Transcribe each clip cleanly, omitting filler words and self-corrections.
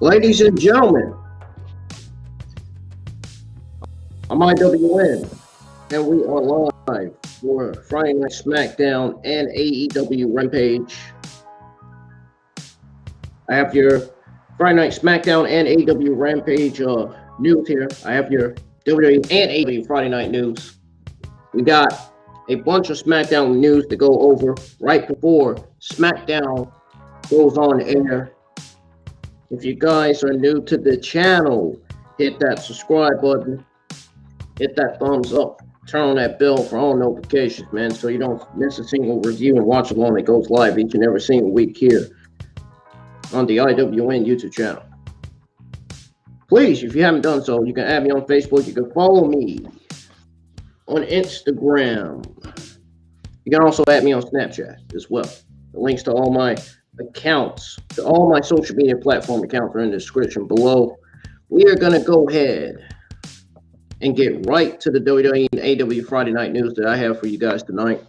Ladies and gentlemen, I'm IWN, and we are live for Friday Night Smackdown and AEW Rampage. I have your Friday Night Smackdown and AEW Rampage news here. I have your WWE and AEW Friday Night news. We got a bunch of Smackdown news to go over right before Smackdown goes on air. If you guys are new to the channel, hit that subscribe button, hit that thumbs up, turn on that bell for all notifications, man, so you don't miss a single review and watch along that goes live each and every single week here on the IWN YouTube channel. Please, if you haven't done so, you can add me on Facebook. You can follow me on Instagram. You can also add me on Snapchat as well. The links to all my accounts, to all my social media platform accounts are in the description below. We are going to go ahead and get right to the WWE and AEW Friday Night news that I have for you guys tonight.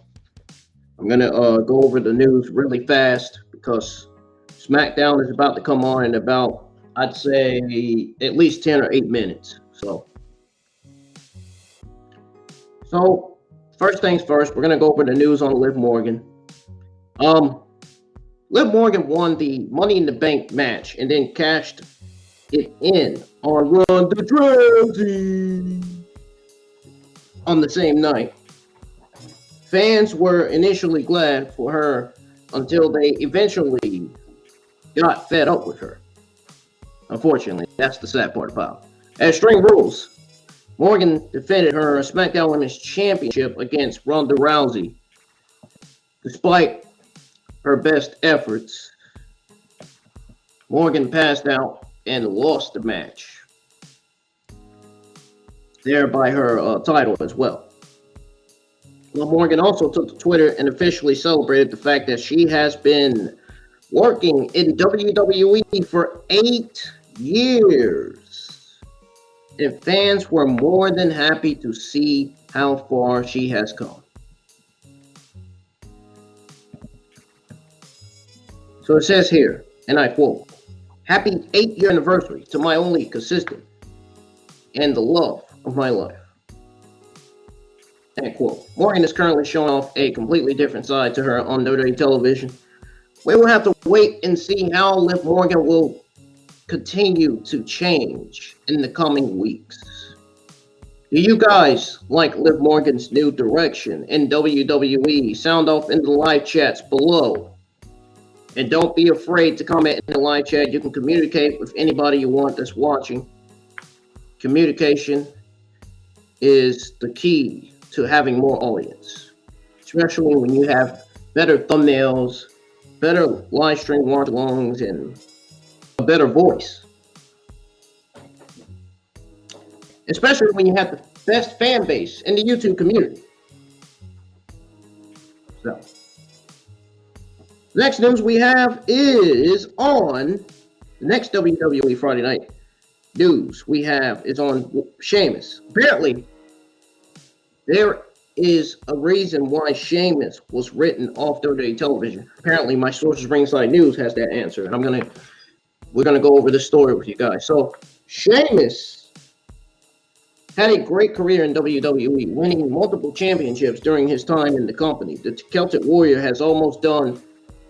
I'm going to go over the news really fast because SmackDown is about to come on in about, I'd say, at least 10 or 8 minutes. So first things first, we're going to go over the news on Liv Morgan. Liv Morgan won the Money in the Bank match and then cashed it in on Ronda Rousey on the same night. Fans were initially glad for her until they eventually got fed up with her. Unfortunately, that's the sad part about it. At Extreme Rules, Morgan defended her SmackDown Women's Championship against Ronda Rousey. Despite her best efforts, Morgan passed out and lost the match, thereby her title as well. Well, Morgan also took to Twitter and officially celebrated the fact that she has been working in WWE for 8 years. And fans were more than happy to see how far she has come. So it says here, and I quote, "Happy 8th-year anniversary to my only consistent and the love of my life." End quote. Morgan is currently showing off a completely different side to her on WWE television. We will have to wait and see how Liv Morgan will continue to change in the coming weeks. Do you guys like Liv Morgan's new direction in WWE? Sound off in the live chats below. And don't be afraid to comment in the live chat. You can communicate with anybody you want that's watching. Communication is the key to having more audience, especially when you have better thumbnails, better live stream watch-alongs, and a better voice. Especially when you have the best fan base in the YouTube community. So, the next news we have is on the next WWE Friday Night news we have is on Sheamus. Apparently, there is a reason why Sheamus was written off WWE television. Apparently, my sources Ringside News has that answer, and we're gonna go over this story with you guys. So, Sheamus had a great career in WWE, winning multiple championships during his time in the company. The Celtic Warrior has almost done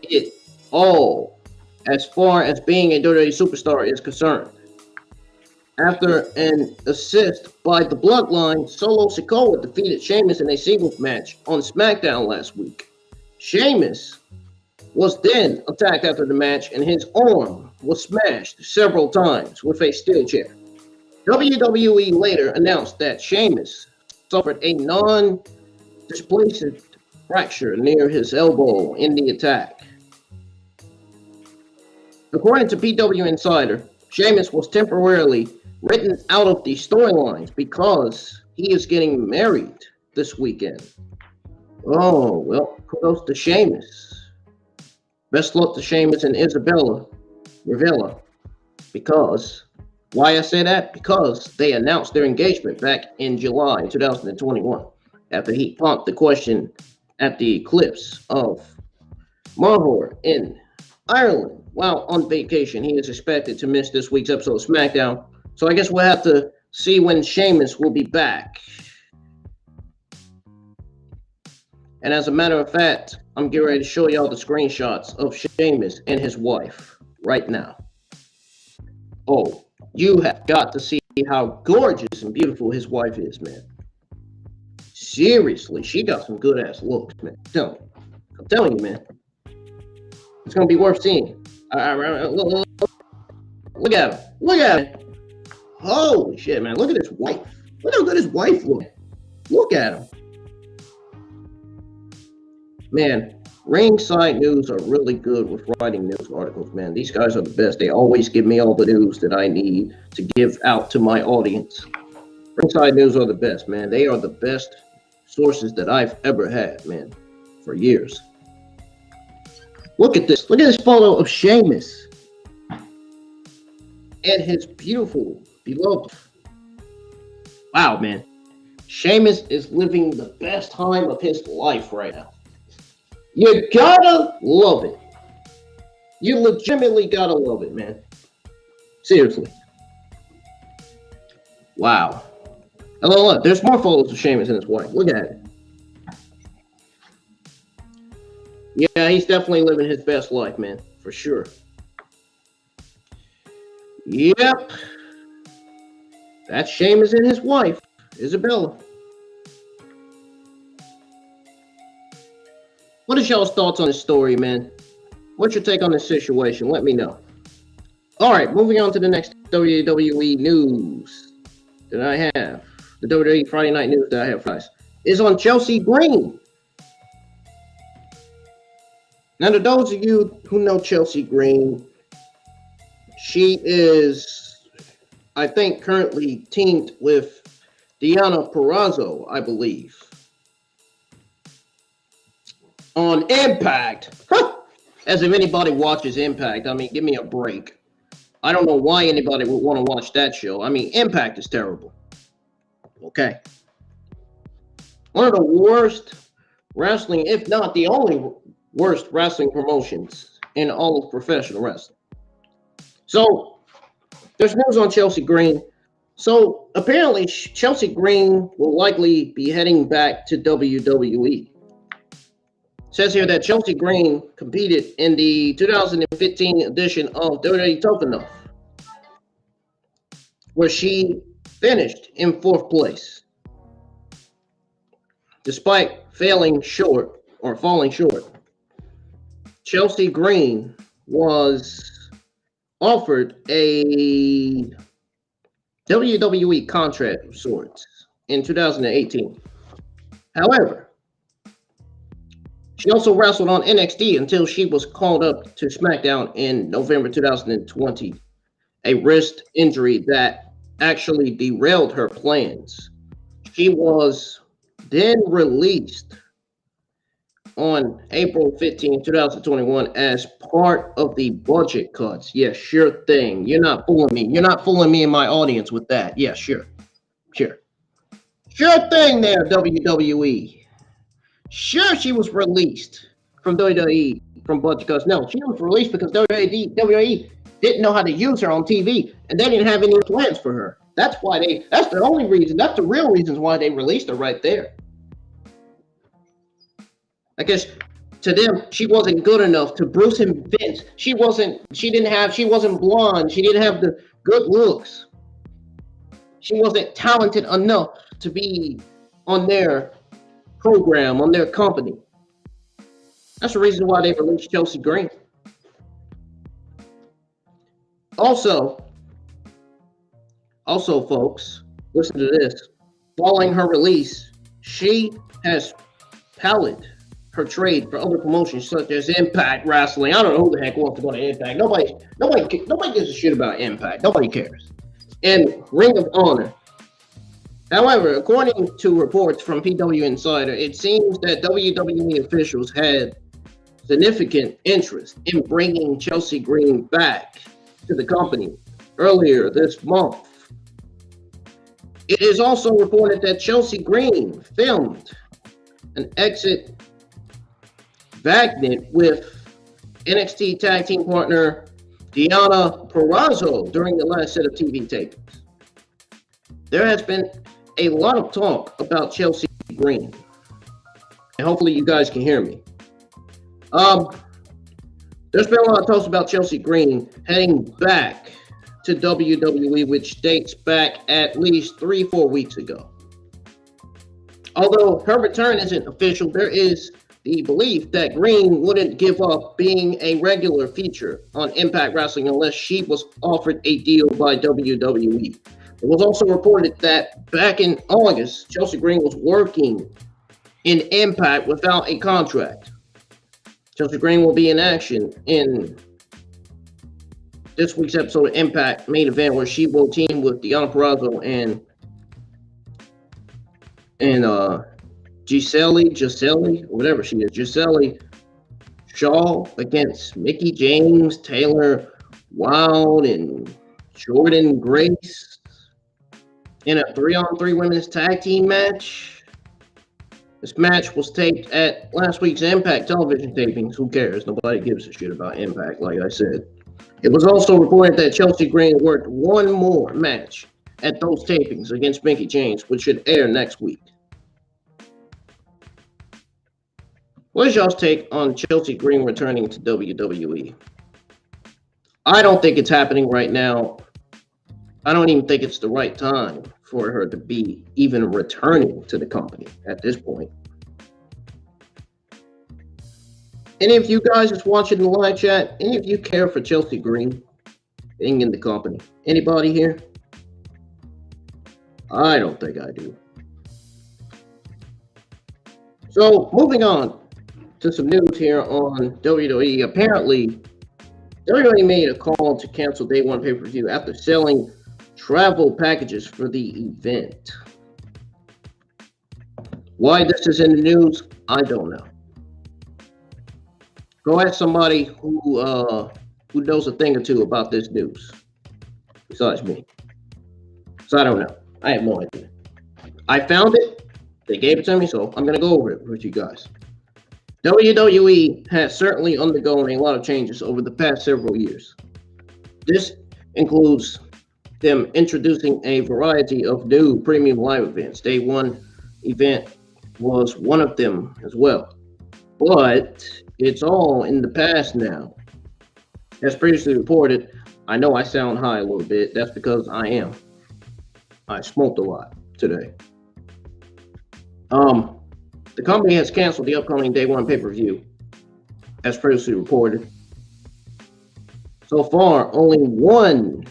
it all as far as being a WWE superstar is concerned. After an assist by the Bloodline, Solo Sikoa defeated Sheamus in a singles match on SmackDown last week. Sheamus was then attacked after the match, and his arm was smashed several times with a steel chair. WWE later announced that Sheamus suffered a non-displaced fracture near his elbow in the attack. According to PW Insider, Sheamus was temporarily written out of the storylines because he is getting married this weekend. Oh, well, kudos to Sheamus. Best luck to Sheamus and Isabella Rivera. Because, why I say that? Because they announced their engagement back in July 2021 after he pumped the question at the Eclipse of Mahor in Ireland. While on vacation, he is expected to miss this week's episode of SmackDown. So I guess we'll have to see when Sheamus will be back. And as a matter of fact, I'm getting ready to show y'all the screenshots of Sheamus and his wife right now. Oh, you have got to see how gorgeous and beautiful his wife is, man. Seriously, she got some good ass looks, man. I'm telling you, man. It's gonna be worth seeing. Look at him. Look at him. Holy shit, man. Look at his wife. Look how good his wife looks. Look at him. Man, Ringside News are really good with writing news articles, man. These guys are the best. They always give me all the news that I need to give out to my audience. Ringside News are the best, man. They are the best sources that I've ever had, man, for years. Look at this. Look at this photo of Sheamus and his beautiful, beloved. Wow, man. Sheamus is living the best time of his life right now. You gotta love it. You legitimately gotta love it, man. Seriously. Wow. Hello, look. There's more photos of Sheamus and his wife. Look at it. Yeah, he's definitely living his best life, man. For sure. Yep. That's Sheamus and his wife, Isabella. What is y'all's thoughts on this story, man? What's your take on this situation? Let me know. All right, moving on to the next WWE news that I have. The WWE Friday Night news that I have, guys, is on Chelsea Green. Now, to those of you who know Chelsea Green, she is, I think, currently teamed with Deonna Purrazzo, I believe, on Impact. As if anybody watches Impact. I mean, give me a break. I don't know why anybody would want to watch that show. I mean, Impact is terrible. Okay. One of the worst wrestling, if not the only worst wrestling promotions in all of professional wrestling. So, there's news on Chelsea Green. So, apparently, Chelsea Green will likely be heading back to WWE. It says here that Chelsea Green competed in the 2015 edition of WWE Tough Enough, where she finished in 4th place. Despite falling short, Chelsea Green was offered a WWE contract of sorts in 2018. However, she also wrestled on NXT until she was called up to SmackDown in November 2020, a wrist injury that actually derailed her plans. She was then released on April 15, 2021 as part of the budget cuts. Yeah, sure thing. You're not fooling me. You're not fooling me and my audience with that. Yeah, sure. Sure thing there, WWE. Sure, she was released from WWE from budget cuts. No, she was released because WWE didn't know how to use her on TV, and they didn't have any plans for her. That's the only reason. That's the real reasons why they released her right there. I guess to them, she wasn't good enough to Bruce and Vince. She wasn't blonde. She didn't have the good looks. She wasn't talented enough to be on their program, on their company. That's the reason why they released Chelsea Green. Also, folks, listen to this. Following her release, she has pallied her trade for other promotions such as Impact Wrestling. I don't know who the heck wants to go to Impact. Nobody gives a shit about Impact. Nobody cares. And Ring of Honor. However, according to reports from PW Insider, it seems that WWE officials had significant interest in bringing Chelsea Green back to the company earlier this month. It is also reported that Chelsea Green filmed an exit vignette with NXT tag team partner Deonna Purrazzo during the last set of TV tapings. There has been a lot of talk about Chelsea Green, and hopefully you guys can hear me. There's been a lot of talks about Chelsea Green heading back to WWE, which dates back at least 3-4 weeks ago. Although her return isn't official, there is the belief that Green wouldn't give up being a regular feature on Impact Wrestling unless she was offered a deal by WWE. It was also reported that back in August, Chelsea Green was working in Impact without a contract. Chelsea Green will be in action in this week's episode of Impact main event, where she will team with Deonna Purrazzo and Gisele, whatever she is, Gisele Shaw against Mickie James, Taylor Wilde, and Jordan Grace in a 3-on-3 women's tag team match. This match was taped at last week's Impact television tapings. Who cares? Nobody gives a shit about Impact, like I said. It was also reported that Chelsea Green worked one more match at those tapings against Mickie James, which should air next week. What is y'all's take on Chelsea Green returning to WWE? I don't think it's happening right now. I don't even think it's the right time for her to be even returning to the company at this point. Any of you guys that's watching the live chat, any of you care for Chelsea Green being in the company? Anybody here? I don't think I do. So, moving on to some news here on WWE. Apparently, WWE made a call to cancel Day 1 pay-per-view after selling travel packages for the event. Why this is in the news, I don't know. Go ask somebody who knows a thing or two about this news, besides me. So I don't know. I have no idea. I found it. They gave it to me, so I'm going to go over it with you guys. WWE has certainly undergone a lot of changes over the past several years. This includes them introducing a variety of new premium live events. Day 1 event was one of them as well. But it's all in the past now. As previously reported, I know I sound high a little bit. That's because I am. I smoked a lot today. The company has canceled the upcoming Day 1 pay-per-view, as previously reported. So far, only one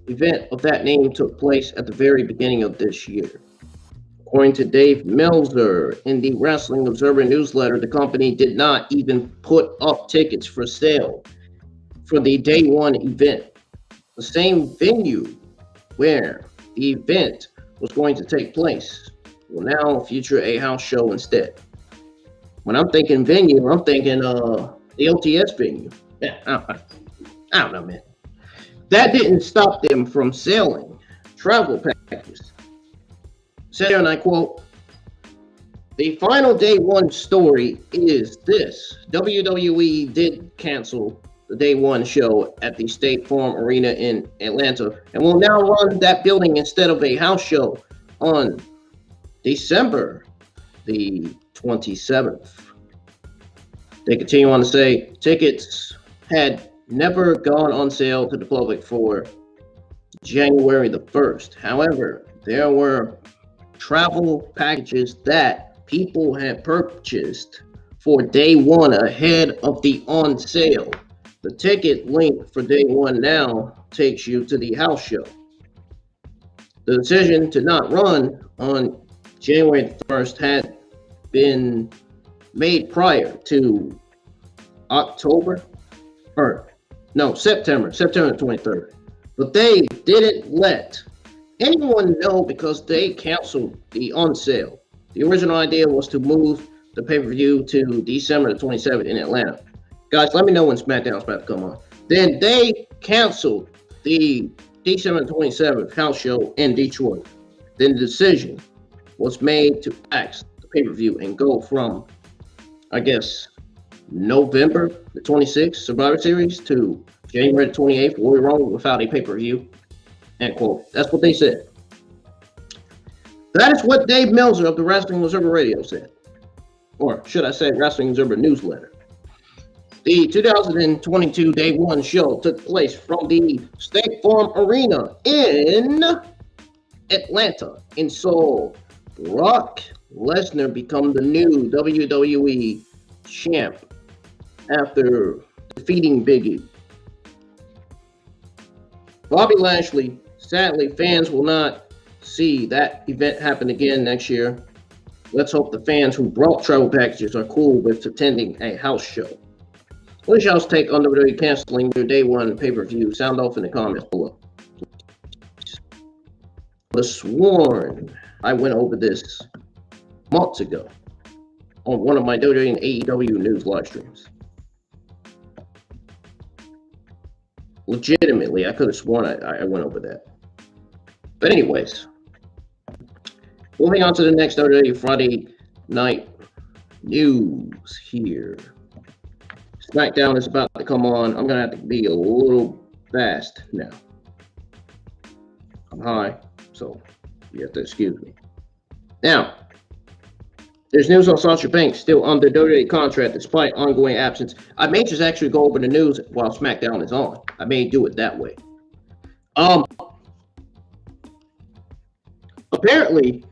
event of that name took place at the very beginning of this year. According to Dave Meltzer in the Wrestling Observer newsletter, the company did not even put up tickets for sale for the Day 1 event, the same venue where the event was going to take place will now feature a house show instead. When I'm thinking venue, I'm thinking the OTS venue. Yeah, I don't know, man. That didn't stop them from selling travel packages. Said here, and I quote, "The final Day 1 story is this. WWE did cancel the Day 1 show at the State Farm Arena in Atlanta and will now run that building instead of a house show on December the 27th. They continue on to say tickets had never gone on sale to the public for January the 1st. However, there were travel packages that people had purchased for Day 1 ahead of the on sale. The ticket link for Day 1 now takes you to the house show. The decision to not run on January 1st had been made prior to September 23rd. But they didn't let anyone know because they canceled the on sale. The original idea was to move the pay-per-view to December the 27th in Atlanta. Guys, let me know when Smackdown is about to come on. Then they canceled the December 27th house show in Detroit. Then the decision was made to axe the pay-per-view and go from, I guess, November the 26th Survivor Series to January the 28th, Royal Rumble without a pay-per-view. End quote. That's what they said. That is what Dave Meltzer of the Wrestling Observer Radio said. Or should I say Wrestling Observer newsletter. The 2022 Day 1 show took place from the State Farm Arena in Atlanta and saw Brock Lesnar become the new WWE champ after defeating Big E. Bobby Lashley, sadly, fans will not see that event happen again next year. Let's hope the fans who brought travel packages are cool with attending a house show. What is y'all's take on WWE canceling their Day 1 pay-per-view? Sound off in the comments below. I was sworn I went over this months ago on one of my WWE and AEW news live streams. Legitimately, I could have sworn I went over that. But anyways, moving on to the next WWE Friday Night news here. Smackdown is about to come on. I'm going to have to be a little fast now. I'm high, so you have to excuse me. Now, there's news on Sasha Banks still under WWE contract despite ongoing absence. I may just actually go over the news while Smackdown is on. I may do it that way. apparently,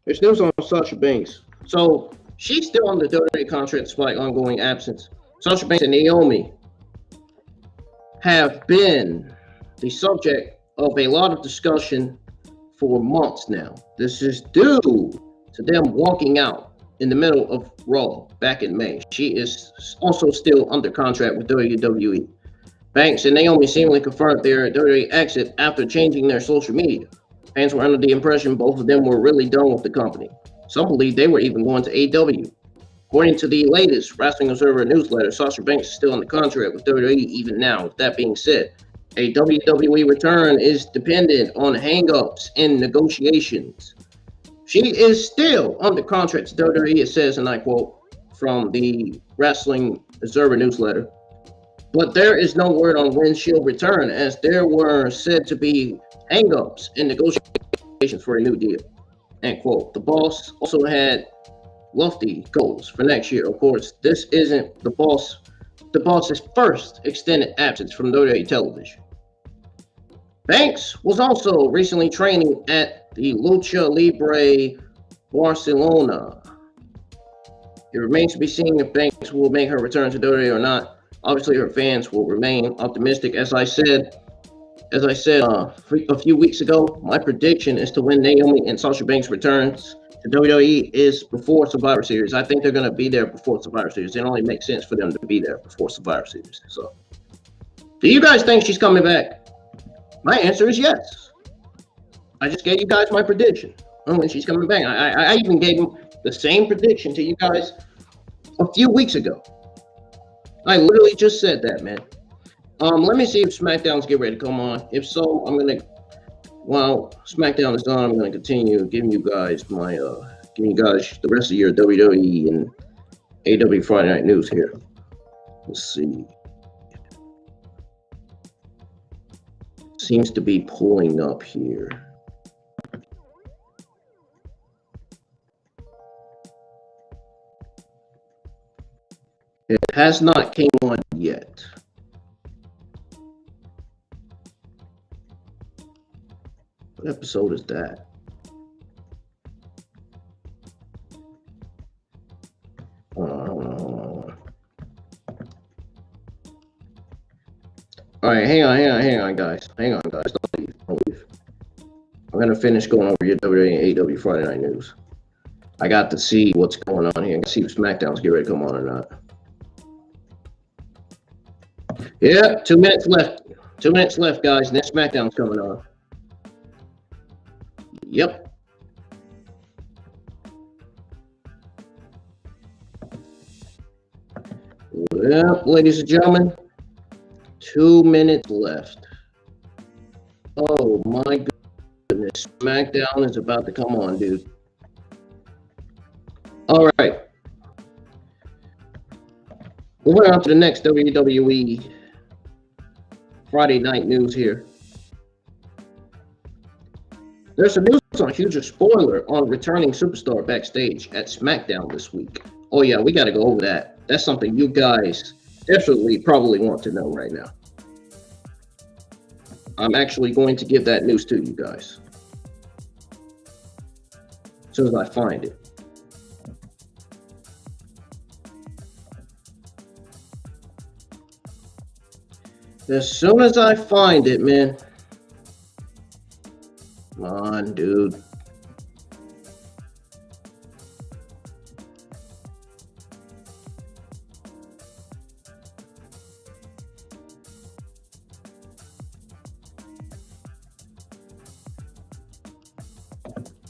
there's news on Sasha Banks. So she's still on the WWE contract despite ongoing absence. Sasha Banks and Naomi have been the subject of a lot of discussion for months now. This is due to them walking out in the middle of Raw back in May. She is also still under contract with WWE. Banks and Naomi seemingly confirmed their WWE exit after changing their social media. Fans were under the impression both of them were really done with the company. Some believe they were even going to AEW. According to the latest Wrestling Observer newsletter, Sasha Banks is still under contract with WWE even now. With that being said, a WWE return is dependent on hang-ups in negotiations. She is still under contract to WWE, it says, and I quote from the Wrestling Observer newsletter. But there is no word on when she'll return, as there were said to be hang-ups in negotiations for a new deal. End quote. The boss also had lofty goals for next year. Of course, this isn't the boss's first extended absence from WWE television. Banks was also recently training at the Lucha Libre Barcelona. It remains to be seen if Banks will make her return to WWE or not. Obviously, her fans will remain optimistic. As I said a few weeks ago, my prediction as to when Naomi and Sasha Banks returns to WWE is before Survivor Series. I think they're going to be there before Survivor Series. It only makes sense for them to be there before Survivor Series. So, do you guys think she's coming back? My answer is yes. I just gave you guys my prediction on when she's coming back. I even gave the same prediction to you guys a few weeks ago. I literally just said that, man. Let me see if SmackDown's getting ready to come on. If so, while SmackDown is done, I'm gonna continue giving you guys the rest of your WWE and AEW Friday Night news here. Let's see. Seems to be pulling up here. It has not came on yet. What episode is that? All right, hang on, guys. Don't leave. I'm gonna finish going over your WWE and AEW Friday Night news. I got to see what's going on here and see if SmackDown's getting ready to come on or not. Yeah, 2 minutes left. 2 minutes left, guys. Next SmackDown's coming on. Yep. Well, ladies and gentlemen, 2 minutes left. Oh my goodness, SmackDown is about to come on, dude. All right. Moving on to the next WWE Friday Night news here. There's some news on a huge spoiler on returning superstar backstage at SmackDown this week. Oh yeah, we got to go over that. That's something you guys definitely probably want to know right now. I'm actually going to give that news to you guys as soon as I find it. As soon as I find it, man. Come on, dude.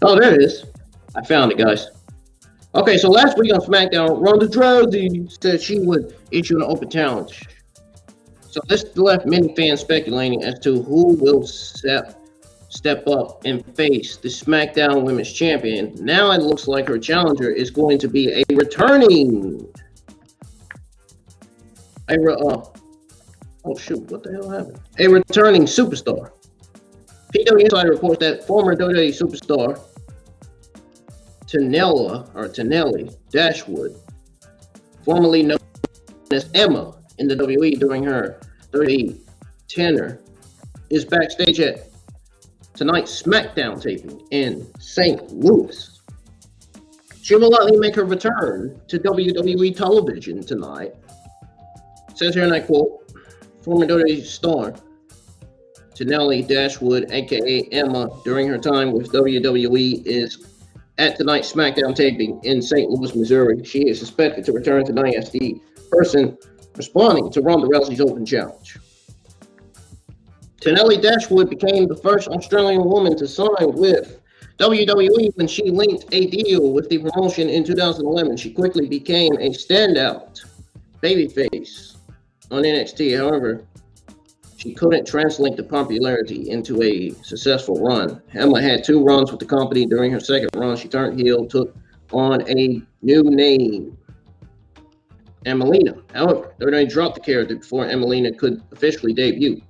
Oh, there it is. I found it, guys. Okay, so last week on SmackDown, Ronda Rousey said she would issue an open challenge. So this left many fans speculating as to who will step up and face the SmackDown Women's Champion. Now it looks like her challenger is going to be a returning. Oh shoot! What the hell happened? A returning superstar. PW Insider reports that former WWE superstar Tenelli Dashwood, formerly known as Emma in the WWE during her WWE tenure, is backstage at tonight's SmackDown taping in St. Louis. She will likely make her return to WWE television tonight. It says here, and I quote, former WWE star Tenelli Dashwood, aka Emma, during her time with WWE, is at tonight's SmackDown taping in St. Louis, Missouri. She is suspected to return tonight as the person responding to Ronda Rousey's open challenge. Tenelli Dashwood became the first Australian woman to sign with WWE when she linked a deal with the promotion in 2011. She quickly became a standout babyface on NXT. However, she couldn't translate the popularity into a successful run. Emma had 2 runs with the company. During her second run, she turned heel, took on a new name, Emelina. However, they dropped the character before Emelina could officially debut.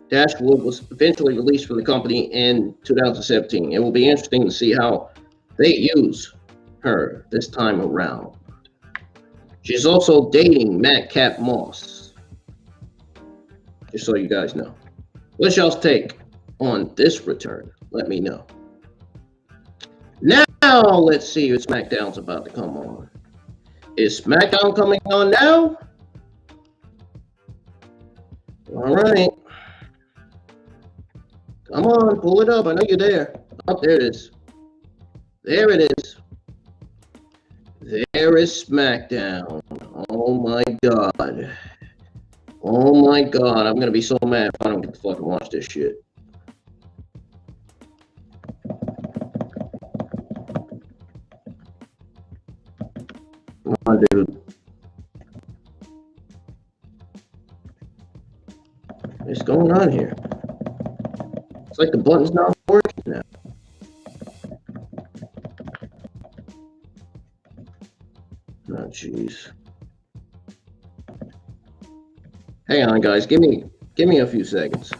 Dashwood was eventually released from the company in 2017. It will be interesting to see how they use her this time around. She's also dating Madcap Moss. Just so you guys know. What's y'all's take on this return? Let me know. Now, let's see if SmackDown's about to come on. Is SmackDown coming on now? All right. Come on, pull it up. I know you're there. Oh, there it is. There it is. There is SmackDown. Oh my God. Oh my God. I'm going to be so mad if I don't get to fucking watch this shit. Come on, dude. What's going on here? It's like the button's not working now. Oh, jeez. Hang on, guys. Give me a few seconds.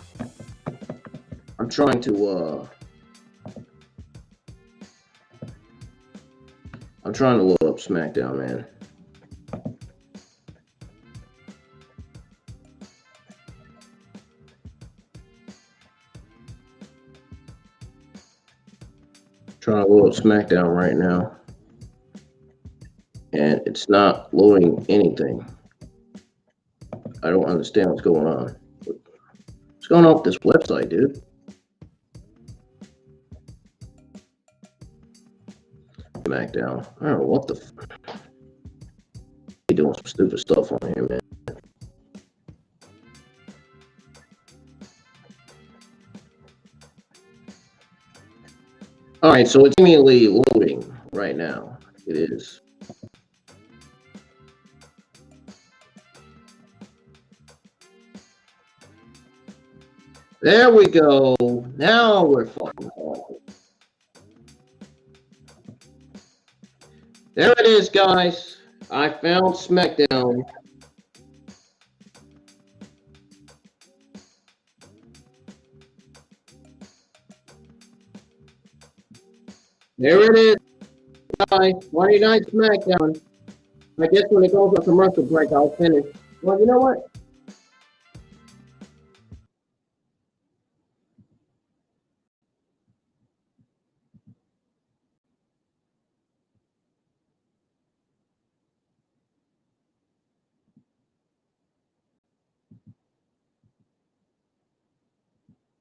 I'm trying to load up SmackDown, man. Trying to load up SmackDown right now, and it's not loading anything. I don't understand what's going on. What's going on with this website, dude? SmackDown. I don't know what the they doing some stupid stuff on here, man. All right, so it's immediately loading right now. It is. There we go. Now we're fucking talking. There it is, guys. I found SmackDown. There it is, guys. Friday Night Smackdown. I guess when it goes to commercial break, I'll finish. Well, you know what?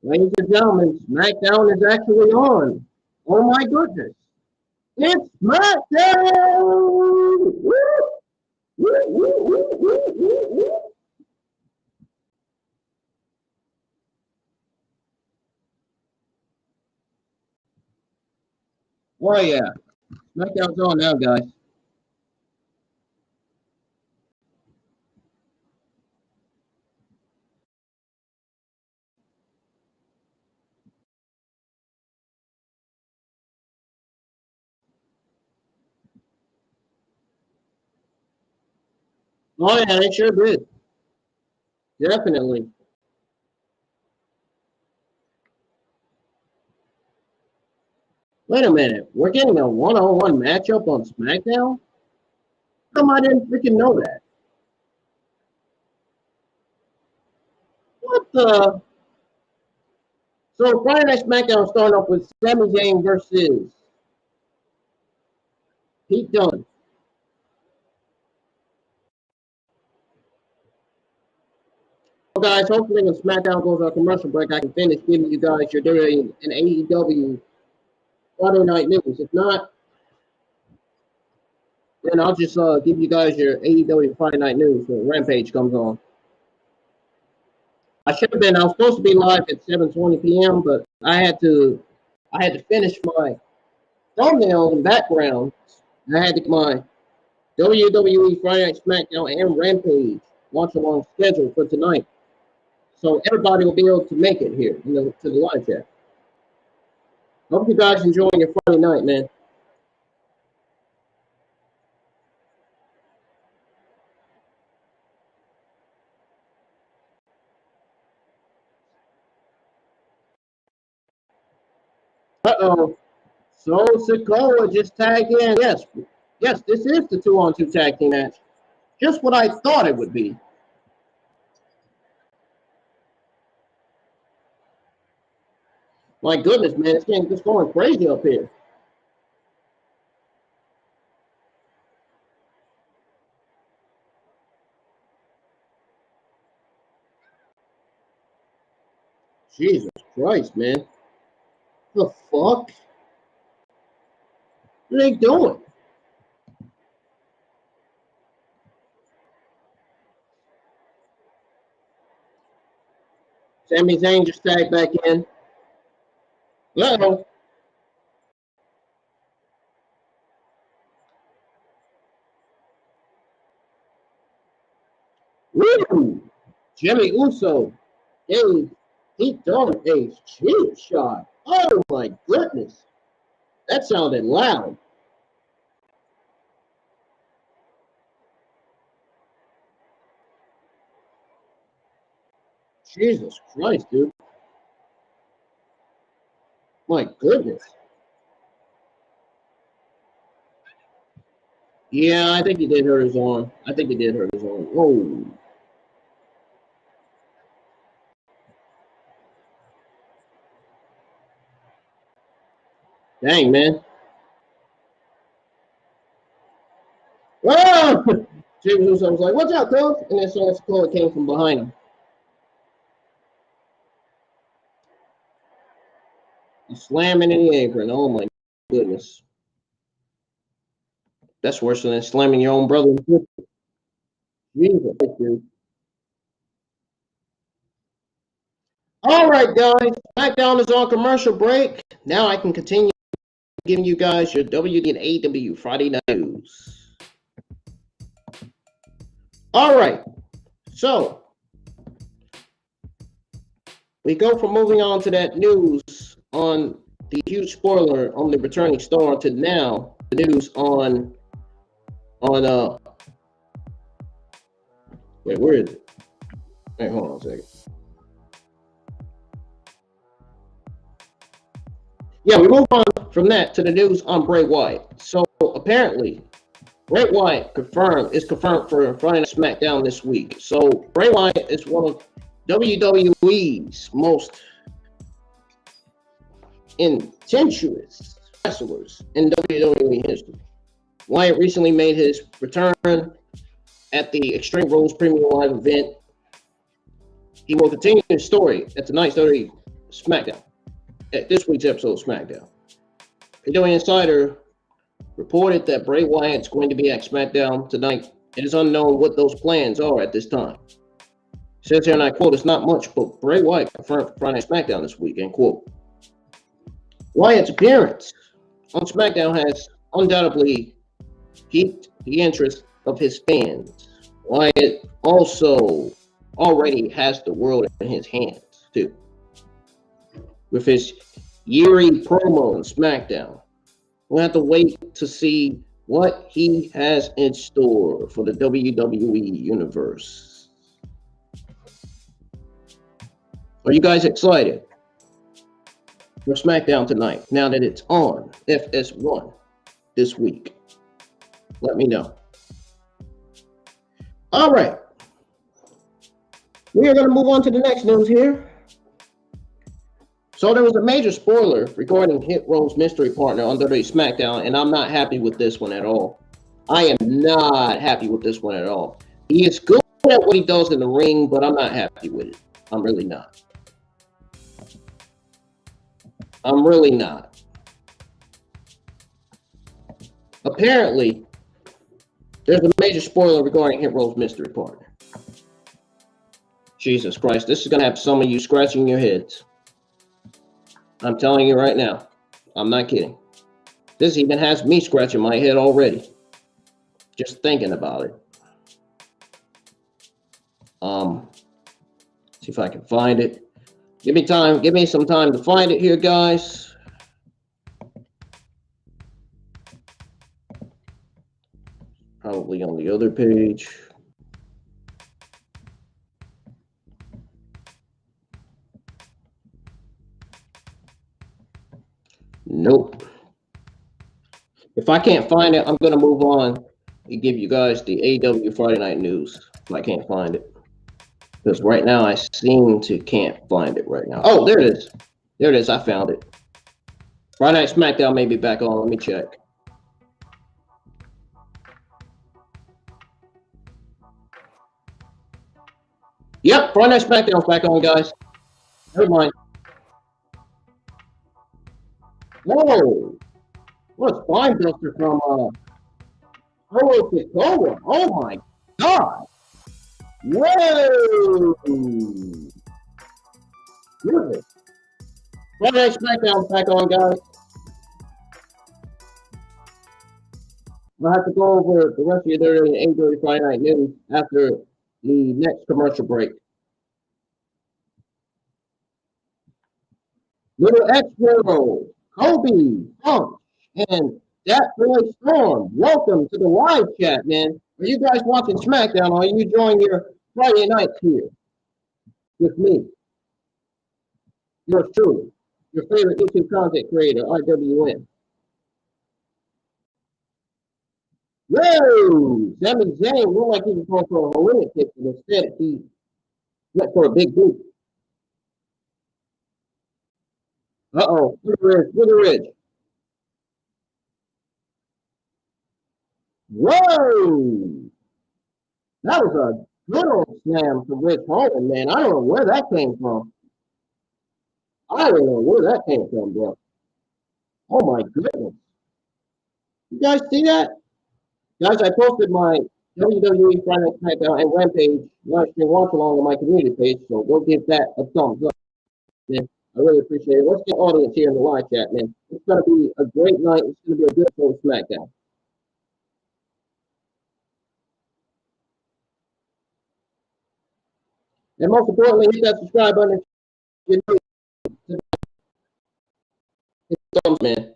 Ladies and gentlemen, SmackDown is actually on. Oh my goodness. It's SmackDown! Woo! Woo, woo, woo, woo, woo, woo. Oh yeah. SmackDown's on now, guys. Oh yeah, they sure did. Definitely. Wait a minute. We're getting a one-on-one matchup on SmackDown? How come I didn't freaking know that? What the? So Friday Night Smackdown starting off with Sami Zayn versus Pete Dunne. So guys, hopefully when Smackdown goes on commercial break, I can finish giving you guys your WWE and AEW Friday Night News. If not, then I'll just give you guys your AEW Friday Night News when Rampage comes on. I was supposed to be live at 7:20 p.m., but I had to finish my thumbnail and background. I had to get my WWE Friday Night Smackdown and Rampage watch along schedule for tonight. So everybody will be able to make it here to the live chat. Hope you guys enjoying your Friday night, man. Uh-oh. So Sikoa just tagged in. Yes, this is the 2-on-2 tag team match. Just what I thought it would be. My goodness, man, it's going crazy up here. Jesus Christ, man. The fuck? What are they doing? Sami Zayn just tagged back in. Uh-oh. Woo! Jimmy Uso gave Pete Dunne a cheap shot. Oh my goodness. That sounded loud. Jesus Christ, dude. My goodness. Yeah, I think he did hurt his arm. Whoa. Dang, man. Whoa! Jimmy Uso was like, watch out, Cruz. And then Sikoa came from behind him. He's slamming in the apron. Oh my goodness. That's worse than slamming your own brother. Jesus, dude. All right, guys. SmackDown is on commercial break. Now I can continue giving you guys your WWE and AEW Friday Night News. All right. So we go from moving on to that news on the huge spoiler on the returning star to now the news on wait, where is it? Wait, hold on a second. Yeah, we move on from that to the news on Bray Wyatt. So apparently, Bray Wyatt is confirmed for Friday Night SmackDown this week. So Bray Wyatt is one of WWE's most intensious wrestlers in WWE history. Wyatt recently made his return at the Extreme Rules Premium Live event. He will continue his story at tonight's WWE SmackDown. At this week's episode of SmackDown. WWE Insider reported that Bray Wyatt's going to be at SmackDown tonight. It is unknown what those plans are at this time. It says here, and I quote, "It's not much, but Bray Wyatt confirmed for Friday Night SmackDown this week," end quote. Wyatt's appearance on SmackDown has undoubtedly piqued the interest of his fans. Wyatt also already has the world in his hands, too. With his yeary promo on SmackDown. We'll have to wait to see what he has in store for the WWE Universe. Are you guys excited for SmackDown tonight, now that it's on FS1 this week? Let me know. All right. We are going to move on to the next news here. So there was a major spoiler regarding Hit Row's mystery partner on WWE Smackdown, and I'm not happy with this one at all. I am not happy with this one at all. He is good at what he does in the ring, but I'm not happy with it. I'm really not. I'm really not. Apparently, there's a major spoiler regarding Hit Row's mystery partner. Jesus Christ, this is going to have some of you scratching your heads. I'm telling you right now. I'm not kidding. This even has me scratching my head already. Just thinking about it. See if I can find it. Give me time. Give me some time to find it here, guys. Probably on the other page. Nope. If I can't find it, I'm going to move on and give you guys the AEW Friday Night News if I can't find it. Because right now I seem to can't find it right now. Oh, there it is. There it is. I found it. Friday Night Smackdown may be back on. Let me check. Yep, Friday Night Smackdown's back on, guys. Never mind. Whoa! What a spine buster from Sikoa. Oh my god! Whoa! Goodness. Friday Night Smackdown's back on, guys. I'll have to go over the rest of your WWE Friday Night News after the next commercial break. Little X Toro, Kobe, Punch, and that boy Storm. Welcome to the live chat, man. Are you guys watching SmackDown or are you enjoying your Friday nights here with me? Yours truly, your favorite YouTube content creator, IWN. Whoa! Sami Zayn looked like he was going for a Holland kick, but instead he went for a big boot. Uh-oh, look at the ridge. Whoa! That was a good old slam from Rich Holland, man. I don't know where that came from. I don't know where that came from, bro. Oh my goodness. You guys see that? Guys, I posted my WWE Friday Night Smackdown and Rampage live stream watch along on my community page, so go give that a thumbs up, man. I really appreciate it. Let's get audience here in the live chat, man. It's going to be a great night. It's going to be a good full SmackDown. And most importantly, hit that subscribe button. You know, hit thumbs, man.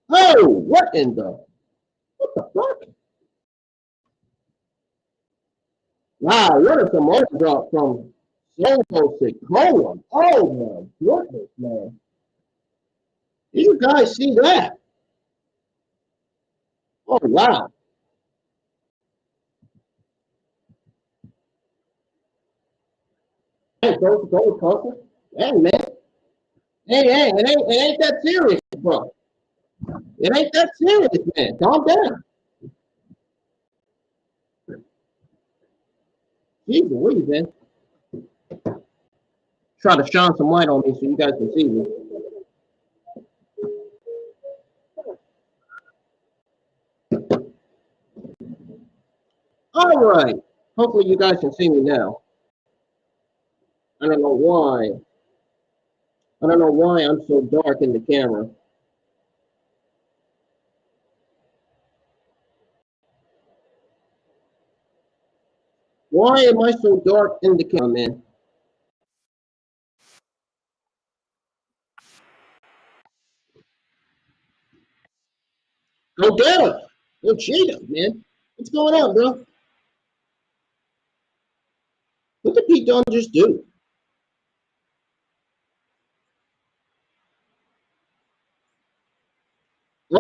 Oh, what in the? What the fuck? Wow, what a promotion drop from Santos Sikoa. Oh my goodness, man. Did you guys see that? Oh wow. Hey, Sikoa country. Hey man. Hey, it ain't that serious, bro. It ain't that serious, man. Calm down. Jeez Louise, man. Try to shine some light on me so you guys can see me. All right. Hopefully you guys can see me now. I don't know why. I don't know why I'm so dark in the camera. Why am I so dark in the camera, man? Go Dolla. Go Cheetah, man. What's going on, bro? What did Pete Dunne just do?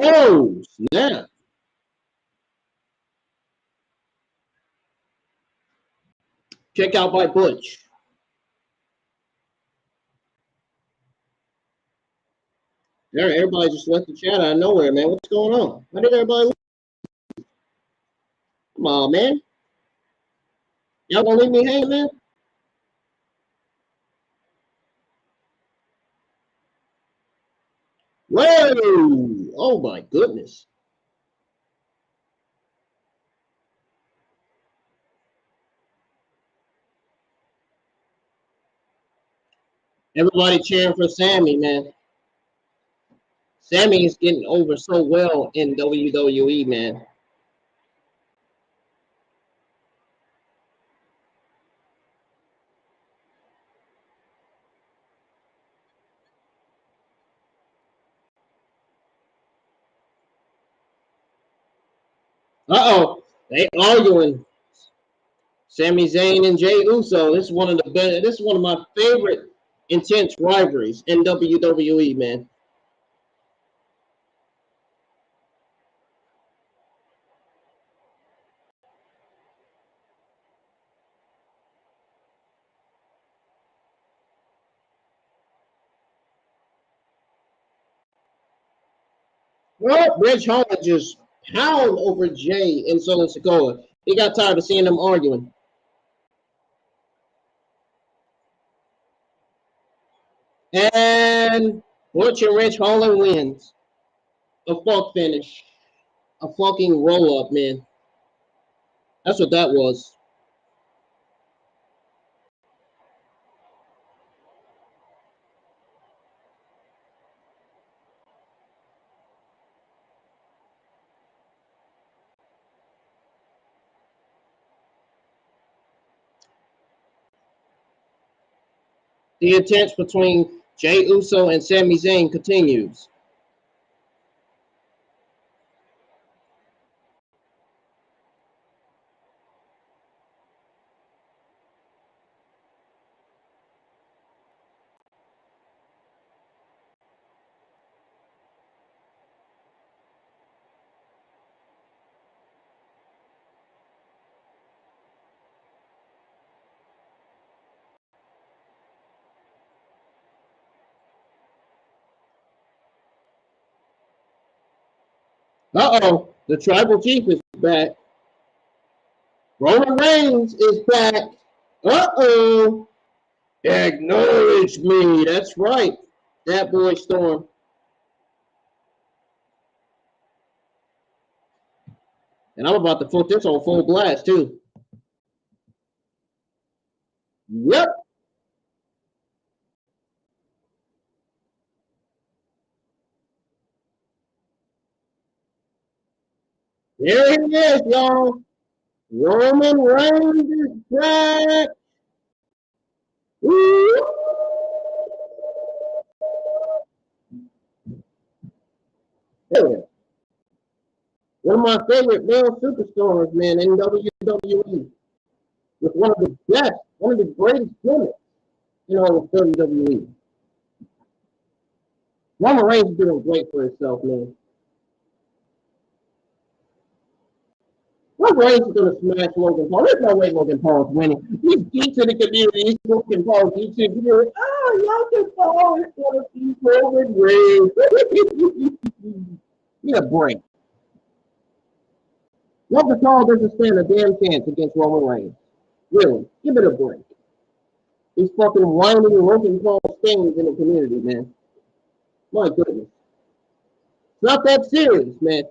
Oh, snap. Check out by Butch. Everybody just left the chat out of nowhere, man. What's going on? Why did everybody leave? Come on, man. Y'all gonna leave me hanging, man? Whoa! Oh my goodness. Everybody cheering for Sami, man. Sami is getting over so well in WWE, man. Uh-oh. They arguing. Sami Zayn and Jey Uso. This is one of the best. This is one of my favorite intense rivalries in WWE, man. Well, Rich Holland just pound over Jey and Sikoa. He got tired of seeing them arguing. And Butch and Rich Holland wins. A fuck finish. A fucking roll up, man. That's what that was. The intense between Jey Uso and Sami Zayn continues. Uh-oh, the tribal chief is back. Roman Reigns is back. Uh-oh. Acknowledge me. That's right. That boy Storm. And I'm about to put this on full blast, too. Yep. There he is, y'all. Roman Reigns is back. Woo! One of my favorite male superstars, man, in WWE. With one of the best, one of the greatest gimmicks in all of WWE. Roman Reigns is doing great for himself, man. Roman Reigns is going to smash Logan Paul. There's no way Logan Paul is winning. He's geeks in the community. He's Logan Paul geeks in the community. Oh, Logan Paul is going to beat Roman Reigns. Need a break. Logan Paul doesn't stand a damn chance against Roman Reigns. Really, give it a break. He's fucking whining Logan Paul stains in the community, man. My goodness. It's not that serious, man.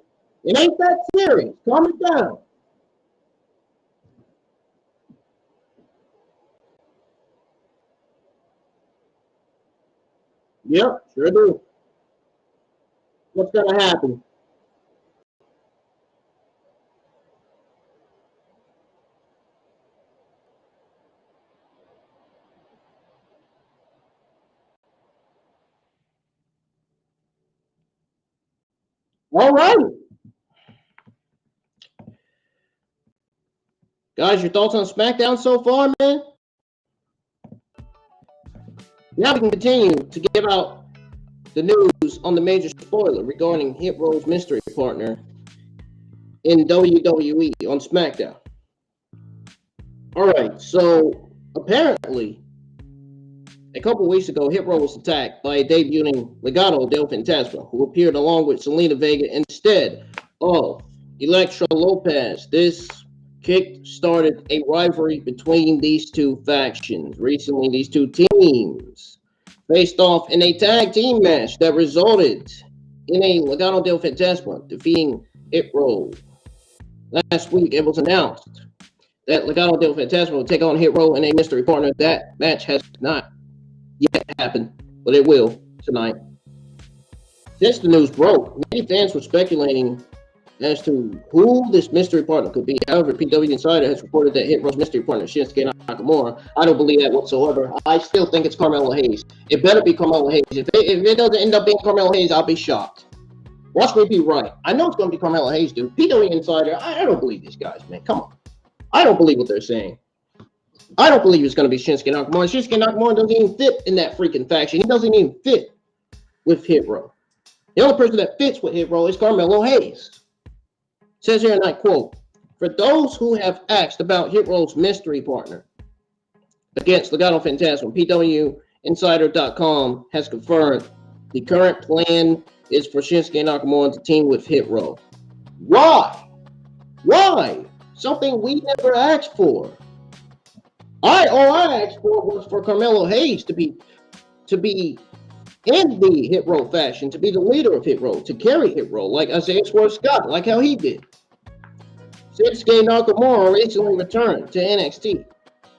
It ain't that serious. Calm it down. Yep, sure do. What's going to happen? All right. Guys, your thoughts on SmackDown so far, man? Now we can continue to give out the news on the major spoiler regarding Hit Row's mystery partner in WWE on SmackDown. All right, so apparently A couple weeks ago, Hit Row was attacked by a debuting Legado del Fantasma, who appeared along with Zelina Vega instead of Elektra Lopez. This kick-started a rivalry between these two factions. Recently, these two teams faced off in a tag team match that resulted in a Legado del Fantasma defeating Hit Row. Last week, it was announced that Legado del Fantasma will take on Hit Row and a mystery partner. That match has not yet happened, but it will tonight. Since the news broke, many fans were speculating as to who this mystery partner could be. However, PW Insider has reported that Hit Row's mystery partner, Shinsuke Nakamura. I don't believe that whatsoever. I still think it's Carmelo Hayes. It better be Carmelo Hayes. If it doesn't end up being Carmelo Hayes, I'll be shocked. Watch me be right. I know it's going to be Carmelo Hayes, dude. PW Insider, I don't believe these guys, man. Come on. I don't believe what they're saying. I don't believe it's going to be Shinsuke Nakamura. Shinsuke Nakamura doesn't even fit in that freaking faction. He doesn't even fit with Hit Row. The only person that fits with Hit Row is Carmelo Hayes. It says here, and I quote, "For those who have asked about Hit Row's mystery partner against Legado Fantasma, PWInsider.com has confirmed the current plan is for Shinsuke Nakamura to team with Hit Row." Why? Why? Something we never asked for. All I asked for was for Carmelo Hayes to be in the Hit Row faction, to be the leader of Hit Row, to carry Hit Row, like Isaiah Swerve Scott, like how he did. Shinsuke Nakamura recently returned to NXT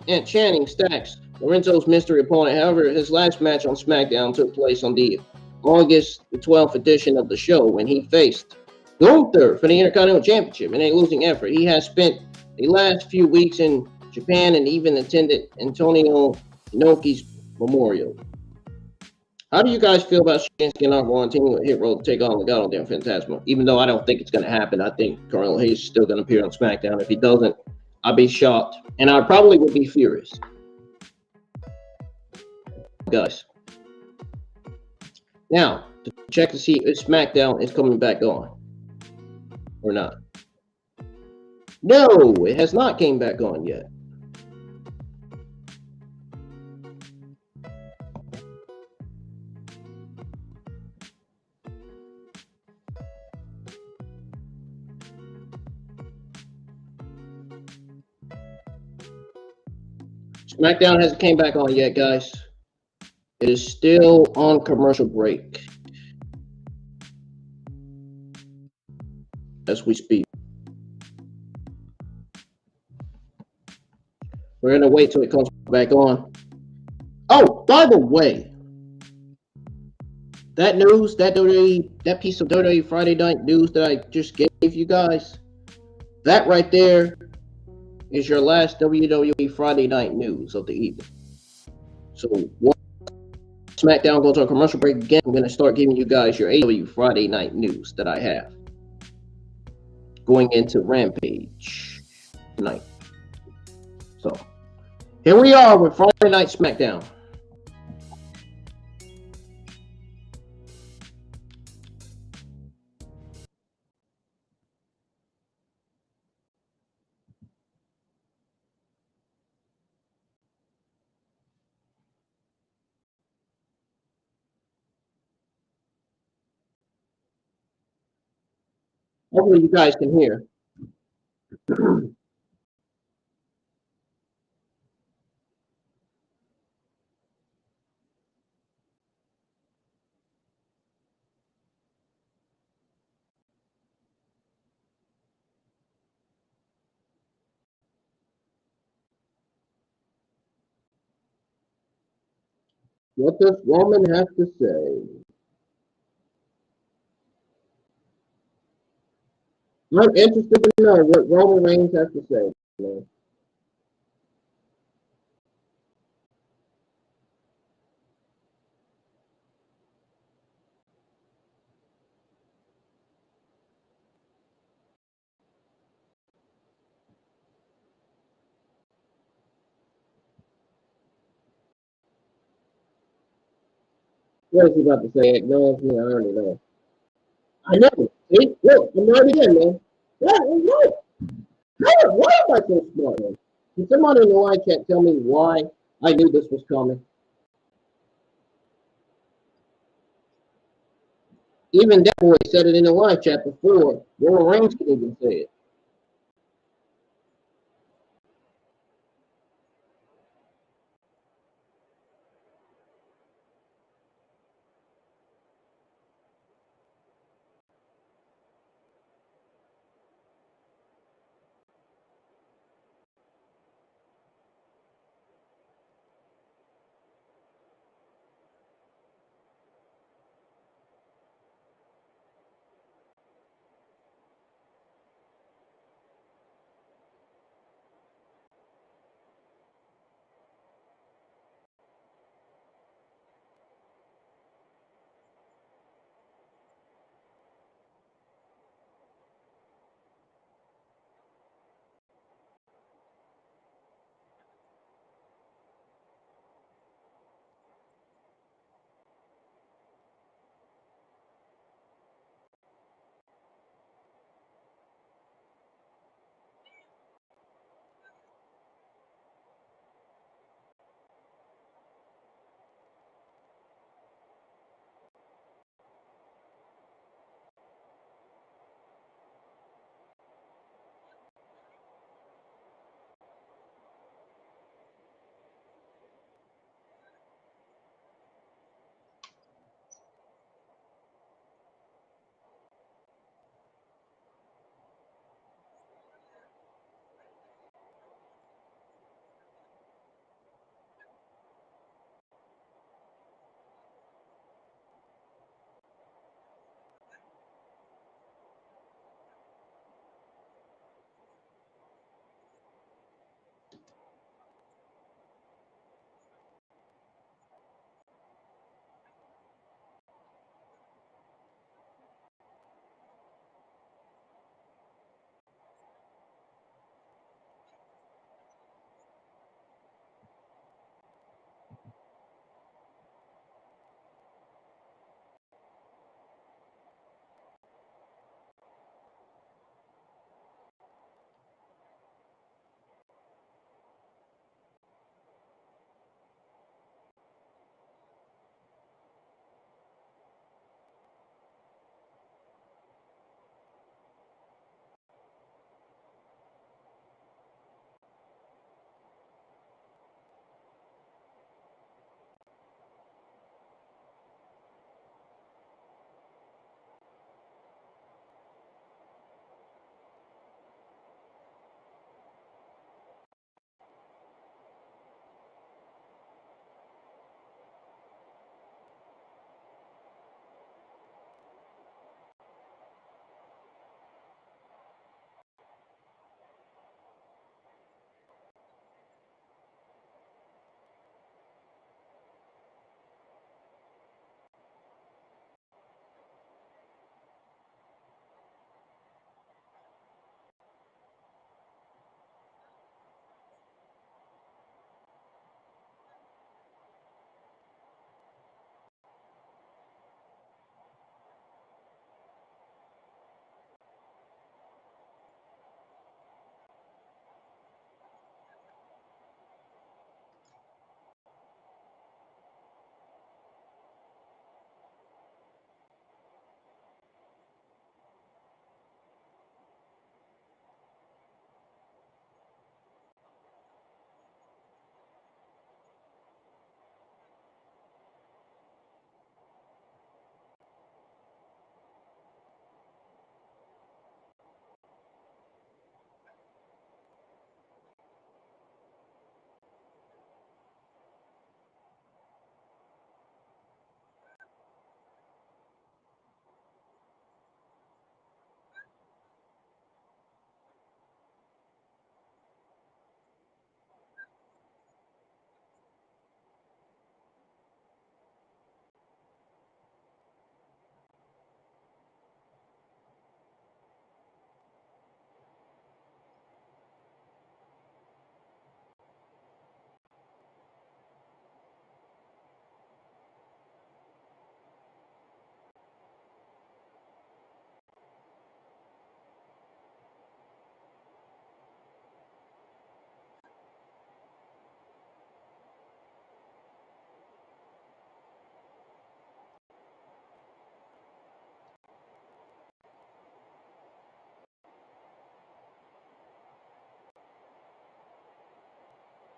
and Channing Stacks, Lorenzo's mystery opponent. However, his last match on SmackDown took place on the August 12th edition of the show when he faced Gunther for the Intercontinental Championship in a losing effort. He has spent the last few weeks in Japan and even attended Antonio Inoki's memorial. How do you guys feel about Shinsuke Nakamura teaming with Hit Row to take on Legado del Fantasma? Even though I don't think it's going to happen, I think Carmelo Hayes is still going to appear on SmackDown. If he doesn't, I'll be shocked, and I probably would be furious. Guys, now to check to see if SmackDown is coming back on or not. No, it has not came back on yet. SmackDown hasn't came back on yet, guys. It is still on commercial break as we speak. We're going to wait till it comes back on. Oh, by the way, that news, that piece of WWE Friday Night News that I just gave you guys, that right there is your last WWE Friday Night News of the evening. So once SmackDown goes on commercial break again, I'm going to start giving you guys your AEW Friday Night News that I have going into Rampage tonight. So here we are with Friday Night Smackdown. Hopefully you guys can hear. What does Roman have to say? I'm interested to know what Roman Reigns has to say. Man. What is he about to say? No, I already know. I know. See? Look, I'm right again, man. What? Why am I so smart, man? Can somebody in the line chat tell me why I knew this was coming? Even that boy said it in the live chat before Roman Reigns could even say it.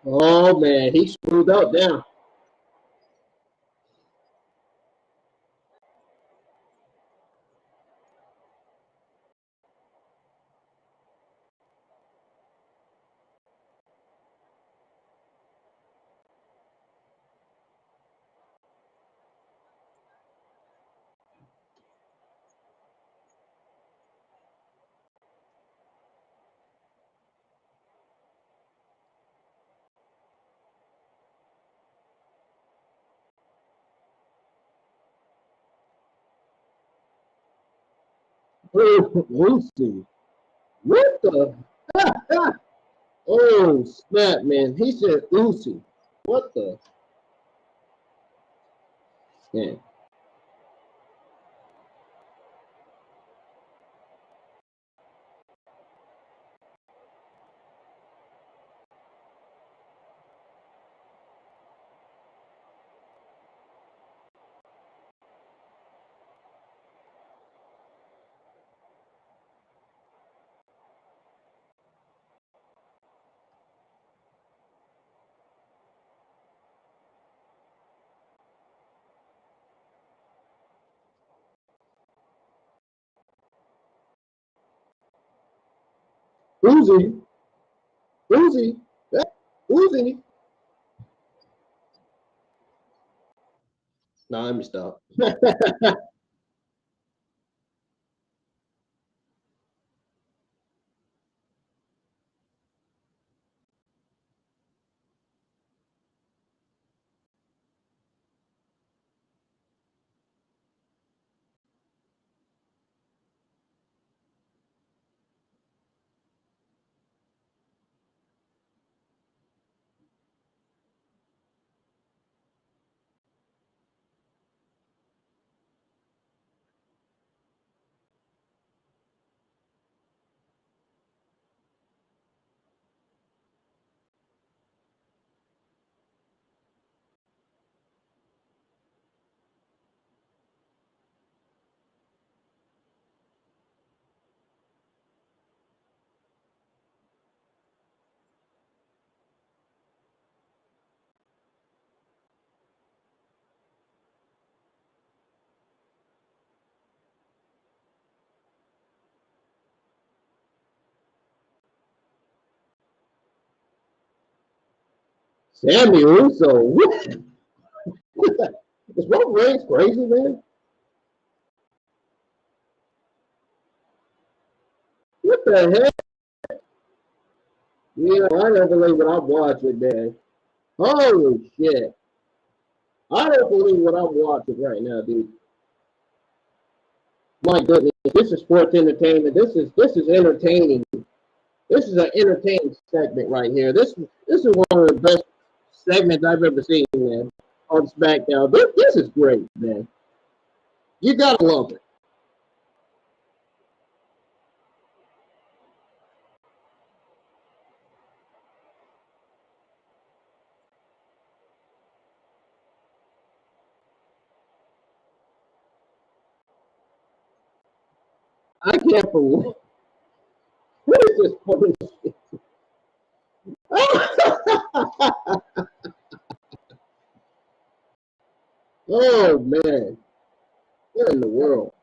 Oh man, he screwed up now. Lucy. What the? Oh, snap, man. He said Lucy. What the? Man. Uzi. Uzi. Uzi. No, let me stop. Sammy Uso. What? Is Roman Reigns crazy, man? What the heck? Yeah, I don't believe what I'm watching, man. Holy shit. I don't believe what I'm watching right now, dude. My goodness, this is sports entertainment. This is entertaining. This is an entertaining segment right here. This is one of the best segments I've ever seen, man, on SmackDown. This is great, man. You gotta love it. I can't believe what is this bullshit? Oh man, what in the world?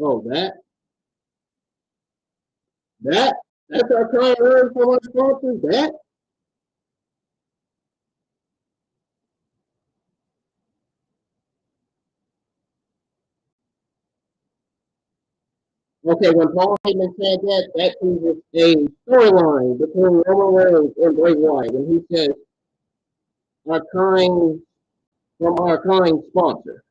Oh, that that's our current word for our sponsors. That okay. When Paul Heyman said that, that was a storyline between Roman Reigns and Bray Wyatt, and he says our kind from our kind sponsor.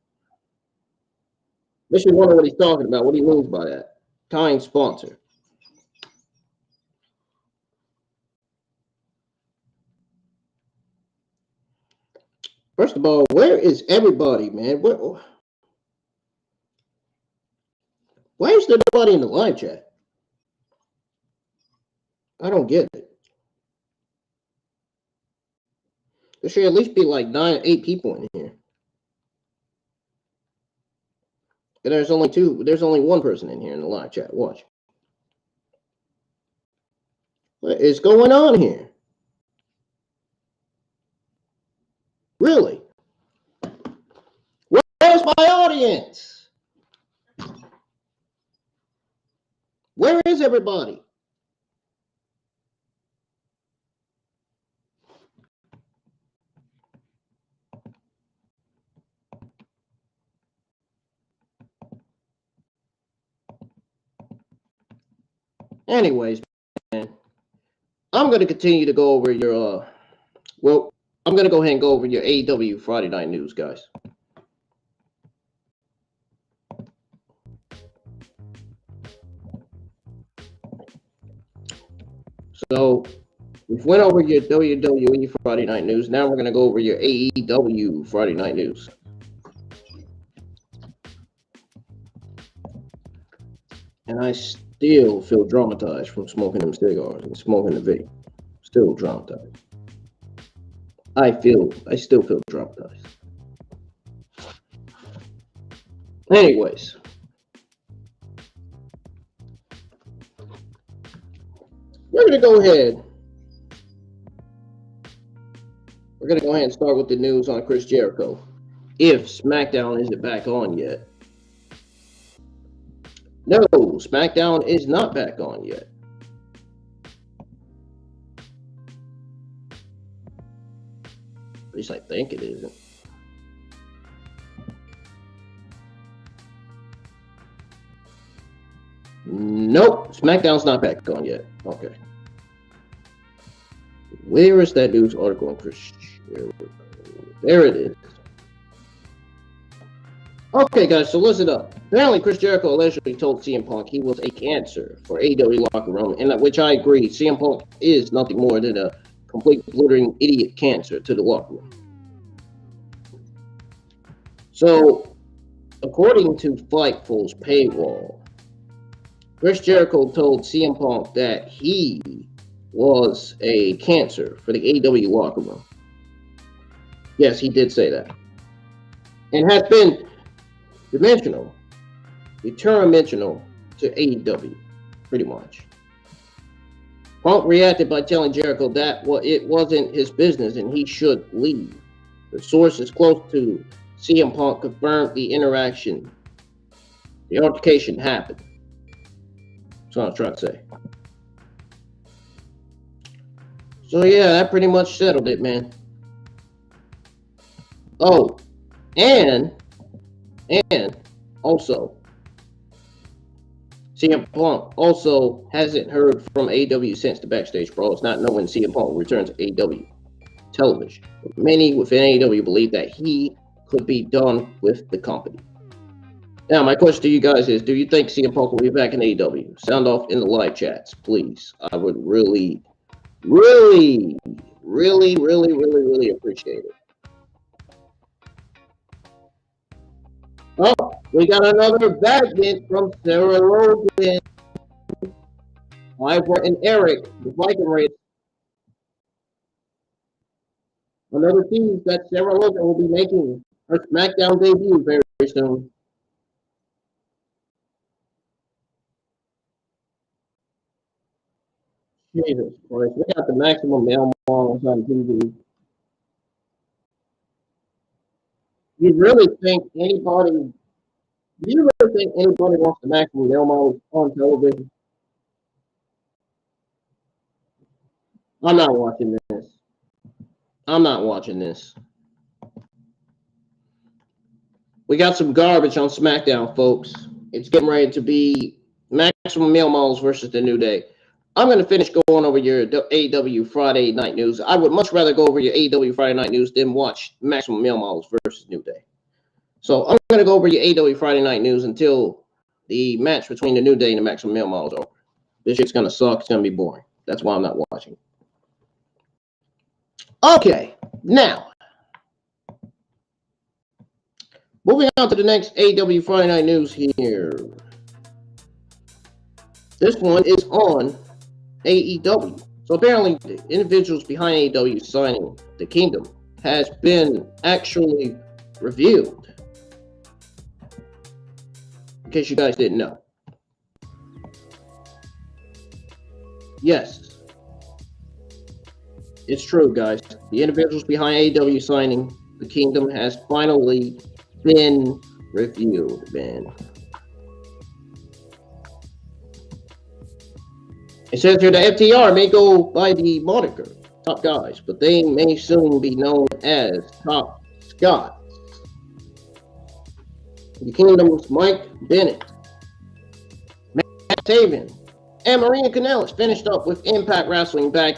They should wonder what he's talking about. What he means by that. Kind sponsor. First of all, where is everybody, man? Why is there nobody in the live chat? I don't get it. There should at least be like 9, 8 people in here. And there's only one person in here in the live chat. Watch. What is going on here? Really? Where's my audience? Where is everybody? Anyways, man, I'm going to continue to go over your, I'm going to go ahead and go over your AEW Friday Night News, guys. So, we went over your WWE Friday Night News. Now we're going to go over your AEW Friday Night News. And I still feel traumatized from smoking them cigars and smoking the vape. Still traumatized. I still feel traumatized. Anyways. We're going to go ahead. We're going to go ahead and start with the news on Chris Jericho. If SmackDown isn't back on yet. No, SmackDown is not back on yet. At least I think it isn't. Nope, SmackDown's not back on yet. Okay. Where is that news article on Chris Jericho? There it is. Okay, guys, so listen up. Apparently, Chris Jericho allegedly told CM Punk he was a cancer for AEW locker room, and which I agree. CM Punk is nothing more than a complete blithering idiot cancer to the locker room. So, according to Fightful's payroll, Chris Jericho told CM Punk that he was a cancer for the AEW locker room. Yes, he did say that. And has been detrimental to AEW, pretty much. Punk reacted by telling Jericho that it wasn't his business and he should leave. The sources close to CM Punk confirmed the altercation happened. That's what I was trying to say. So yeah, that pretty much settled it, man. Oh, and also, CM Punk also hasn't heard from AEW since the backstage brawls, not knowing CM Punk will return to AEW television. But many within AEW believe that he could be done with the company. Now, my question to you guys is, do you think CM Punk will be back in AEW? Sound off in the live chats, please. I would really, really, really, really, really, really appreciate it. Oh, we got another badminton from Sarah Logan. Ivor and Eric, the Viking race. Another tease that Sarah Logan will be making her SmackDown debut very soon. Jesus Christ, we got the maximum male models on TV. You really think anybody wants the maximum male models on television? I'm not watching this. I'm not watching this. We got some garbage on SmackDown, folks. It's getting ready to be maximum male models versus the New Day. I'm going to finish going over your AEW Friday Night News. I would much rather go over your AEW Friday Night News than watch maximum male models versus New Day. So I'm going to go over your AEW Friday Night News until the match between the New Day and the maximum male models are over. This shit's going to suck. It's going to be boring. That's why I'm not watching. Okay, now, moving on to the next AEW Friday Night News here. This one is on AEW. So apparently, the individuals behind AEW signing the Kingdom has been actually revealed. In case you guys didn't know. Yes. It's true, guys. The individuals behind AEW signing the Kingdom has finally been revealed, man. It says here the FTR may go by the moniker Top Guys, but they may soon be known as Top Scots. The Kingdom's Mike Bennett, Matt Taven, and Maria Kanellis finished up with Impact Wrestling back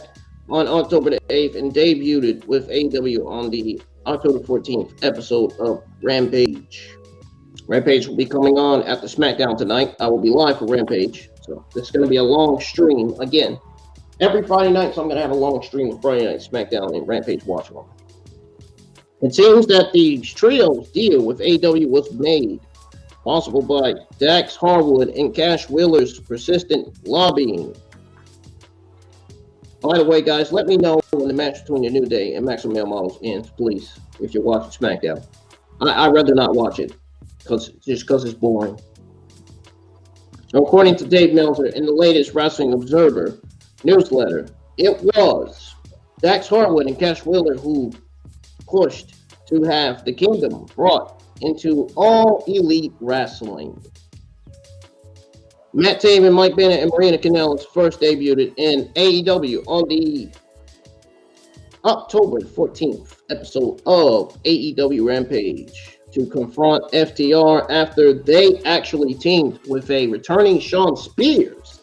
on October the 8th and debuted with AEW on the October 14th episode of Rampage. Rampage will be coming on after Smackdown tonight. I will be live for Rampage. So this is going to be a long stream. Again, every Friday night, so I'm going to have a long stream of Friday Night Smackdown and Rampage Watch Along. It seems that the trio's deal with AEW was made possible by Dax Harwood and Cash Wheeler's persistent lobbying. By the way, guys, let me know when the match between the New Day and Maximum Male Models ends, please, if you're watching SmackDown. I'd rather not watch it, just because it's boring. According to Dave Meltzer in the latest Wrestling Observer newsletter, it was Dax Harwood and Cash Wheeler who pushed to have the Kingdom brought into All Elite Wrestling. Matt Taven, Mike Bennett, and Marina Kanellis first debuted in AEW on the October 14th episode of AEW Rampage to confront FTR after they actually teamed with a returning Shawn Spears.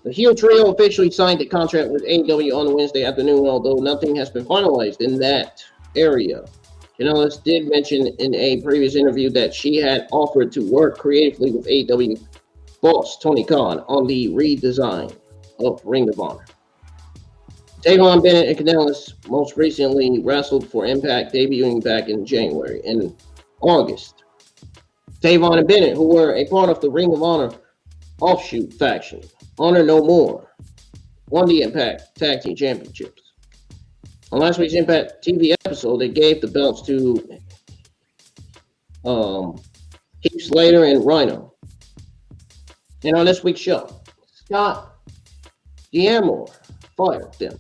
The heel trio officially signed a contract with AEW on Wednesday afternoon, although nothing has been finalized in that area. Kanellis did mention in a previous interview that she had offered to work creatively with AEW boss Tony Khan on the redesign of Ring of Honor. Taven, Bennett, and Kanellis most recently wrestled for Impact, debuting back in January. In August, Taven and Bennett, who were a part of the Ring of Honor offshoot faction, Honor No More, won the Impact Tag Team Championships. On last week's Impact TV episode, they gave the belts to Heath Slater and Rhino. And on this week's show, Scott D'Amore fired them,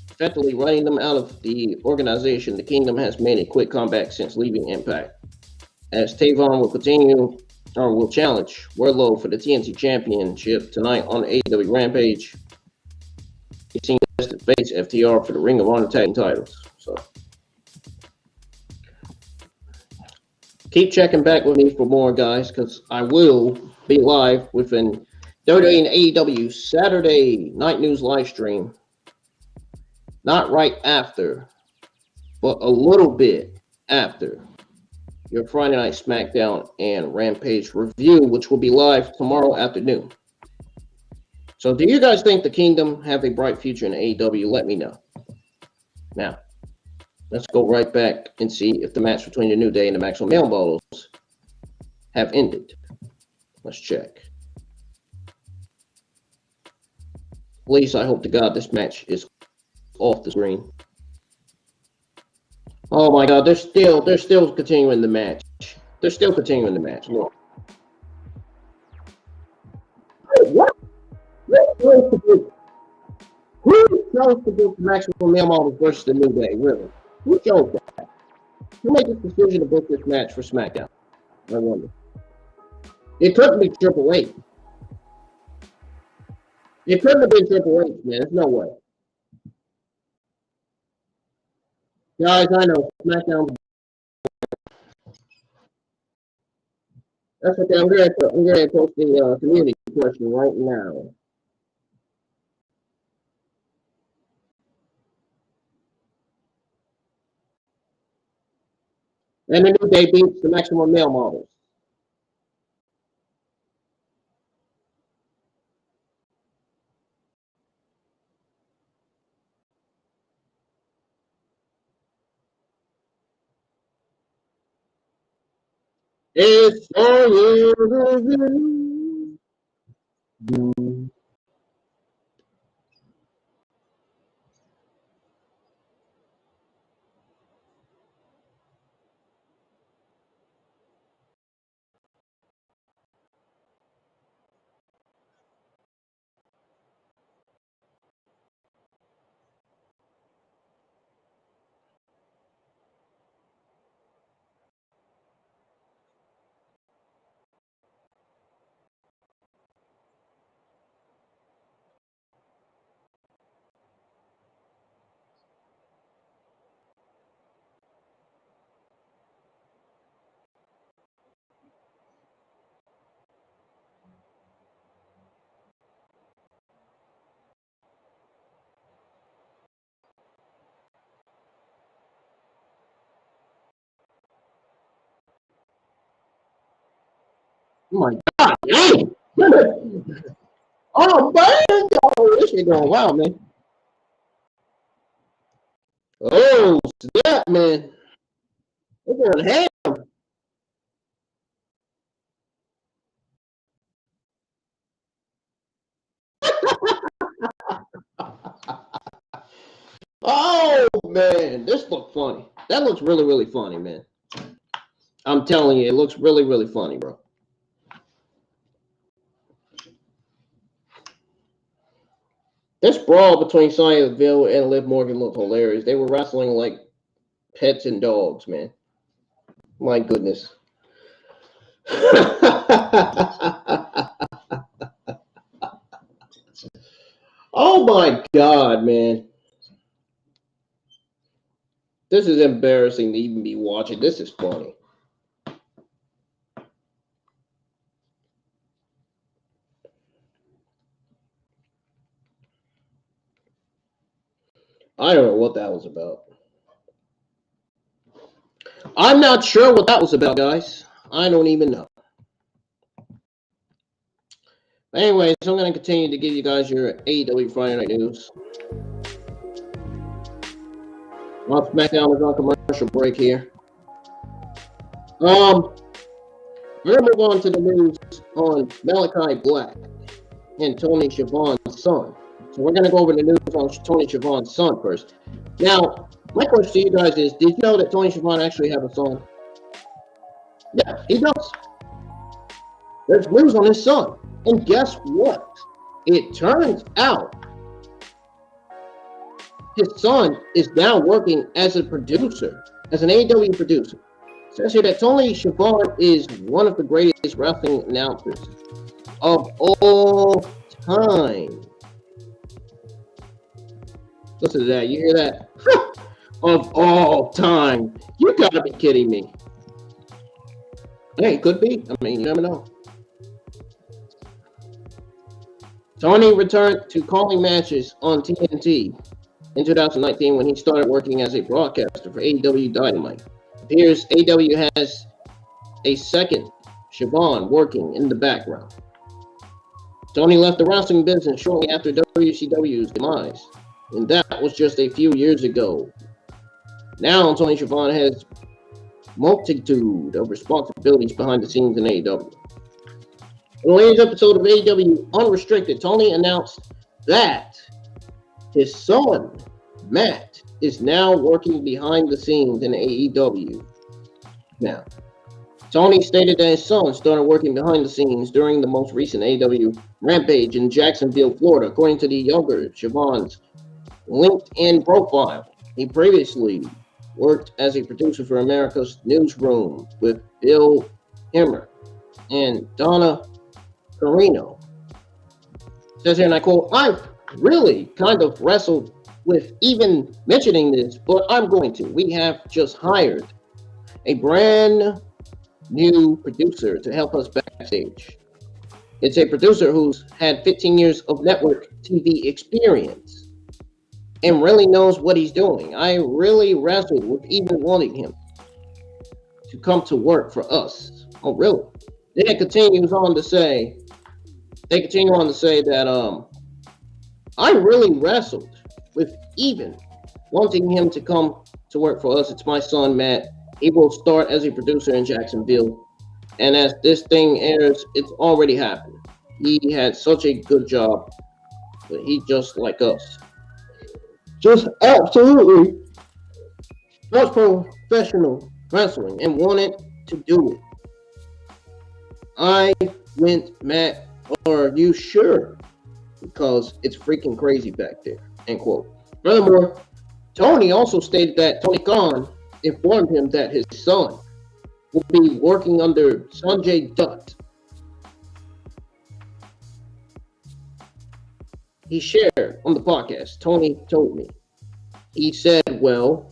effectively running them out of the organization. The Kingdom has made a quick comeback since leaving Impact, as Taven will challenge Wardlow for the TNT Championship tonight on AEW Rampage. He's seen as to face FTR for the Ring of Honor tag titles. So keep checking back with me for more, guys, because I will be live with an WWE and AEW Saturday Night News live stream. Not right after, but a little bit after your Friday Night Smackdown and Rampage review, which will be live tomorrow afternoon. So do you guys think the Kingdom have a bright future in AEW? Let me know. Now, let's go right back and see if the match between the New Day and the Maximum Male Models have ended. Let's check. Please, I hope to God this match is off the screen. Oh my God, they're still continuing the match. They're still continuing the match. Look. What? Who chose to book the Maximum Male Models versus the New Day? Really? Who chose that? Who made this decision to book this match for SmackDown? I wonder. It couldn't be Triple H. It couldn't have been Triple H, man. There's no way. Guys, I know. SmackDown. That's okay. I'm going to post the community question right now. And the New Day beats the Maximum Male Models. It's all you. Oh my God! Hey! Oh man! Oh, this shit going wild, man. Oh snap, man! They're going ham. Oh man, this looks funny. That looks really, really funny, man. I'm telling you, it looks really, really funny, bro. This brawl between Sonya and Liv Morgan looked hilarious. They were wrestling like pets and dogs, man. My goodness. Oh my God, man. This is embarrassing to even be watching. This is funny. I don't know what that was about. I'm not sure what that was about, guys. I don't even know. Anyways, I'm going to continue to give you guys your AEW Friday Night News. While Smackdown is on commercial break here. We're going to move on to the news on Malachi Black and Tony Schiavone's son. So we're going to go over the news on Tony Schiavone's son first. Now, my question to you guys is, did you know that Tony Schiavone actually has a son? Yeah, he does. There's news on his son. And guess what? It turns out his son is now working as a producer, as an AEW producer. It says here that Tony Schiavone is one of the greatest wrestling announcers of all time. Listen to that. You hear that? Of all time. You gotta be kidding me. Hey, it could be. I mean, you never know. Tony returned to calling matches on TNT in 2019 when he started working as a broadcaster for AEW Dynamite. It appears AEW has a second Schiavone working in the background. Tony left the wrestling business shortly after WCW's demise, and that was just a few years ago. Now Tony Schiavone has multitude of responsibilities behind the scenes in AEW. In the latest episode of AEW Unrestricted, Tony announced that his son, Matt, is now working behind the scenes in AEW. Now, Tony stated that his son started working behind the scenes during the most recent AEW Rampage in Jacksonville, Florida, according to the younger Schiavone's LinkedIn profile. He previously worked as a producer for America's Newsroom with Bill Hemmer and Donna Carino. It says here, and I quote, "I've really kind of wrestled with even mentioning this, but I'm going to. We have just hired a brand new producer to help us backstage. It's a producer who's had 15 years of network TV experience and really knows what he's doing. I really wrestled with even wanting him to come to work for us." Oh, really? Then it continues on to say, that I really wrestled with even wanting him to come to work for us. It's my son, Matt. He will start as a producer in Jacksonville. And as this thing airs, it's already happened. He had such a good job, but he just like us. Just absolutely loves professional wrestling and wanted to do it. I went, Matt, are you sure? Because it's freaking crazy back there, end quote. Furthermore, Tony also stated that Tony Khan informed him that his son will be working under Sanjay Dutt. He shared on the podcast, Tony told me. He said, well,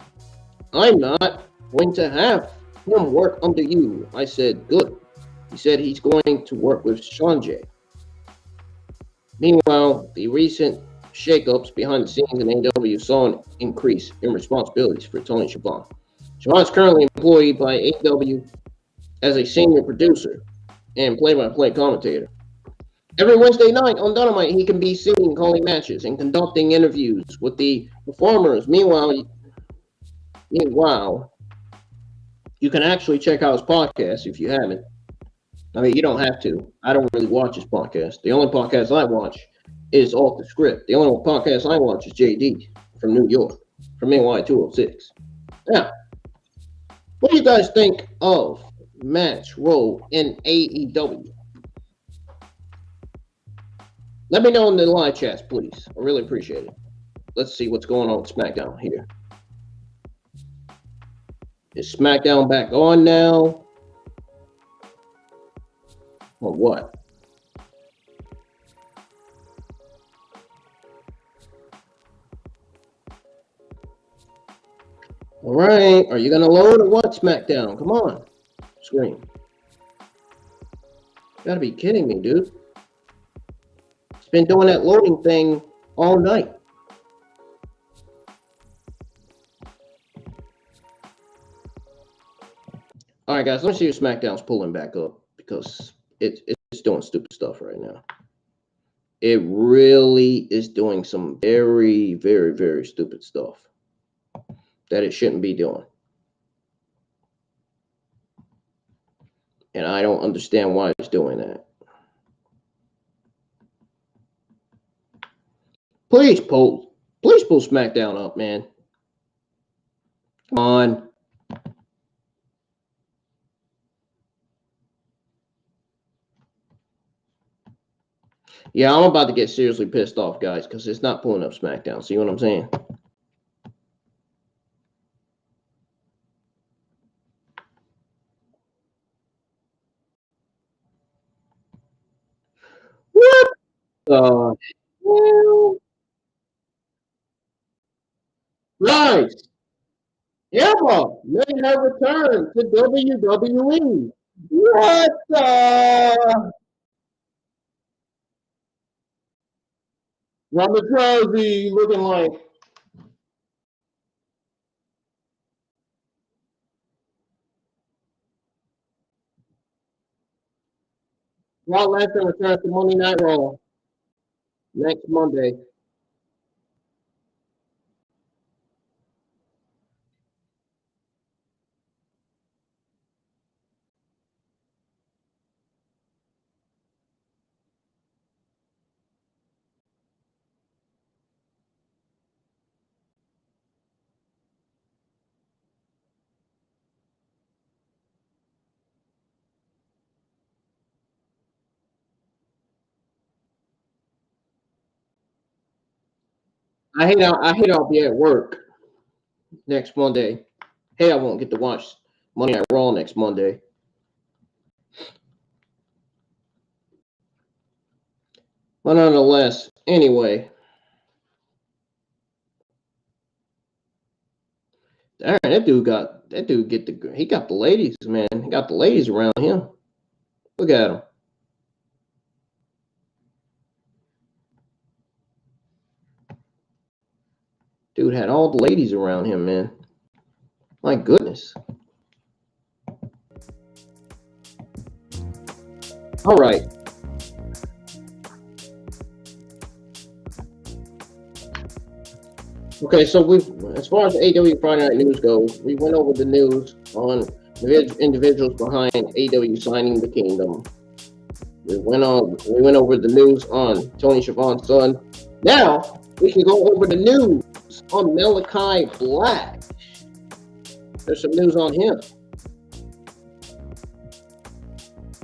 I'm not going to have him work under you. I said, good. He said he's going to work with Sanjay. Meanwhile, the recent shakeups behind the scenes in AEW saw an increase in responsibilities for Tony Schiavone. Schiavone is currently employed by AEW as a senior producer and play-by-play commentator. Every Wednesday night on Dynamite, he can be seen calling matches and conducting interviews with the performers. Meanwhile, you can actually check out his podcast if you haven't. I mean, you don't have to. I don't really watch his podcast. The only podcast I watch is Off the Script. The only podcast I watch is JD from New York, from NY 206. Now, what do you guys think of Matt's role in AEW? Let me know in the live chats, please. I really appreciate it. Let's see what's going on with SmackDown here. Is SmackDown back on now? Or what? All right. Are you going to load or what, SmackDown? Come on. Screen. You got to be kidding me, dude. It's been doing that loading thing all night. All right, guys. Let me see if SmackDown's pulling back up because it's doing stupid stuff right now. It really is doing some very, very, very stupid stuff that it shouldn't be doing. And I don't understand why it's doing that. Please pull SmackDown up, man. Come on. Yeah, I'm about to get seriously pissed off, guys, because it's not pulling up SmackDown. See what I'm saying? What the hell? Guys, Emma made her return to WWE. What the? Ronda Rousey looking like. Brock Lesnar returns to Monday Night Raw next Monday. I hate I'll be at work next Monday. Hey, I won't get to watch Monday Night Raw next Monday. But nonetheless, anyway. Darn, he got the ladies, man. He got the ladies around him. Look at him. Dude had all the ladies around him, man. My goodness. All right. Okay, so as far as the AEW Friday Night News goes, we went over the news on individuals behind AEW signing the Kingdom. We went over the news on Tony Schiavone's son. Now we can go over the news on Malachi Black. There's some news on him.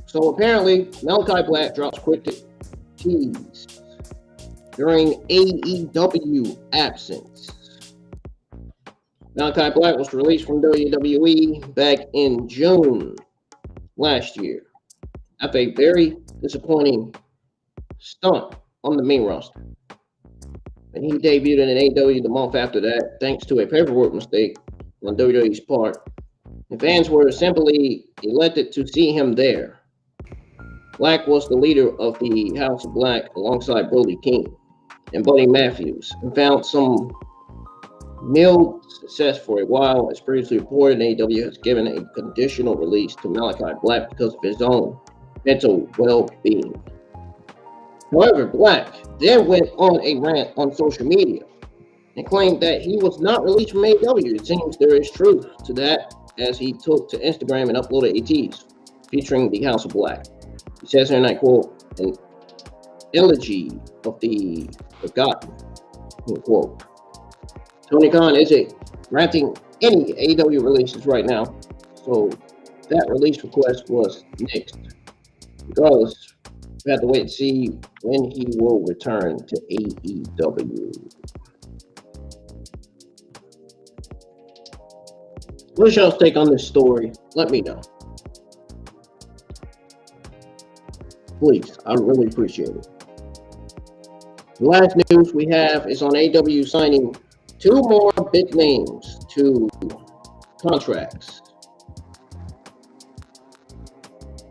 So apparently, Malachi Black drops quick tease during AEW absence. Malachi Black was released from WWE back in June last year after a very disappointing stunt on the main roster. And he debuted in AEW the month after that, thanks to a paperwork mistake on WWE's part. And fans were simply elected to see him there. Black was the leader of the House of Black alongside Brody King and Buddy Matthews, and found some mild success for a while. As previously reported, AEW has given a conditional release to Malachi Black because of his own mental well-being. However, Black then went on a rant on social media and claimed that he was not released from AEW. It seems there is truth to that, as he took to Instagram and uploaded a tease featuring the House of Black. He says here, and I quote, an elegy of the forgotten, quote. Tony Khan isn't granting any AEW releases right now, so that release request was nixed. Regardless, we have to wait and see when he will return to AEW. What's y'all's take on this story? Let me know. Please, I really appreciate it. The last news we have is on AEW signing 2 more big names to contracts,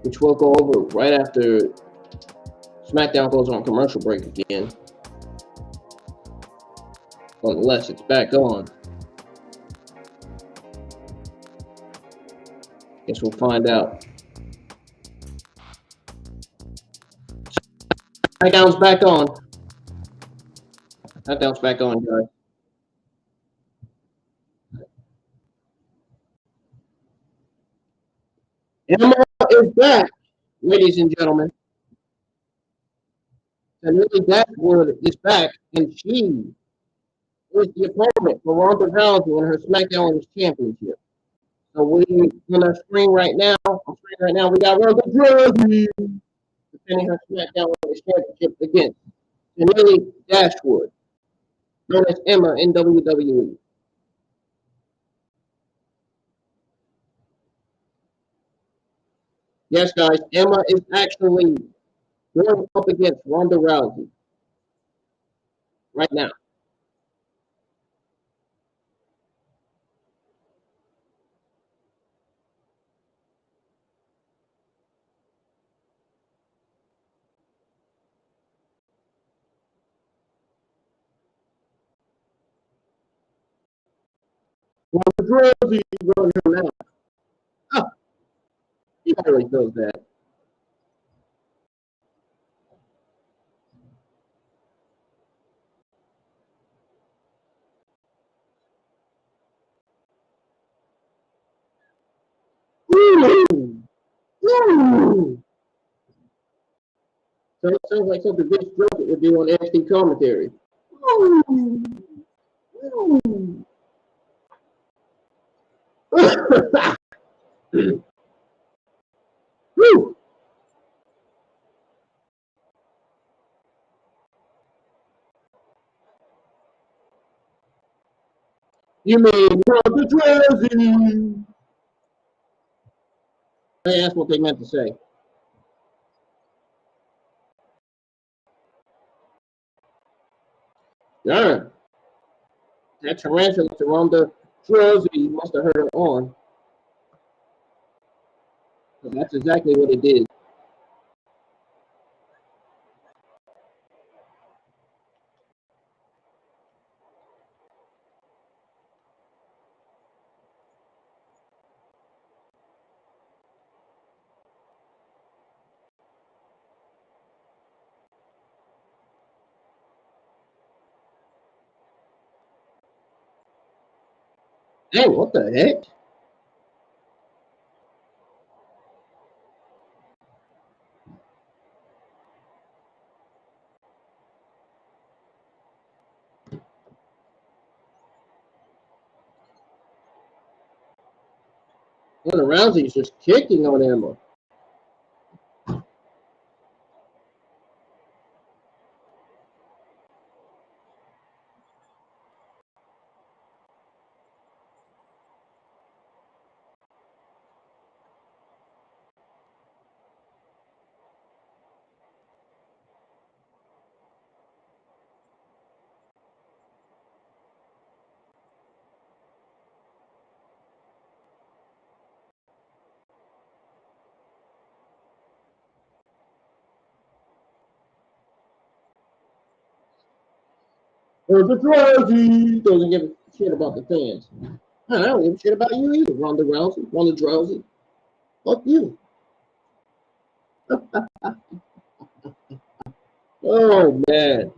which we'll go over right after SmackDown goes on commercial break again, unless it's back on. Guess we'll find out. SmackDown's back on. SmackDown's back on, guys. Emma is back, ladies and gentlemen. And really, Dashwood is back, and she is the opponent for Ronda Rousey in her SmackDown Women's Championship. So we on our screen right now. We got Ronda Rousey defending her SmackDown Women's Championship against Emily Dashwood, known as Emma in WWE. Yes, guys, Emma is actually going up against Ronda Rousey right now. Ronda Rousey is on her now. Oh, he really does that. Ooh. Ooh. So it sounds like something Vince Joker would do on NXT commentary. Ooh. Ooh. Woo. You mean Ronda Rousey? That's what they meant to say. Yeah. That tarantula to Ronda Rousey must have heard her on. That's exactly what it did. Dang, what the heck? Ronda Rousey's just kicking on Emma. The Rousey doesn't give a shit about the fans. I don't give a shit about you either, Ronda Rousey. Ronda Rousey. Fuck you. Oh, man.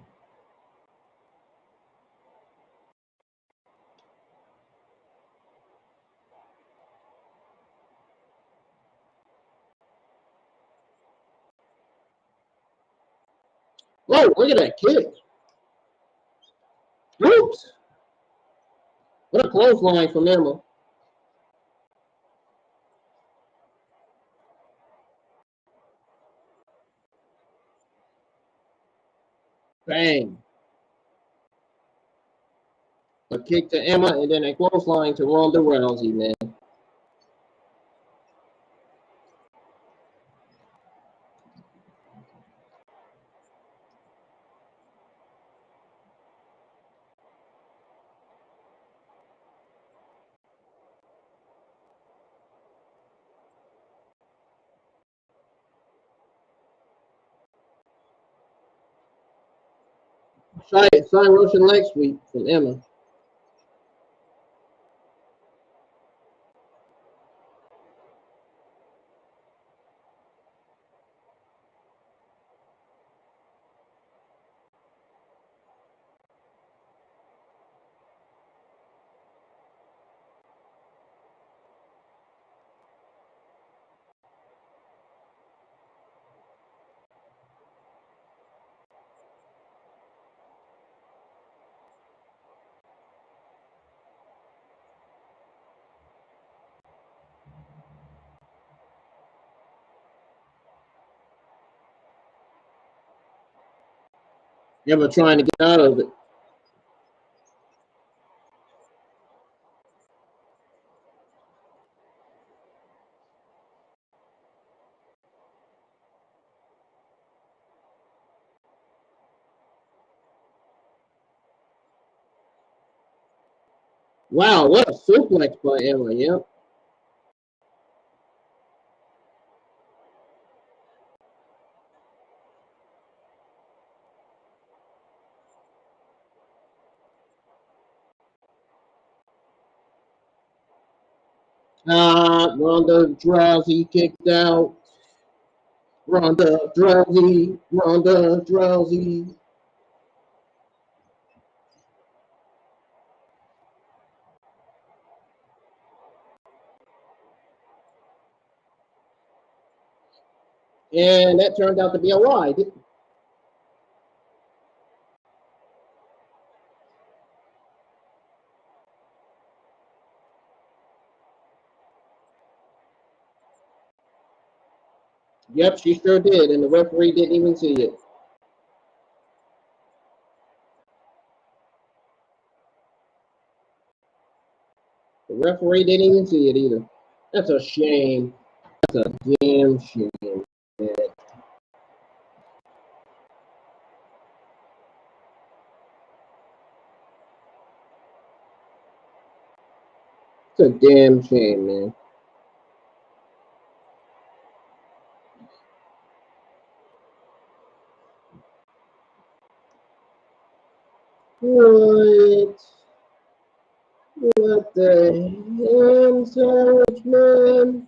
Whoa, look at that kick. Oops. What a clothesline from Emma. Bang. A kick to Emma and then a clothesline to Ronda Rousey, man. Side Russian leg sweep from Emma. Emma trying to get out of it. Wow, what a suplex by Emma, yep. Ronda Rousey kicked out. Ronda Rousey. Ronda Rousey. And that turned out to be a lie. Yep, she sure did, and the referee didn't even see it. The referee didn't even see it either. That's a shame. That's a damn shame. Man. It's a damn shame, man. What the ham sandwich, man?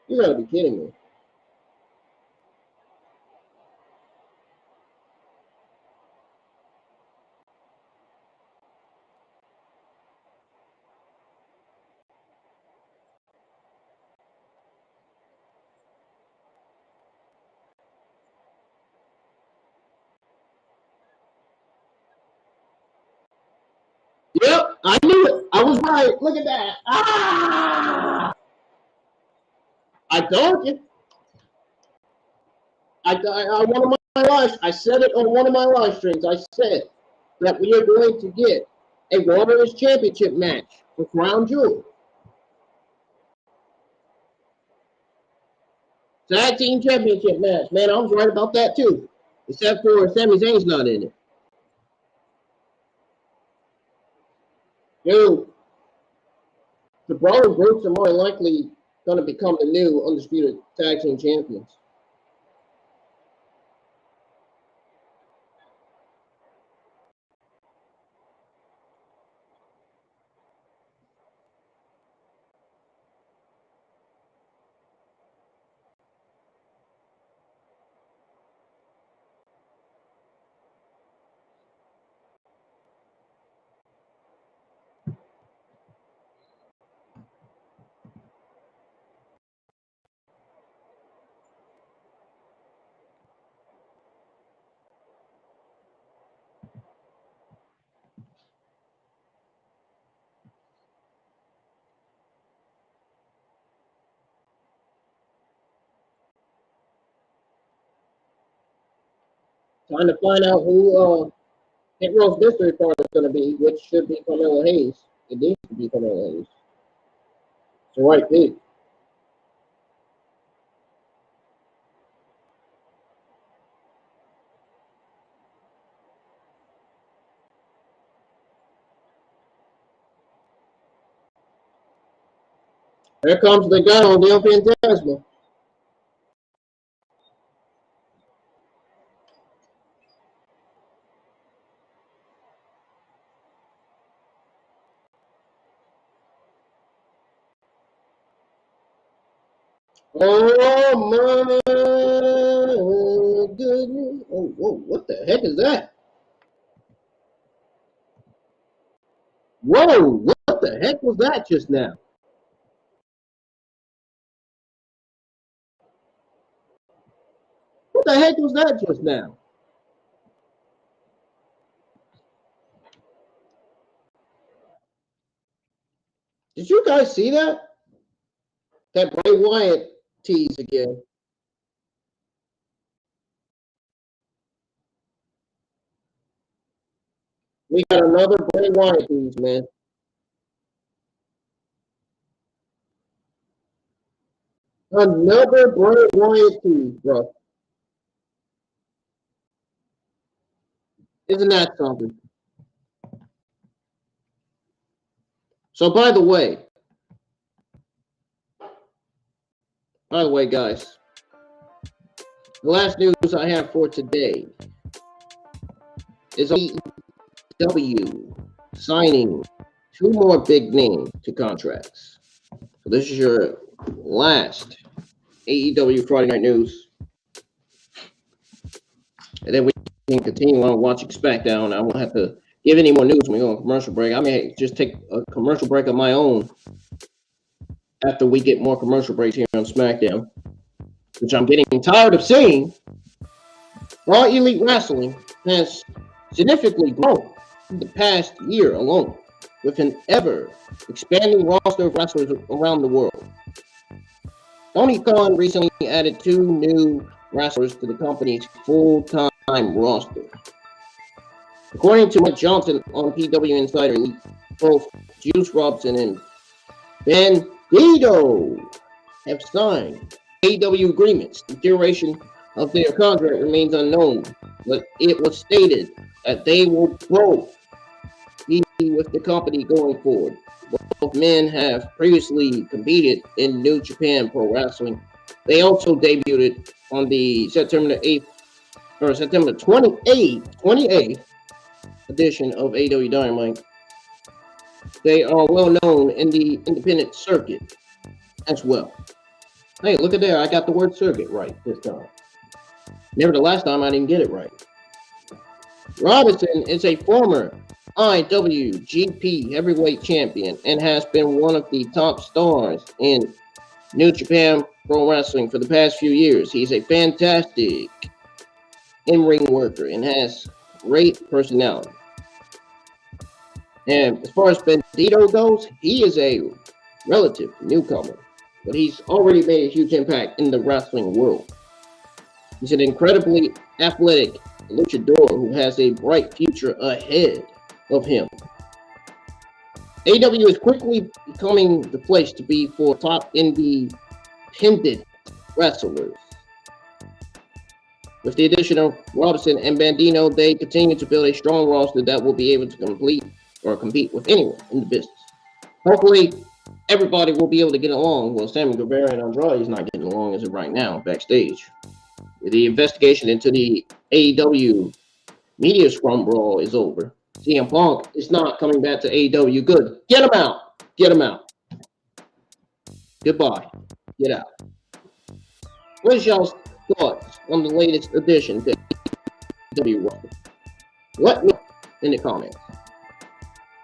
You gotta be kidding me. Yep, I knew it. I was right. Look at that. Ah! I told you. One of my lives, I said it on one of my live streams. I said that we are going to get a Warriors Championship match for Crown Jewel. Tag Team Championship match. Man, I was right about that too. Except for Sami Zayn's not in it. Dude, the Brawler groups are more likely going to become the new Undisputed Tag Team Champions. Trying to find out who Hit Row's mystery part is going to be, which should be Carmelo Hayes. It needs to be Carmelo Hayes. It's the right pick. Here comes the guy on the Fantasma. Oh my goodness. Oh, whoa, what the heck is that? Whoa, what the heck was that just now? What the heck was that just now? Did you guys see that? That Bray Wyatt tease again. We got another Bray Wyatt tease, man. Another Bray Wyatt tease, bro. Isn't that something? So, by the way, guys, the last news I have for today is AEW signing 2 more big names to contracts. So this is your last AEW Friday Night News. And then we can continue on watching SmackDown. I won't have to give any more news when we go on commercial break. I may just take a commercial break of my own after we get more commercial breaks here on SmackDown, which I'm getting tired of seeing. Raw Elite Wrestling has significantly grown in the past year alone, with an ever-expanding roster of wrestlers around the world. Tony Khan recently added 2 new wrestlers to the company's full-time roster. According to Mike Johnson on PW Insider, both Juice Robinson and Ben Guido have signed AEW agreements. The duration of their contract remains unknown, but it was stated that they will both be with the company going forward. Both men have previously competed in New Japan Pro Wrestling. They also debuted on the September 28th edition of AEW Dynamite. They are well known in the independent circuit as well. Hey, look at there. I got the word circuit right this time. Never the last time I didn't get it right. Robinson is a former IWGP heavyweight champion and has been one of the top stars in New Japan Pro Wrestling for the past few years. He's a fantastic in-ring worker and has great personality. And as far as Bandito goes, he is a relative newcomer, but he's already made a huge impact in the wrestling world. He's an incredibly athletic luchador who has a bright future ahead of him. AEW is quickly becoming the place to be for top independent wrestlers. With the addition of Robinson and Bandito, they continue to build a strong roster that will be able to compete with anyone in the business. Hopefully, everybody will be able to get along. Well, Sammy Guevara and Andrade is not getting along as of right now backstage. The investigation into the AEW media scrum brawl is over. CM Punk is not coming back to AEW. Good. Get him out. Get him out. Goodbye. Get out. What is y'all's thoughts on the latest addition to AEW roster? Let me know in the comments.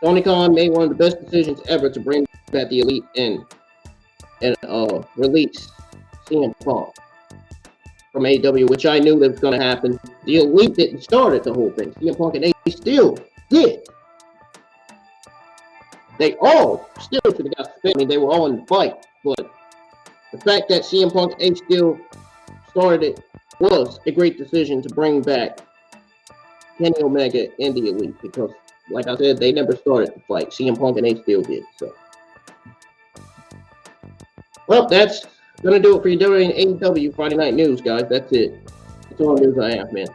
Tony Khan made one of the best decisions ever to bring back the Elite and release CM Punk from AEW, which I knew that was going to happen. The Elite didn't start the whole thing. CM Punk and AEW still did. They all still should have got suspended. I mean, they were all in the fight, but the fact that CM Punk and AEW still started it was a great decision to bring back Kenny Omega and the Elite, because, like I said, they never started the fight. CM Punk and AEW still did. So, well, that's gonna do it for you during AEW Friday Night News, guys. That's it. That's all the news I have, man,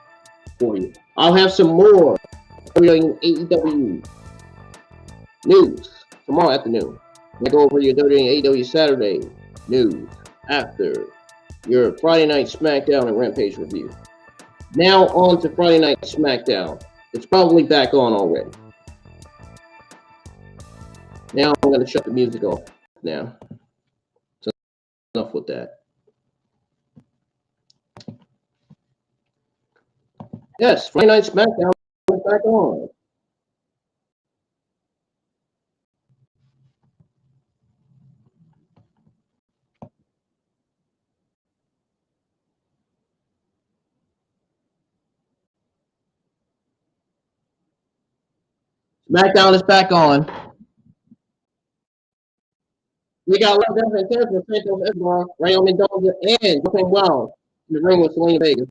for you. I'll have some more during AEW news tomorrow afternoon. We'll go over your during AEW Saturday news after your Friday Night Smackdown and Rampage review. Now on to Friday Night Smackdown. It's probably back on already. Now I'm going to shut the music off now. So enough with that. Yes, Friday Night Smackdown is back on. SmackDown is back on. We got Fantasma, Santos, Escobar, Rayo Mendoza, and Joaquin Wilde in the ring with Selena Vega.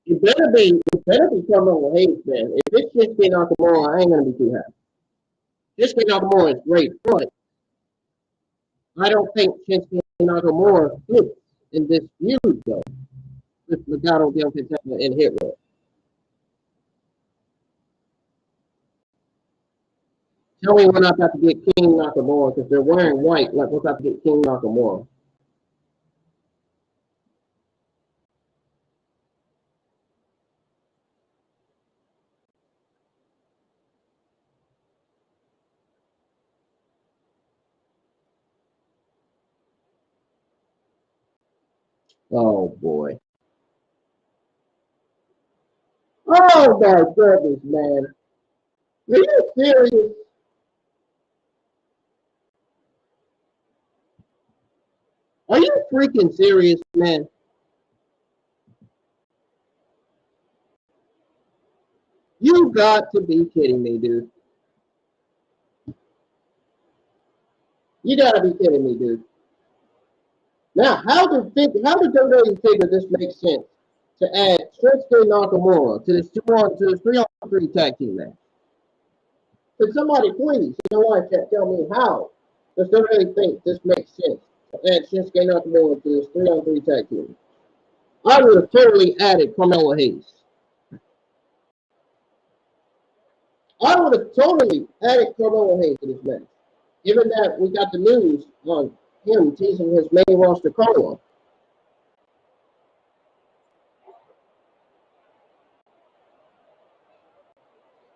It better be Carmelo Hayes, man. If it's Shinsuke Nakamura, I ain't gonna be too happy. Shinsuke Nakamura is great, but I don't think Shinsuke Nakamura fits in this feud though. With Legado, Fantasma, and Hit Row. Tell me we're not about to get King Nakamura, because they're wearing white, like we're about to get King Nakamura. Oh boy. Oh my goodness, man. Are you serious? Are you freaking serious, man? You got to be kidding me, dude. You gotta be kidding me, dude. Now, how did WWE figure this makes sense to add Shinsuke Nakamura to this 3-on-3 tag team match? Could somebody please, tell me how does WWE think this makes sense to add Shinsuke Nakamura to this 3-on-3 tag team? I would have totally added Carmelo Hayes. I would have totally added Carmelo Hayes to this match, given that we got the news on him teasing his main roster call-up.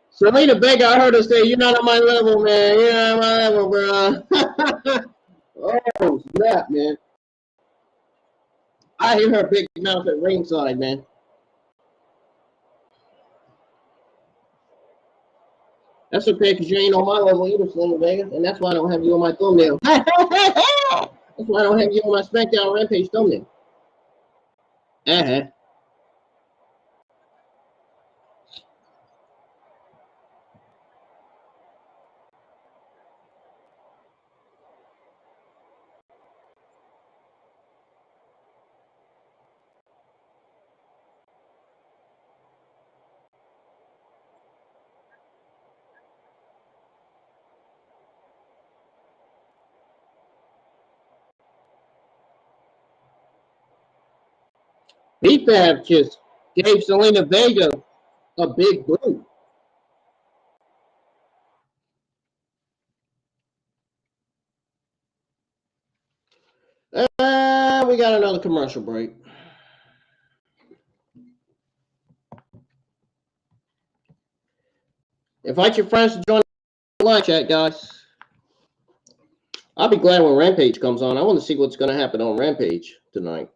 Selena Vega, I heard her say, "You're not on my level, man. You're not on my level, bro." Oh, snap, man. I hear her big mouth at ringside, man. That's okay, because you ain't on my level either, Selena Vega, and that's why I don't have you on my thumbnail. That's why I don't have you on my Smackdown Rampage thumbnail. PFAB just gave Zelina Vega a big boot. We got another commercial break. Invite your friends to join the live chat, guys. I'll be glad when Rampage comes on. I want to see what's going to happen on Rampage tonight.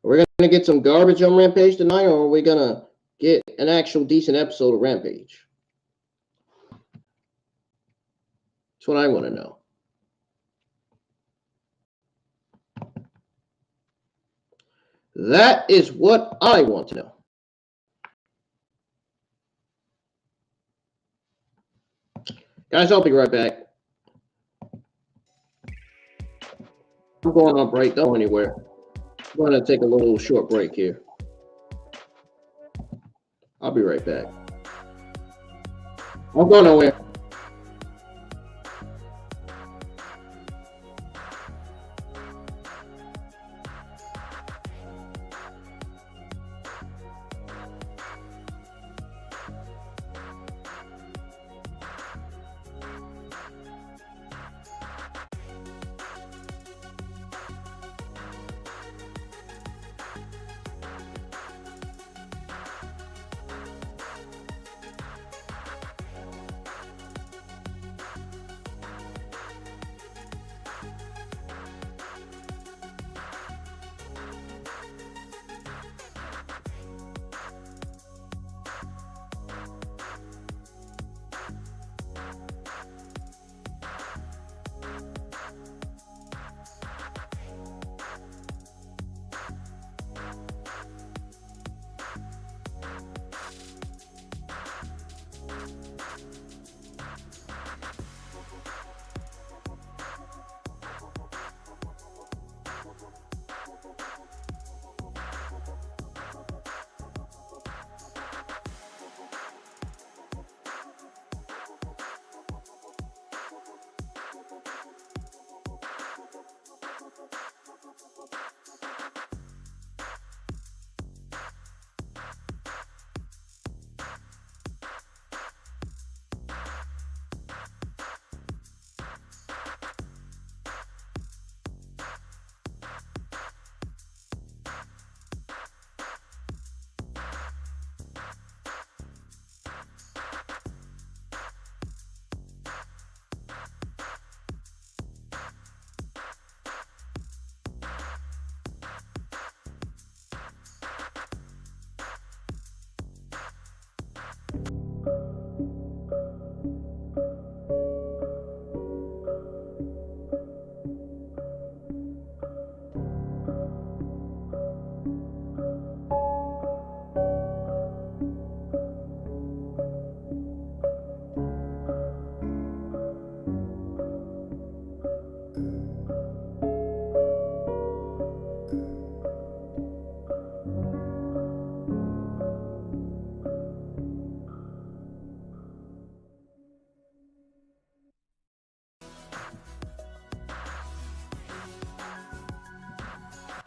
Are we going to get some garbage on Rampage tonight, or are we going to get an actual decent episode of Rampage? That's what I want to know. That is what I want to know. Guys, I'll be right back. I'm going on break. Don't go anywhere. I'm going to take a little short break here. I'll be right back. I'm going nowhere.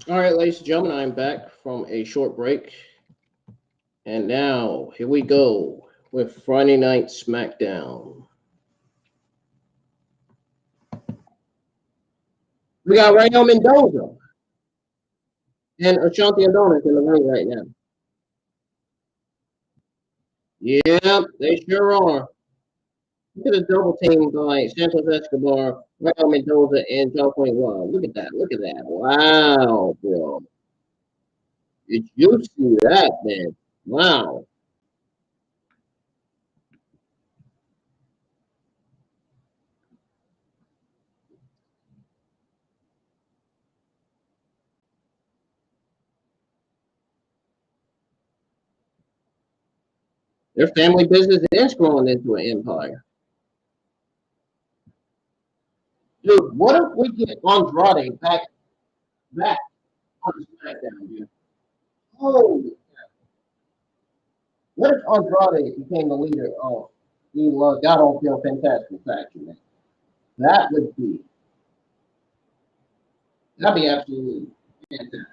All right, ladies and gentlemen, I'm back from a short break. And now, here we go with Friday Night Smackdown. We got Rayo Mendoza and Ashante Adonis in the ring right now. Yeah, they sure are. Look at the double team by Santos Escobar, Rayo Mendoza, and Joaquin Wilde. Look at that. Look at that. Wow, bro. Did you see that, man? Wow. Their family business is growing into an empire. Dude, what if we get Andrade back on SmackDown, dude? Holy cow. What if Andrade became the leader of the Legado Fantasma faction, man? That'd be absolutely fantastic.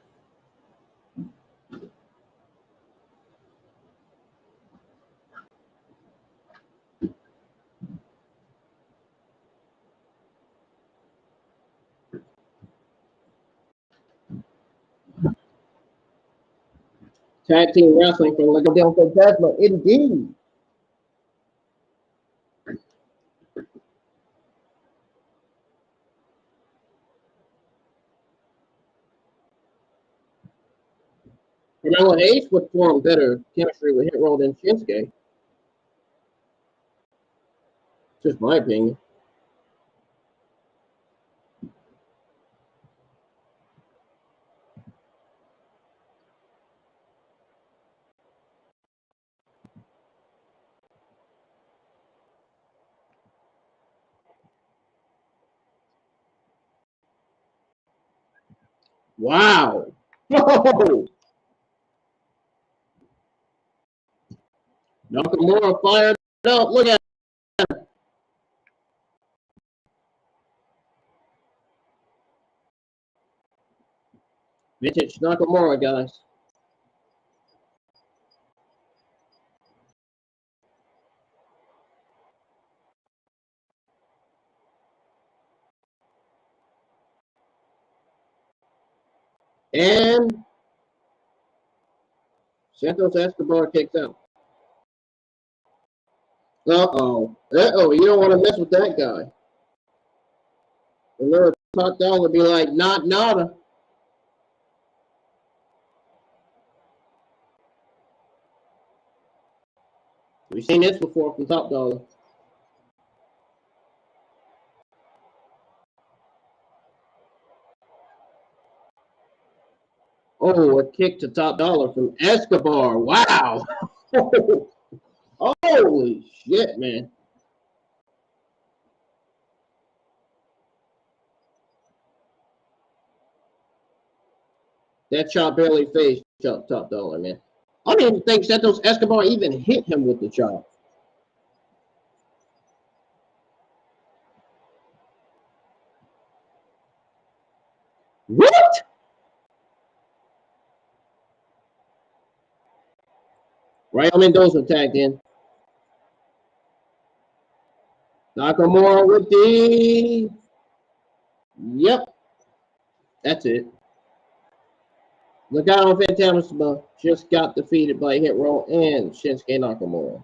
Tag team wrestling from Legado Fantasma, indeed. Carmelo Hayes would form better chemistry with Hit Roll than Shinsuke. Just my opinion. Wow. Whoa. Nakamura fired up. Look at him. Vintage Nakamura, guys. And Santos Escobar kicks out. Uh-oh. Uh-oh. You don't want to mess with that guy. Remember, Top Dollar would be like, not nada. We've seen this before from Top Dollar. Oh, a kick to Top Dollar from Escobar. Wow. Holy shit, man. That chop barely phased Top Dollar, man. I don't even think Santos Escobar even hit him with the chop. What? Rayo Mendoza tagged in. Nakamura with the... Yep. That's it. Legado Fantasma just got defeated by Hit Roll and Shinsuke Nakamura.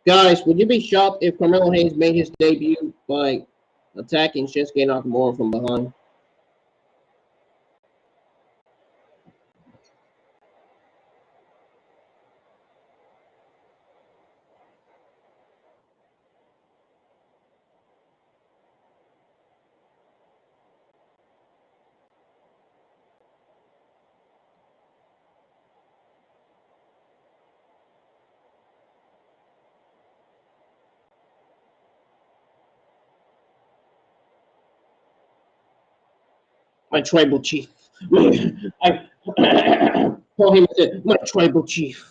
Guys, would you be shocked if Carmelo Hayes made his debut by attacking Shinsuke Nakamura from behind? My tribal chief. I Paul Heyman said, my tribal chief.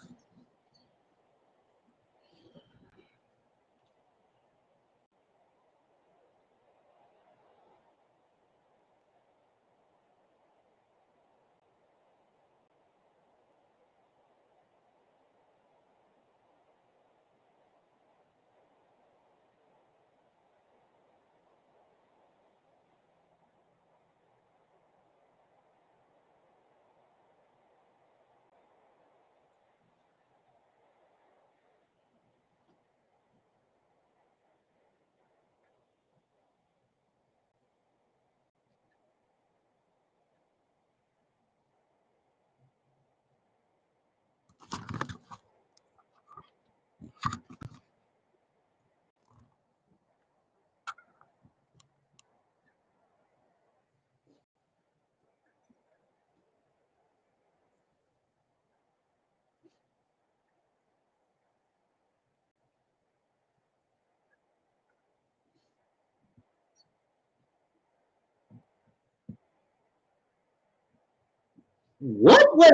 What? Wait.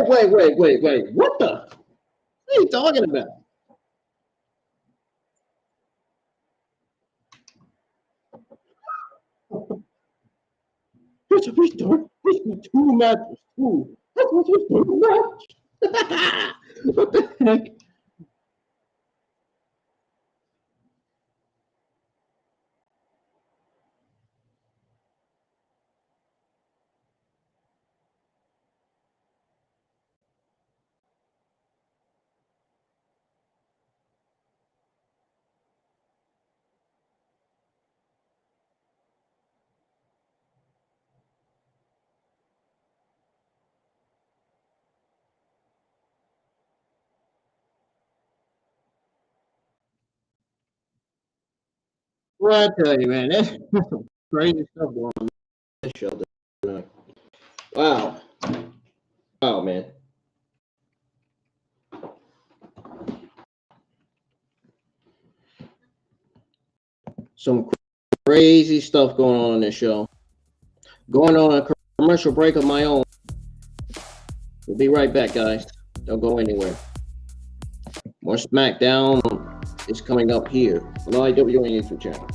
What the? What are you talking about? That's what we start. This is two matches. Two. That's what we start the match. What the heck? Well, I tell you, man, that's crazy stuff going on in this show tonight. Wow. Wow, man. Some crazy stuff going on in this show. Going on a commercial break of my own. We'll be right back, guys. Don't go anywhere. More Smackdown is coming up here on the IWN YouTube channel.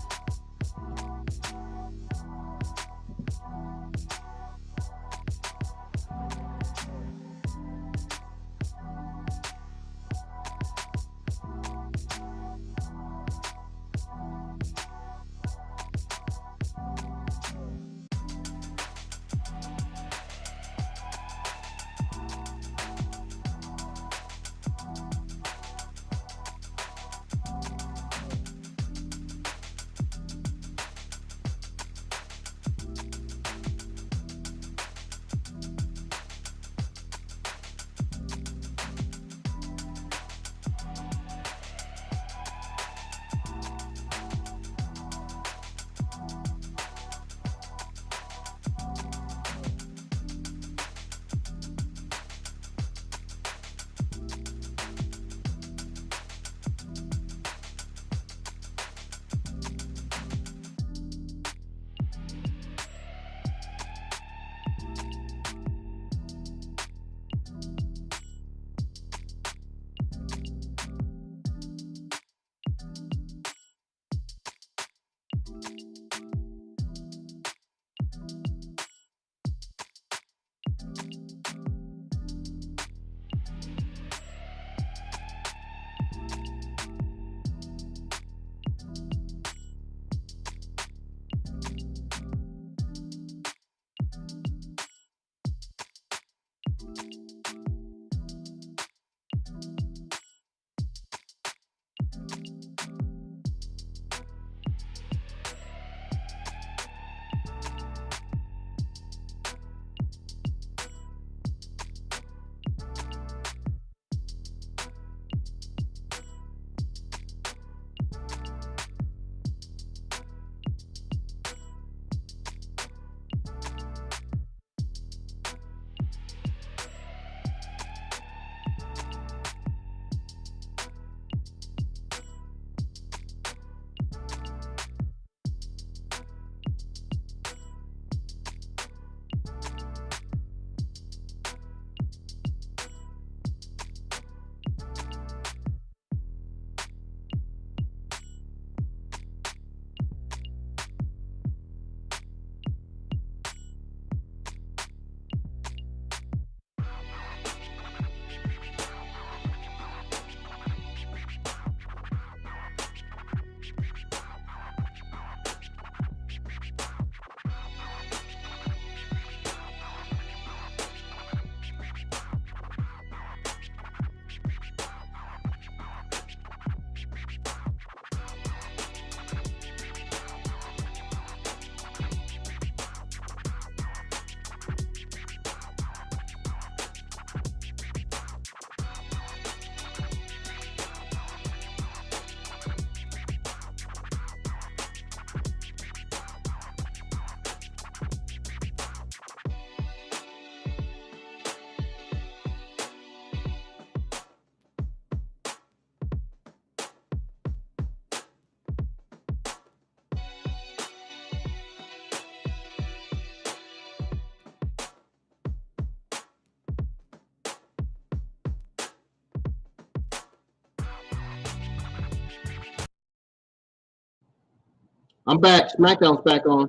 I'm back. SmackDown's back on.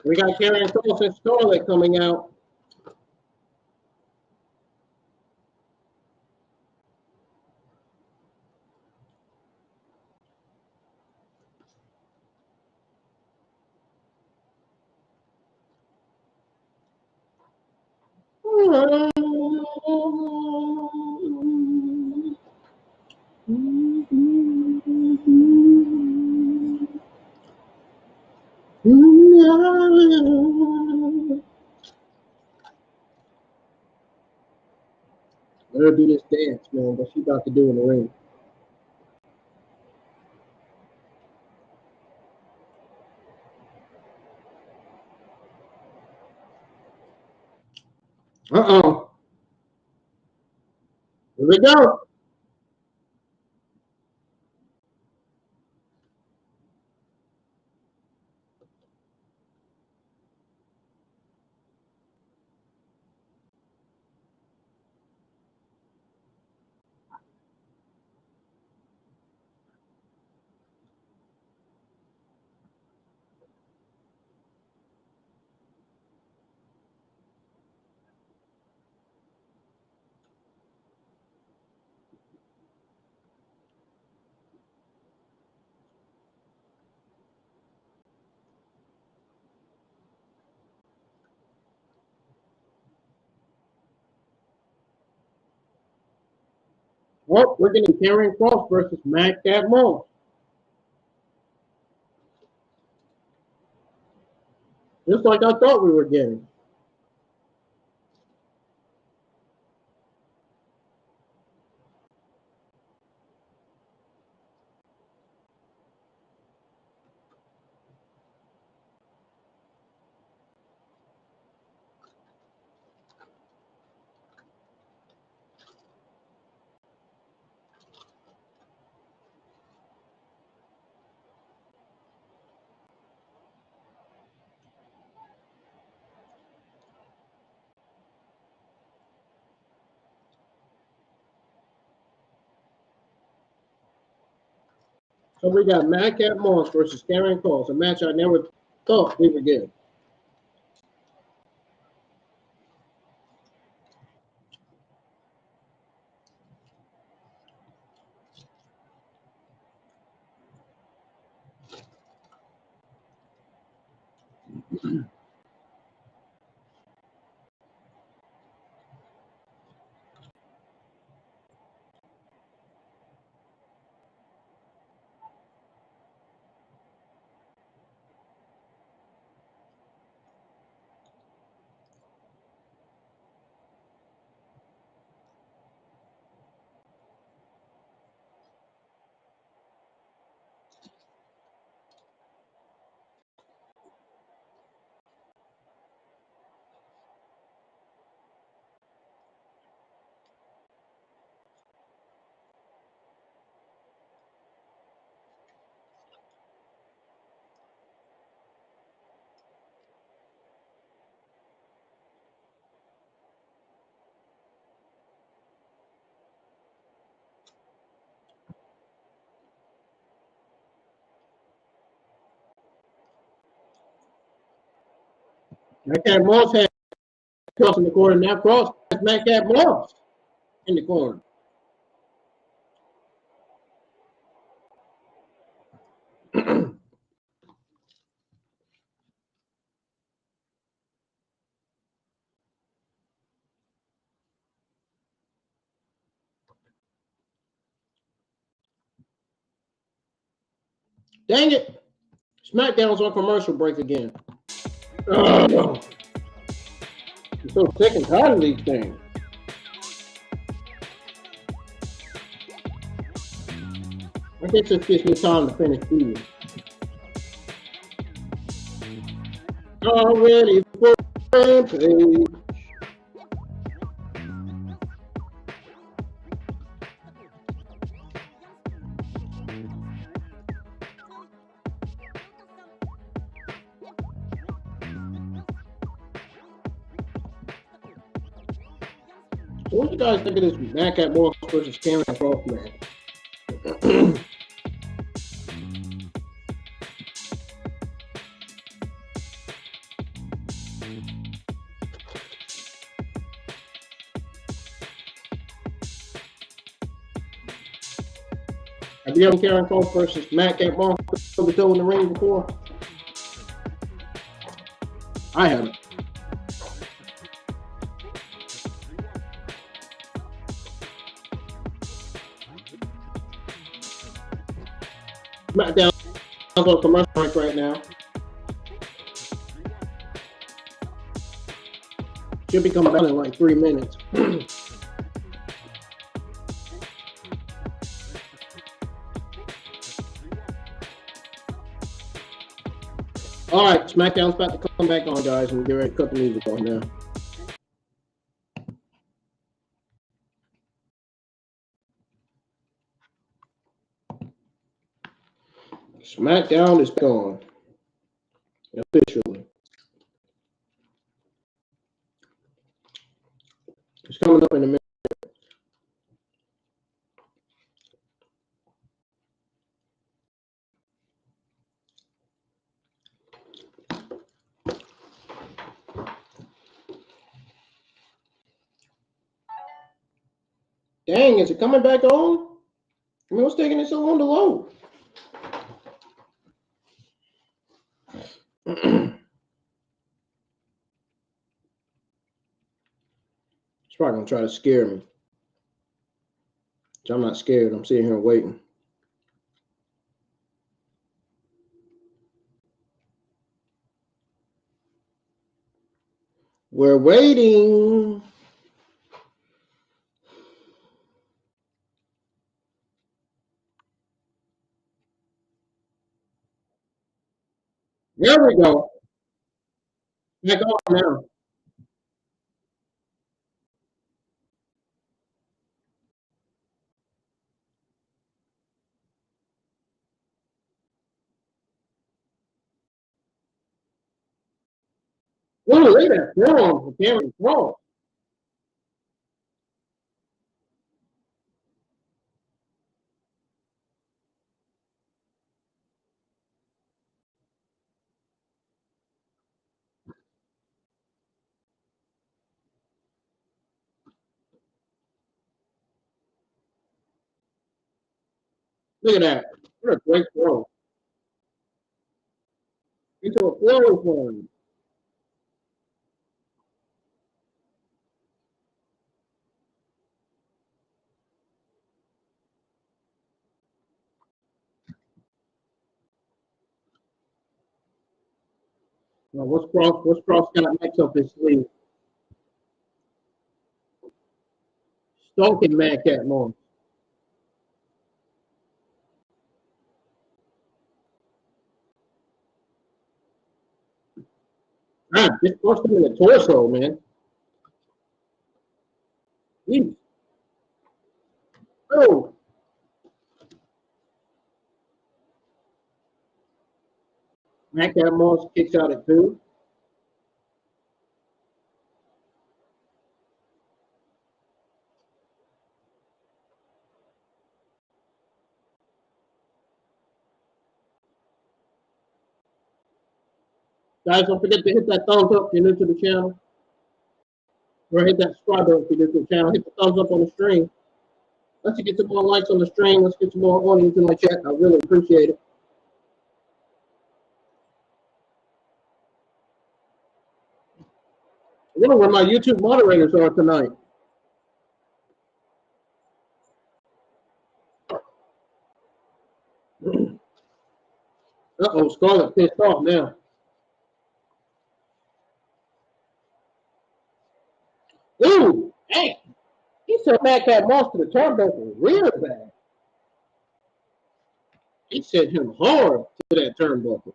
We got Karrion Kross and Charlotte coming out. Let her do this dance, man, that she about to do in the ring. Uh-oh. Here we go. Well, we're getting Karrion Kross versus Smackdown Moss. Just like I thought we were getting. So we got Madcap Moss versus Karrion Kross, a match I never thought we would get. Madcap Moss had Kross in the corner. Now Kross has Madcap Moss in the corner. Dang it. SmackDown's on commercial break again. I'm so sick and tired of these things. I guess this gives me time to finish eating. Already for Rampage. So what do you guys think of this Madcap Moss versus Karrion Kross match? Have you ever Karrion Kross versus Madcap Moss toe in the ring before? I haven't. SmackDown on commercial break right now. Should be coming back in like 3 minutes. All right, SmackDown's about to come back on, guys, and get ready to cut the music on now. SmackDown is gone officially. It's coming up in a minute. Dang, is it coming back on? I mean, what's taking it so long to load? It's probably gonna try to scare me. So I'm not scared. I'm sitting here waiting. We're waiting. There we go. Back on now. Oh, look at that wrong. The camera's wrong. Look at that. What a great throw. Into a flow one. Now, what's Cross got next up his sleeve? Stalking Madcat Moss. Man, just forced him in the torso, man. Jeez. Oh. Madcat Moss kicks out at 2. Guys, don't forget to hit that thumbs up if you're new to the channel. Or hit that subscribe button if you're new to the channel. Hit the thumbs up on the stream. Let's get some more likes on the stream. Let's get some more audience in my chat. I really appreciate it. I wonder where my YouTube moderators are tonight. Uh-oh, Scarlett pissed off now. Ooh, hey, he sent Madcat Moss to the turnbuckle real bad. He sent him hard to that turnbuckle.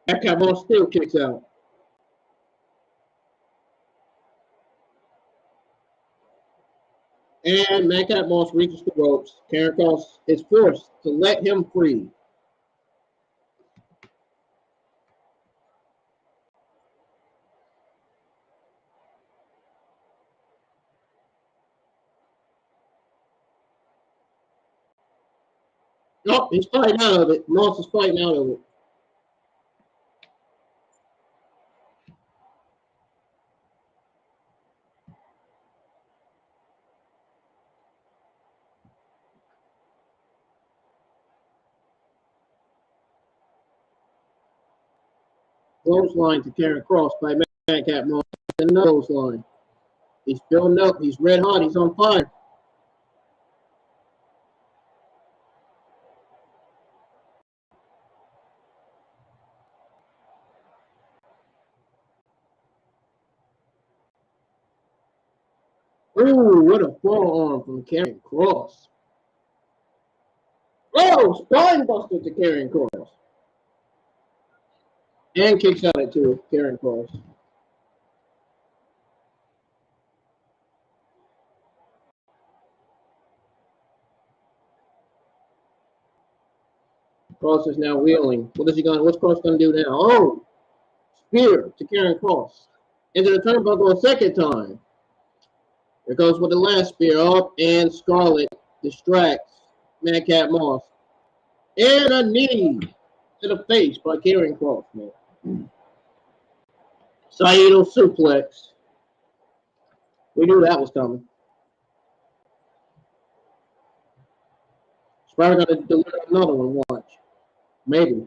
Madcat Moss still kicks out. And Madcat Moss reaches the ropes. Karen Cross is forced to let him free. Oh, he's fighting out of it. Moss is fighting out of it. Clothesline to Karen Cross by Madcap Moss. Another clothesline. He's building up. He's red hot. He's on fire. Ooh, what a forearm from Karen Cross. Oh, spine buster to Karen Cross. And kicks out at two, Karen Cross. Cross is now wheeling. What's Cross gonna do now? Oh, spear to Karen Cross. Into the turnbuckle a second time. There goes with the last spear up, and Scarlett distracts Madcap Moss. And a knee to the face by Karen Cross, man. Saito suplex. We knew that was coming. She's probably going to deliver another one, watch. Maybe.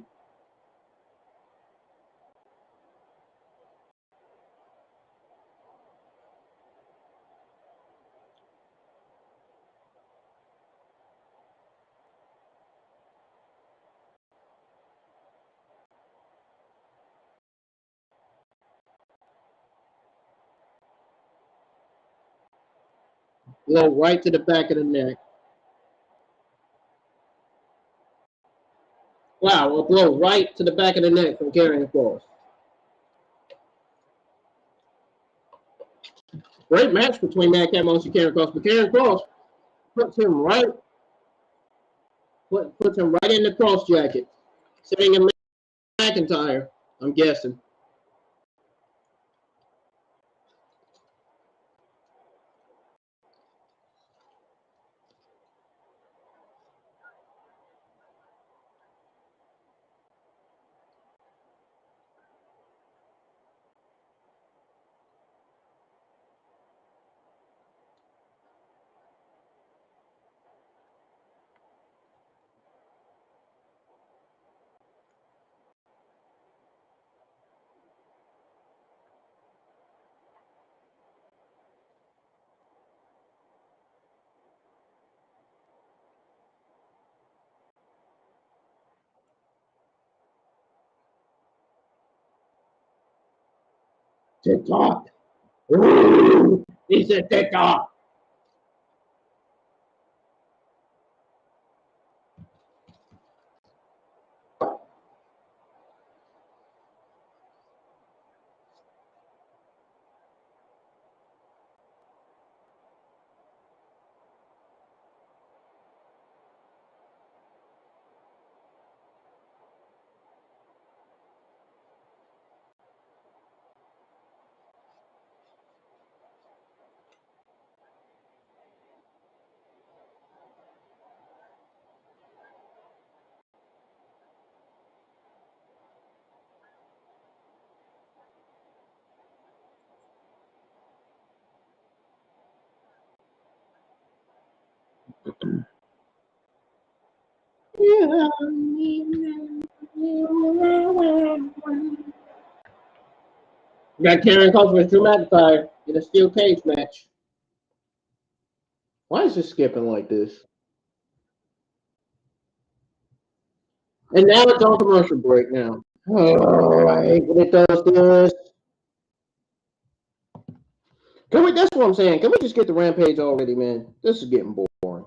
Blow right to the back of the neck. Wow, a blow right to the back of the neck from Karen Cross. Great match between Madcap Moss and Karen Cross, but Karen Cross puts him right in the cross jacket, sitting in McIntyre, I'm guessing. TikTok. He said TikTok. Got Karen Cross with Drew McIntyre in a steel cage match. Why is it skipping like this? And now it's on commercial break now. Oh, I hate when it does this. That's what I'm saying. Can we just get the Rampage already, man? This is getting boring.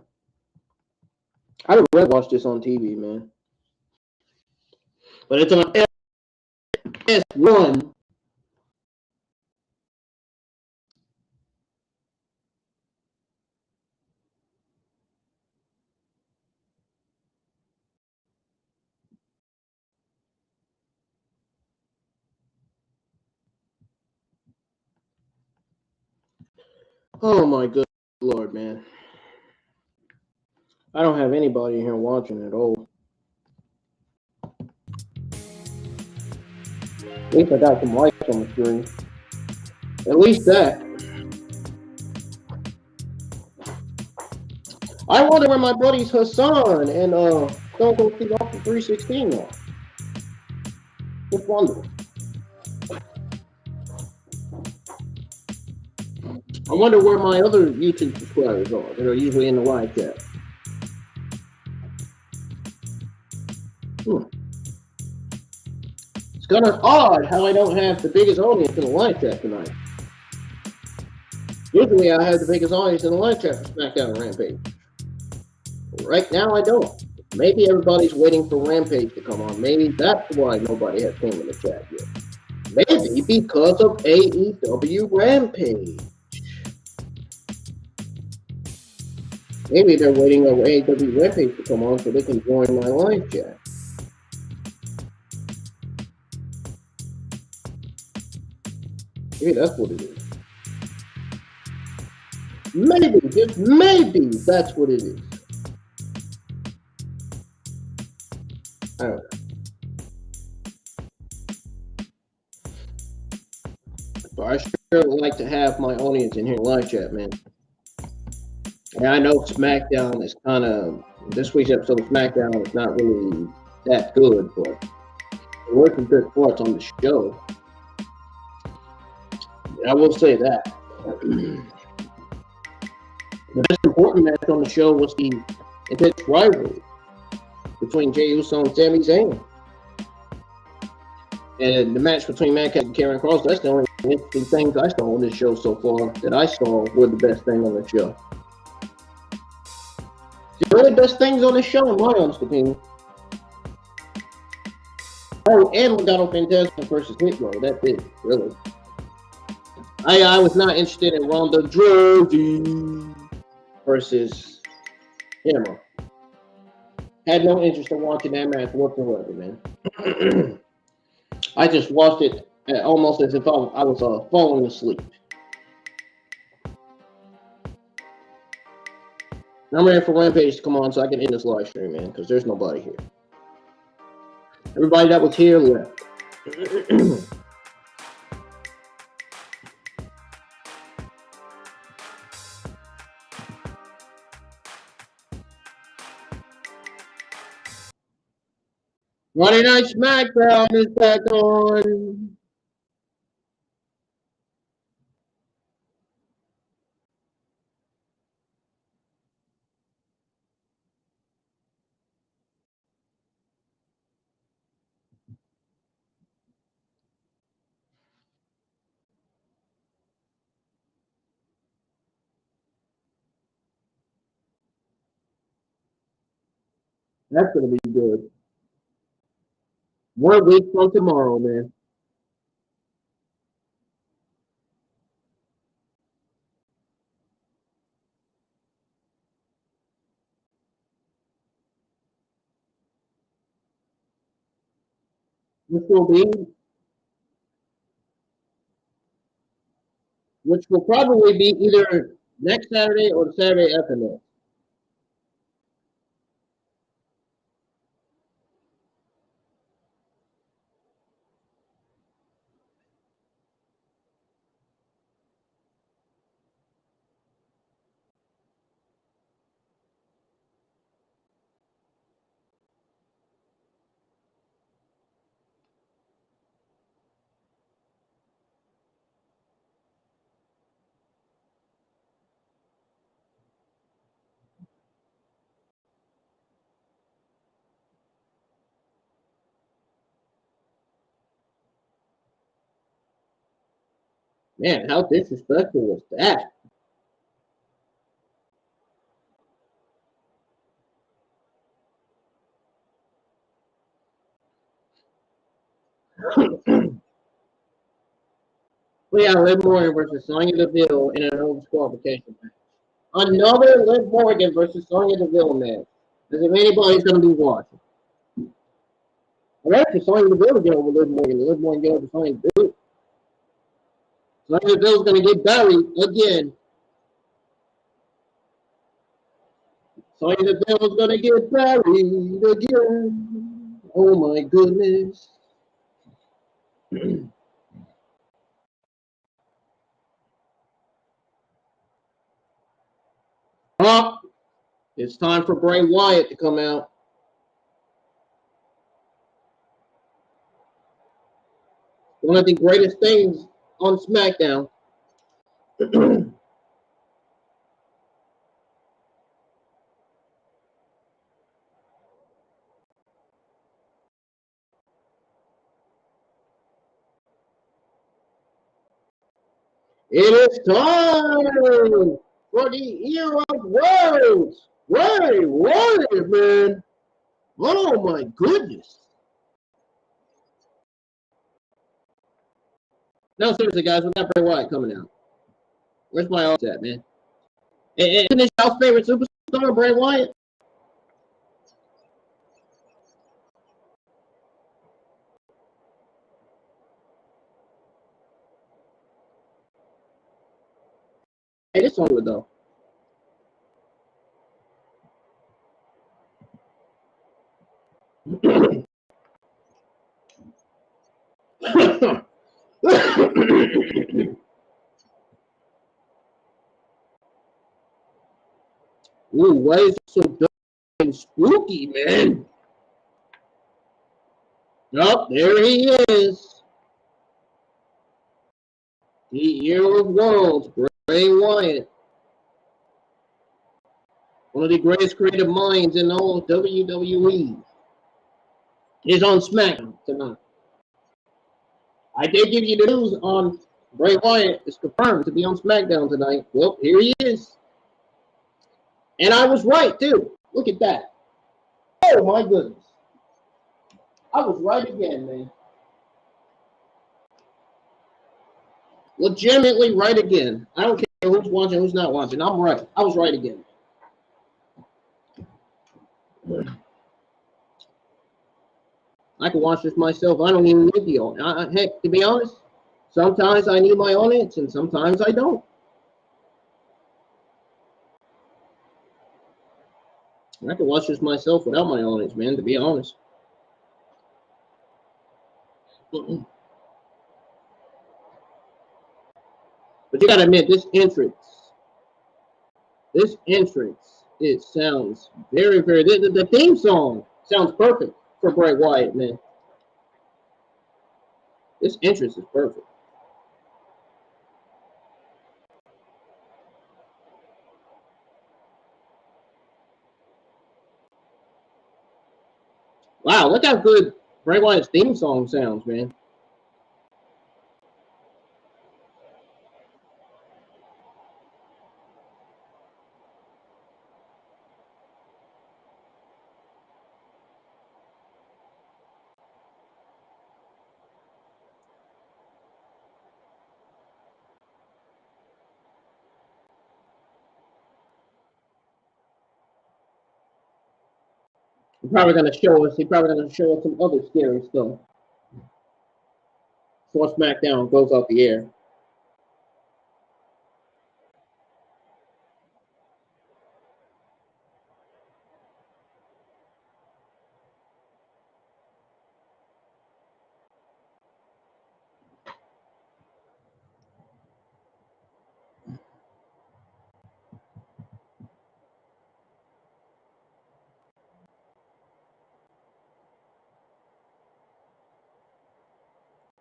I would rather watch this on TV, man. But it's on S1. Oh my good Lord, man. I don't have anybody in here watching at all. At least I got some lights on the screen. At least that. I wonder where my buddies Hassan and Stone Cold Steve Austin 316 are. Just wondering. I wonder where my other YouTube subscribers are that are usually in the live chat. It's kind of odd how I don't have the biggest audience in the live chat tonight. Usually I have the biggest audience in the live chat for Smackdown Rampage. Right now I don't. Maybe everybody's waiting for Rampage to come on. Maybe that's why nobody has came in the chat yet. Maybe because of AEW Rampage. Maybe they're waiting on AEW Rampage to come on so they can join my live chat. Maybe that's what it is. Maybe, just maybe that's what it is. I don't know. But I sure would like to have my audience in here live chat, man. And I know Smackdown is kind of, this week's episode of Smackdown is not really that good, but there were some good parts on the show. I will say that. The most important match on the show was the intense rivalry between Jey Uso and Sami Zayn. And the match between Mankind and Karrion Kross, that's the only interesting things I saw on this show so far that I saw were the best thing on the show. The only best things on the show, in my honest opinion. Oh, and Legado Fantasma versus Hitler. That's it, really. I was not interested in Ronda Rousey versus Hammer. Had no interest in watching that match whatsoever, man. I just watched it almost as if I was falling asleep. I'm ready for Rampage to come on so I can end this live stream, man, because there's nobody here. Everybody that was here left. Friday Night Smackdown is back on. That's going to be good. 1 week from tomorrow, man. Which will probably be either next Saturday or the Saturday after next. Man, how disrespectful was that? We got Liv Morgan versus Sonya Deville in an old disqualification match. Another Liv Morgan versus Sonya Deville match. As if anybody's going to be watching. I'm actually Sonya Deville to get over Liv Morgan. Liv Morgan get over Sonya Deville. Sonya Deville's going to get buried again. Sonya Deville's going to get buried again. Oh my goodness. Oh, it's time for Bray Wyatt to come out. One of the greatest things on SmackDown. It is time for the Year of Words. Ray Wyatt, man. Oh my goodness. No, seriously, guys, we got Bray Wyatt coming out. Where's my odds at, man? Isn't this y'all's favorite superstar, Bray Wyatt? Hey, this song good though. Ooh, why is it so dark and spooky, man? Oh, there he is. The Year of Worlds, Bray Wyatt. One of the greatest creative minds in all of WWE. Is on SmackDown tonight. I did give you the news on Bray Wyatt. It's confirmed to be on SmackDown tonight. Well, here he is. And I was right, too. Look at that. Oh, my goodness. I was right again, man. Legitimately right again. I don't care who's watching, who's not watching. I'm right. I was right again. I can watch this myself. I don't even need the audience. Heck, to be honest, sometimes I need my audience and sometimes I don't. I can watch this myself without my audience, man, to be honest. But you gotta admit, this entrance, it sounds very, very, the theme song sounds perfect for Bray Wyatt, man. This entrance is perfect. Wow, look how good Bray Wyatt's theme song sounds, man. He's probably gonna show us some other scary stuff. Before SmackDown goes off the air.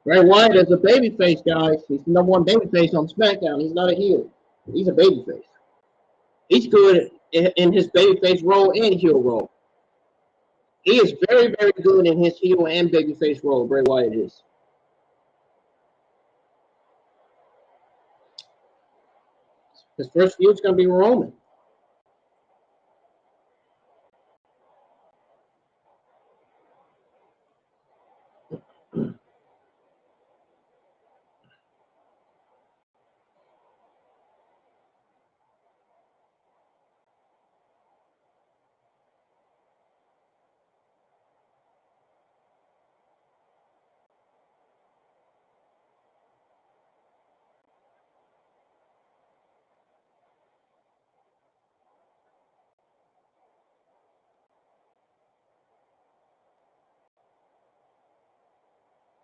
Bray Wyatt is a babyface, guys. He's the #1 babyface on SmackDown. He's not a heel. He's a babyface. He's good in his babyface role and heel role. He is very, very good in his heel and babyface role. Bray Wyatt is. His first feud's gonna be Roman.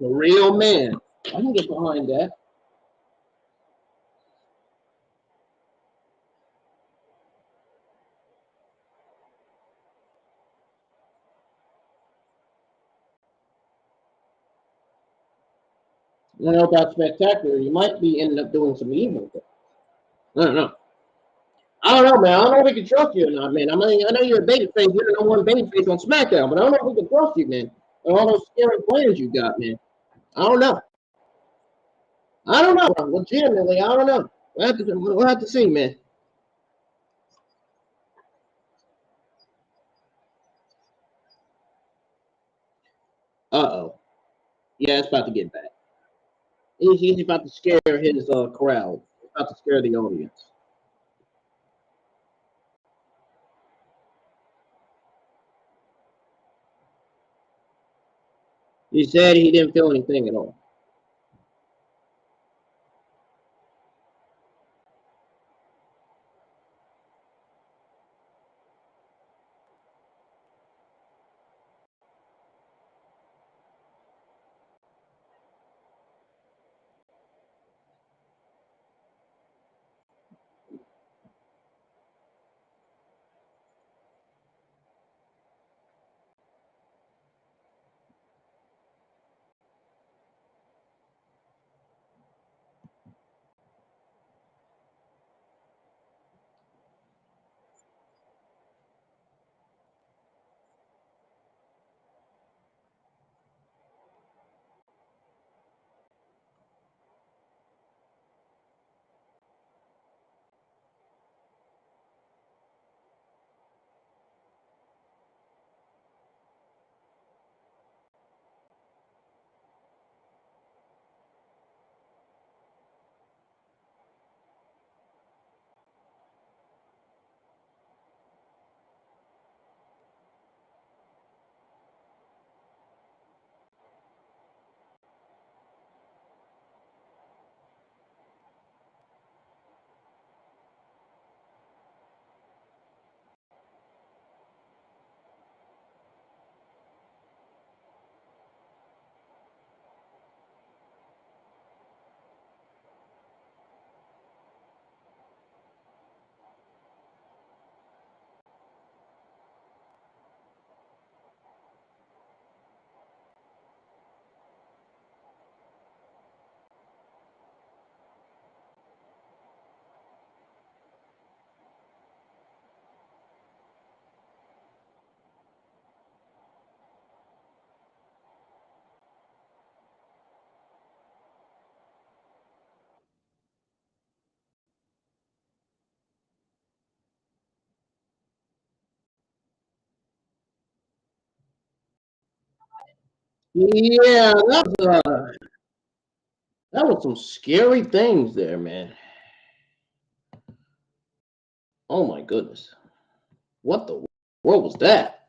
The real man. I can get behind that. I don't know about Spectacular. You might be ending up doing some evil. I don't know. I don't know, man. I don't know if we can trust you or not, man. I mean, I know you're a babyface. You're the #1 babyface on SmackDown, but I don't know if we can trust you, man. And all those scary plans you got, man. I don't know. I don't know. Legitimately, I don't know. We'll have to see, man. Uh-oh. Yeah, it's about to get bad. He's about to scare his crowd. He's about to scare the audience. He said he didn't feel anything at all. Yeah, that was some scary things there, man. Oh my goodness. What the world was that?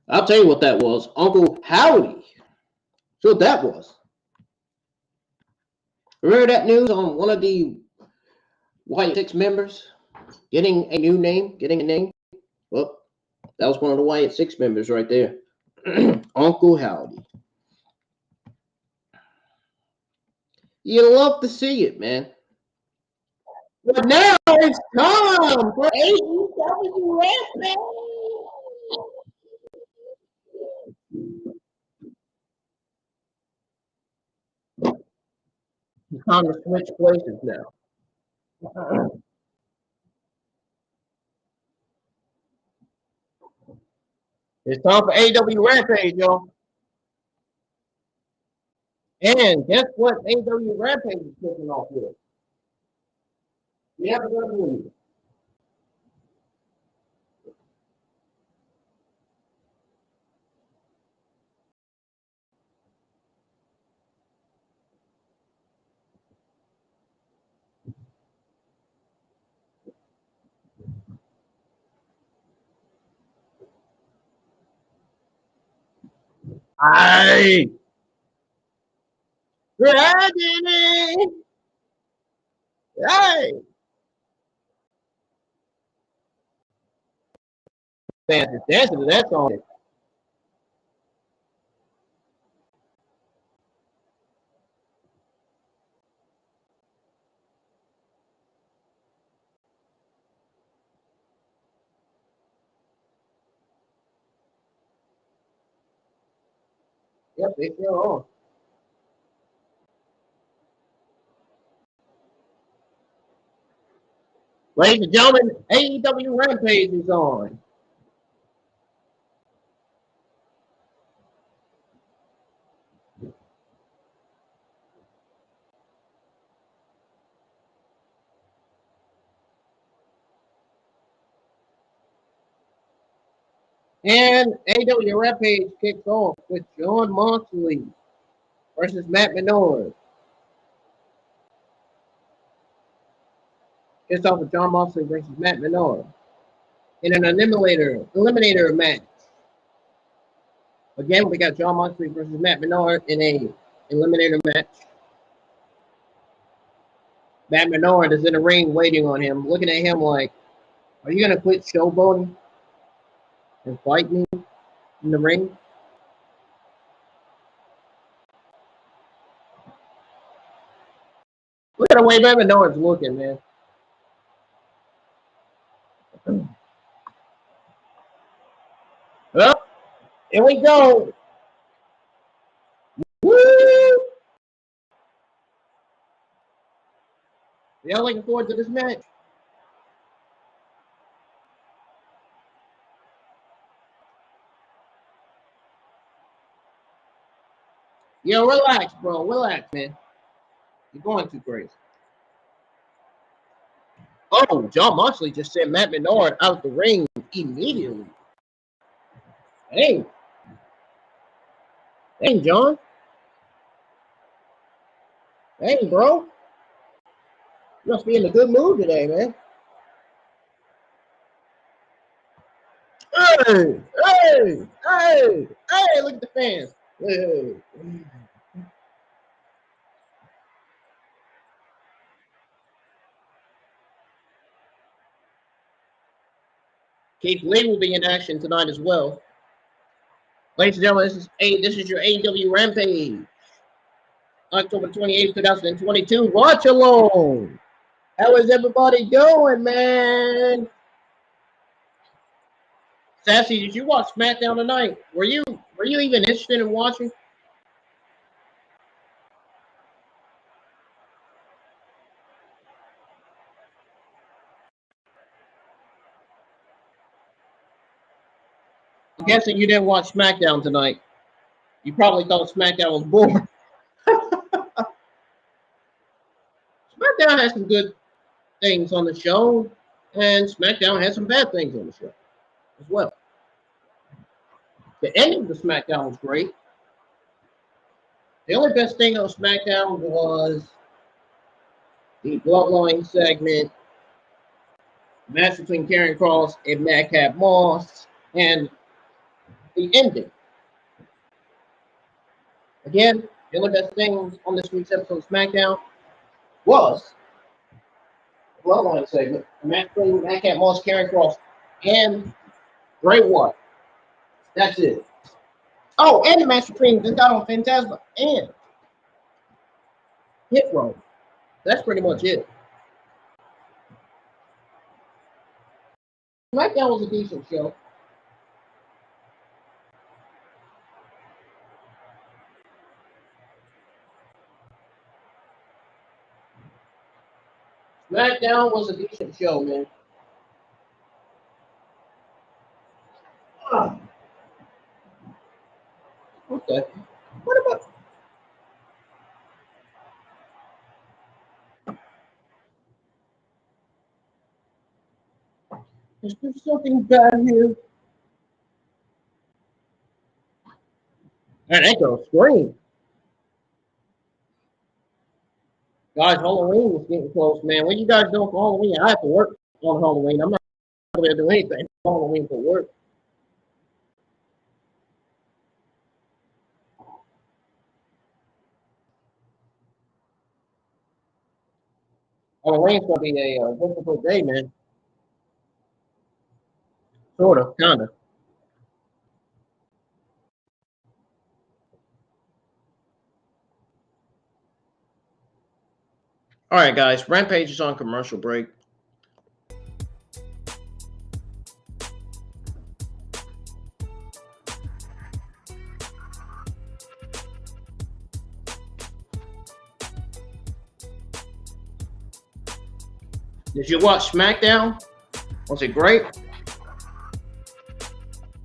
I'll tell you what that was. Uncle Howdy. So what that was. Remember that news on one of the White Six members getting a new name, getting a name? Well, that was one of the White Six members right there. Uncle Howdy. You love to see it, man. But now it's time for AEW Rampage. It's time to switch places now. It's time for AEW Rampage, y'all. And guess what? AEW Rampage is kicking off with. We have a WWE. Aye. Ready. Hey. Fans is dancing to that song. Yep, they still on. Ladies and gentlemen, AEW Rampage is on. And AEW Rampage kicks off with Jon Moxley versus Matt Menard. Kicks off with Jon Moxley versus Matt Menard in an eliminator match. Again, we got Jon Moxley versus Matt Menard in a eliminator match. Matt Menard is in the ring waiting on him, looking at him like, are you going to quit showboating and fight me in the ring? Look at the way Matt Menard's looking, man. Well, here we go. Woo! Y'all looking forward to this match? Yo, relax, bro. Relax, man. You're going too crazy. Oh, Jon Moxley just sent Matt Menard out the ring immediately. Hey. Hey, John. Hey, bro. You must be in a good mood today, man. Hey, hey, hey, hey, look at the fans. Hey. Keith Lee will be in action tonight as well. Ladies and gentlemen, this is your AEW Rampage. October 28th, 2022. Watch along. How is everybody going, man? Sassy, did you watch SmackDown tonight? Were you even interested in watching? I'm guessing you didn't watch SmackDown tonight. You probably thought SmackDown was boring. SmackDown has some good things on the show, and SmackDown has some bad things on the show as well. The ending of the SmackDown was great. The only best thing on SmackDown was the Bloodline segment, match between Karrion Kross and Madcap Moss, and the ending. Again, the only best thing on this week's episode of SmackDown was the Bloodline segment, the match between Madcap Moss, Karrion Kross, and Bray Wyatt. That's it. Oh, and the match between Legado, Fantasma, and Hit Row. That's pretty much it. SmackDown was a decent show. SmackDown was a decent show, man. Okay. What about? Is there something bad here? And that girl screamed. Guys, Halloween is getting close, man. What you guys doing for Halloween? I have to work on Halloween. I'm not going to do anything for Halloween for work. Halloween's going to be a difficult day, man. Sort of, kind of. All right, guys. Rampage is on commercial break. Did you watch SmackDown? Was it great?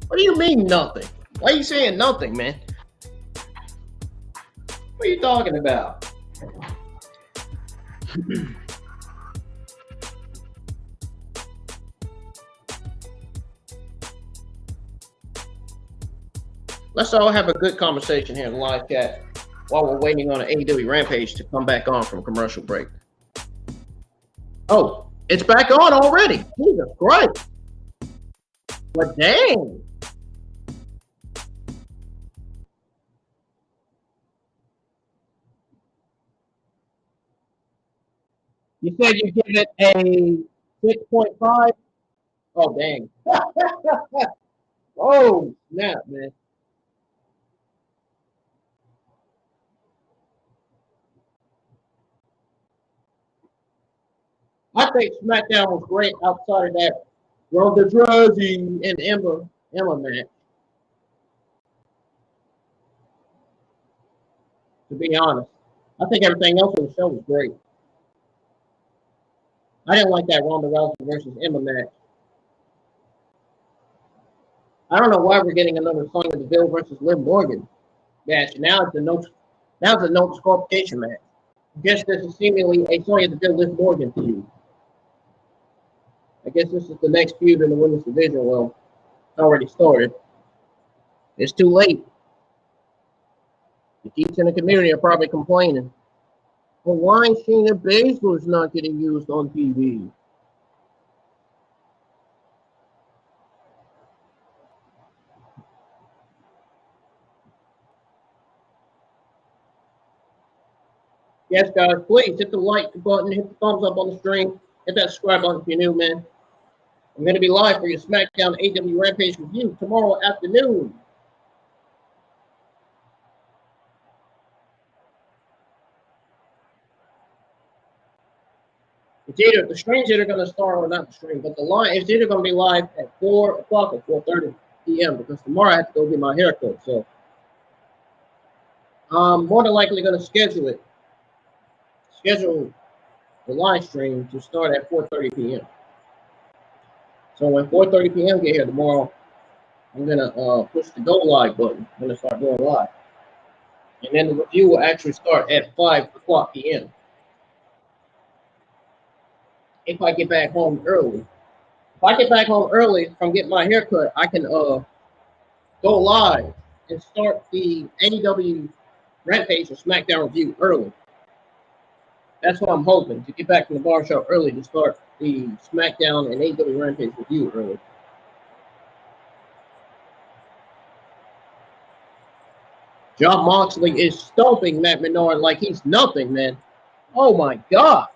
What do you mean nothing? Why are you saying nothing, man? What are you talking about? Let's all have a good conversation here in the live chat while we're waiting on an AEW Rampage to come back on from commercial break. Oh, it's back on already. Jesus Christ. But dang. You said you give it a 6.5? Oh, dang. Oh, snap, man. I think SmackDown was great outside of that Ronda Rousey and Emma match. To be honest, I think everything else on the show was great. I didn't like that Ronda Rousey versus Emma match. I don't know why we're getting another Sonya Deville versus Liv Morgan match. Now it's a no disqualification match. I guess this is seemingly a Sonya Deville Liv Morgan feud. I guess this is the next feud in the women's division. Well, it's already started. It's too late. The geeks in the community are probably complaining. Well, why Shayna Baszler is not getting used on TV? Yes, guys, please hit the like button, hit the thumbs up on the stream, hit that subscribe button if you're new, man. I'm going to be live for your SmackDown AEW Rampage review tomorrow afternoon. It's either the stream's either going to start or not the stream, but the line is either going to be live at 4 o'clock or 4:30 p.m. because tomorrow I have to go get my haircut. So I'm more than likely going to schedule the live stream to start at 4:30 p.m. So when 4:30 p.m. get here tomorrow, I'm going to push the go live button. I'm going to start going live. And then the review will actually start at 5 o'clock p.m. if I get back home early. If I get back home early from getting my haircut, I can go live and start the AEW Rampage or SmackDown review early. That's what I'm hoping, to get back from the barbershop early to start the SmackDown and AEW Rampage review early. John Moxley is stomping Matt Menard like he's nothing, man. Oh my God.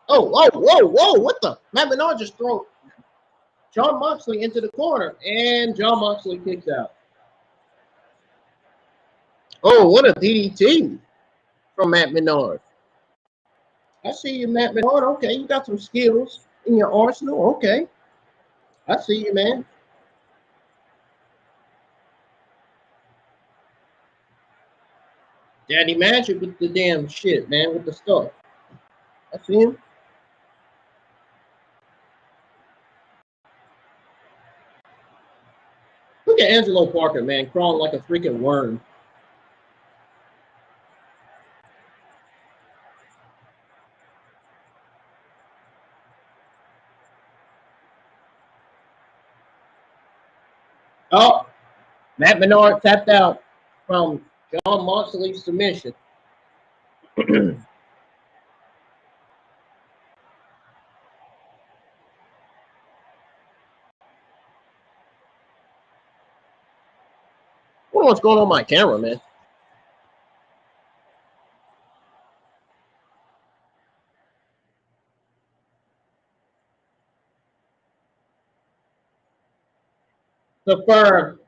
Oh, whoa, whoa, whoa. What the? Matt Menard just threw John Moxley into the corner, and John Moxley kicks out. Oh, what a DDT from Matt Menard. I see you, Matt Menard. Okay, you got some skills in your arsenal. Okay. I see you, man. Daddy Magic with the damn shit, man, with the stuff. I see him. Look at Angelo Parker, man, crawling like a freaking worm. Oh, Matt Menard tapped out from John Moxley's submission. What's going on with my camera, man? The firm.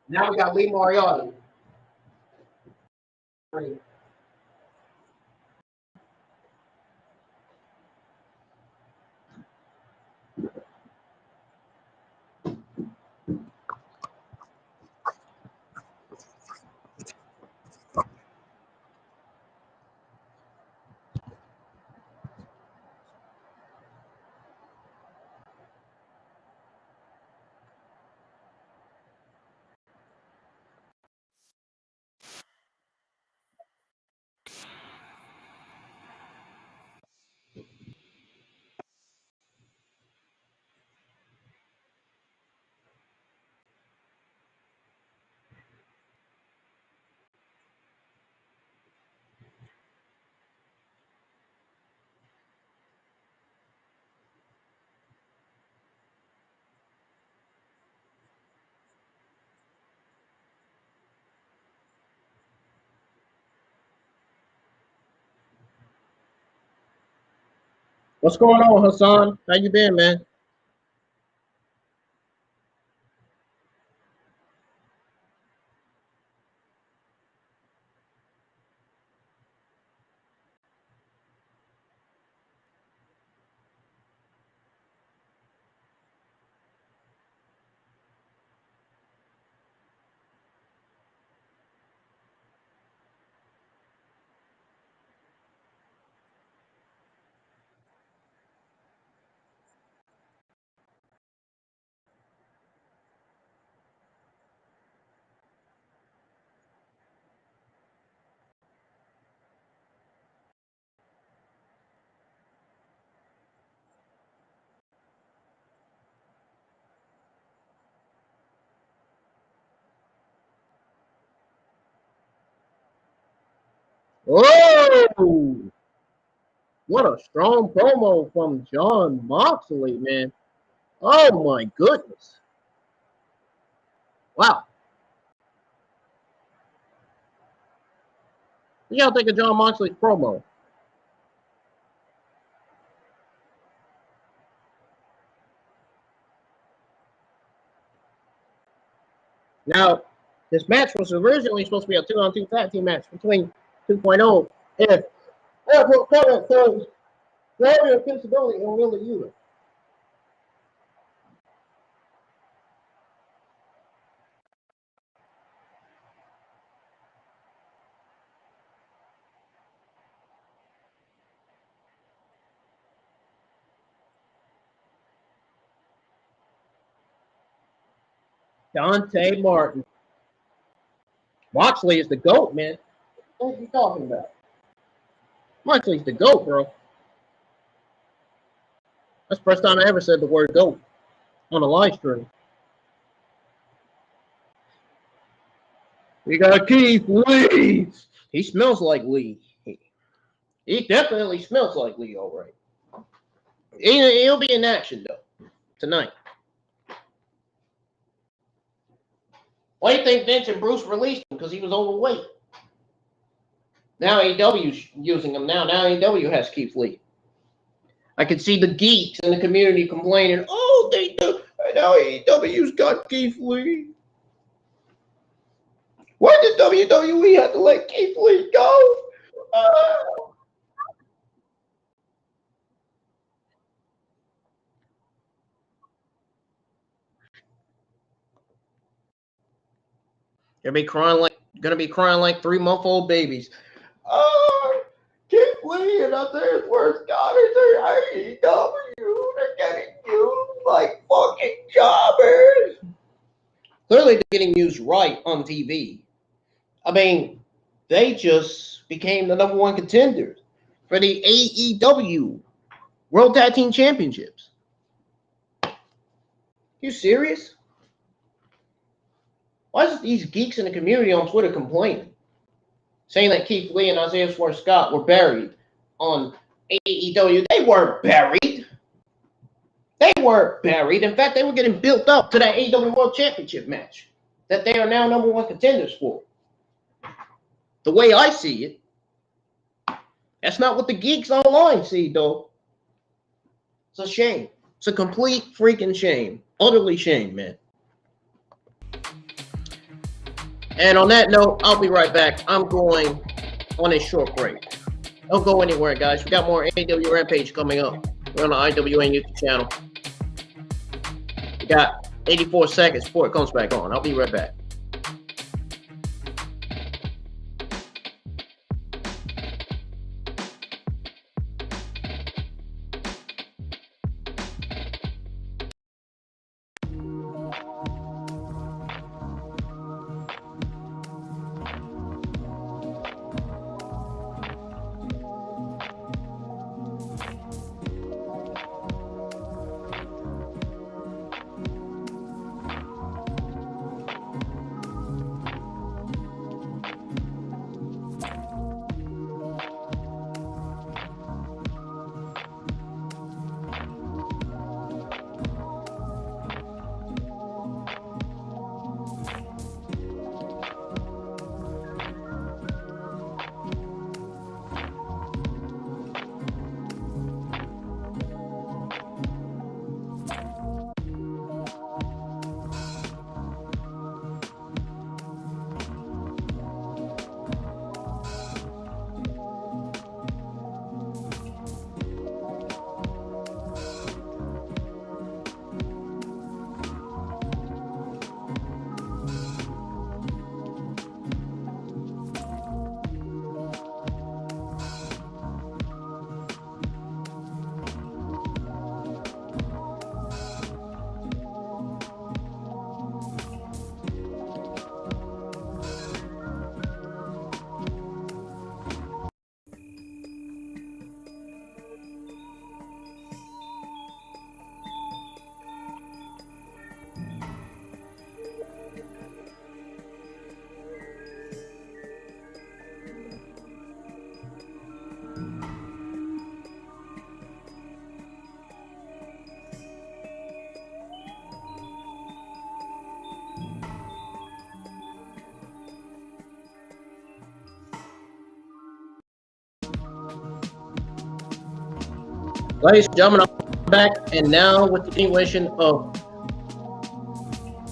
Now we got Lee Moriarty. What's going on, Hassan? How you been, man? Whoa! What a strong promo from John Moxley, man. Oh my goodness. Wow. What y'all think of John Moxley's promo? Now, this match was originally supposed to be a 2-on-2 tag team match between 2.0 and Airport Covenant says Gravity of Invincibility and Wilde Uter. Dante Martin. Moxley is the GOAT, man. What are you talking about? Moxley's the GOAT, bro. That's the first time I ever said the word GOAT on a live stream. We got Keith Lee. He smells like Lee. He definitely smells like Lee, all right. He'll be in action, though, tonight. Why do you think Vince and Bruce released him? Because he was overweight. Now AEW's using him now. Now AEW has Keith Lee. I can see the geeks in the community complaining, oh, now AEW's got Keith Lee. Why did WWE have to let Keith Lee go? Gonna be crying like 3-month-old babies. Keith Lee and I think it's worth God is AEW. They're getting used like fucking jobbers. Clearly, they're getting used right on TV. I mean, they just became the #1 contenders for the AEW World Tag Team Championships. You serious? Why is these geeks in the community on Twitter complaining? Saying that Keith Lee and Isaiah Swerve Scott were buried on AEW. They weren't buried. They weren't buried. In fact, they were getting built up to that AEW World Championship match that they are now #1 contenders for. The way I see it, that's not what the geeks online see, though. It's a shame. It's a complete freaking shame. Utterly shame, man. And on that note, I'll be right back. I'm going on a short break. Don't go anywhere, guys. We got more AEW Rampage coming up. We're on the IWN YouTube channel. We got 84 seconds before it comes back on. I'll be right back. Ladies and gentlemen, I'm back, and now with the continuation of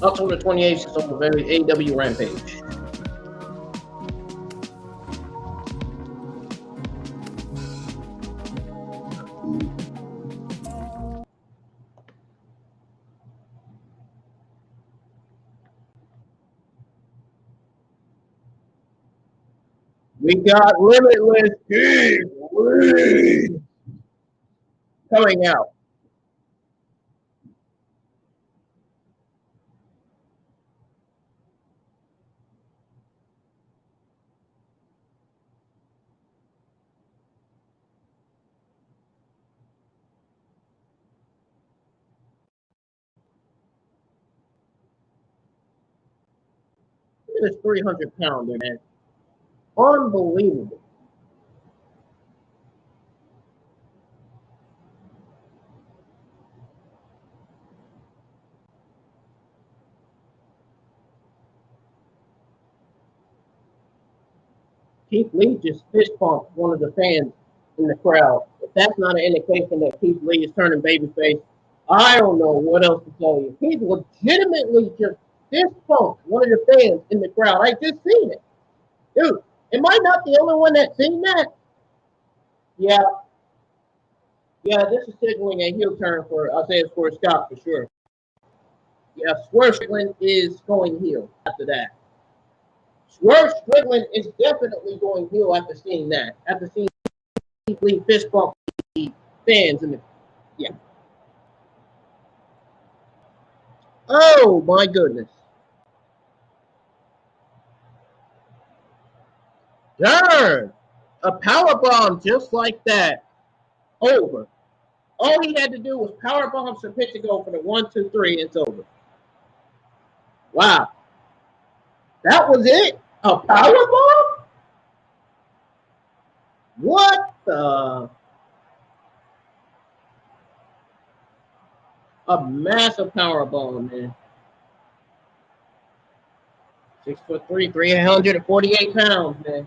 October 28th of AEW Rampage. We got Limitless Keith Lee coming out. Look at this 300-pounder, man. Unbelievable. Keith Lee just fist pumped one of the fans in the crowd. If that's not an indication that Keith Lee is turning babyface, I don't know what else to tell you. He's legitimately just fist pumped one of the fans in the crowd. I just seen it. Dude, am I not the only one that's seen that? Yeah. Yeah, this is signaling a heel turn for Isaiah Scott for sure. Yeah, Swerve Strickland is going heel after that. Swerve Strickland is definitely going heel after seeing that. After seeing Keith Lee fist bump the fans in the Oh my goodness. Darn! A power bomb just like that. Over. All he had to do was power bomb Serpent to go for the 1, 2, 3, and it's over. Wow. That was it? A power bomb? What the? A massive power bomb, man. 6'3", 348 pounds, man.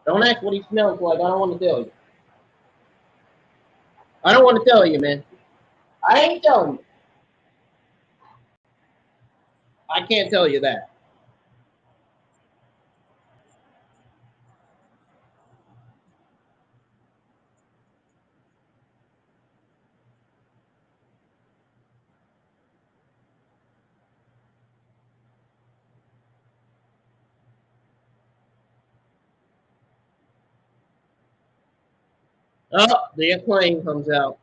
Don't ask what he smells like. I don't want to tell you. I don't want to tell you, man. I ain't telling you. I can't tell you that. Oh, the Acclaim comes out.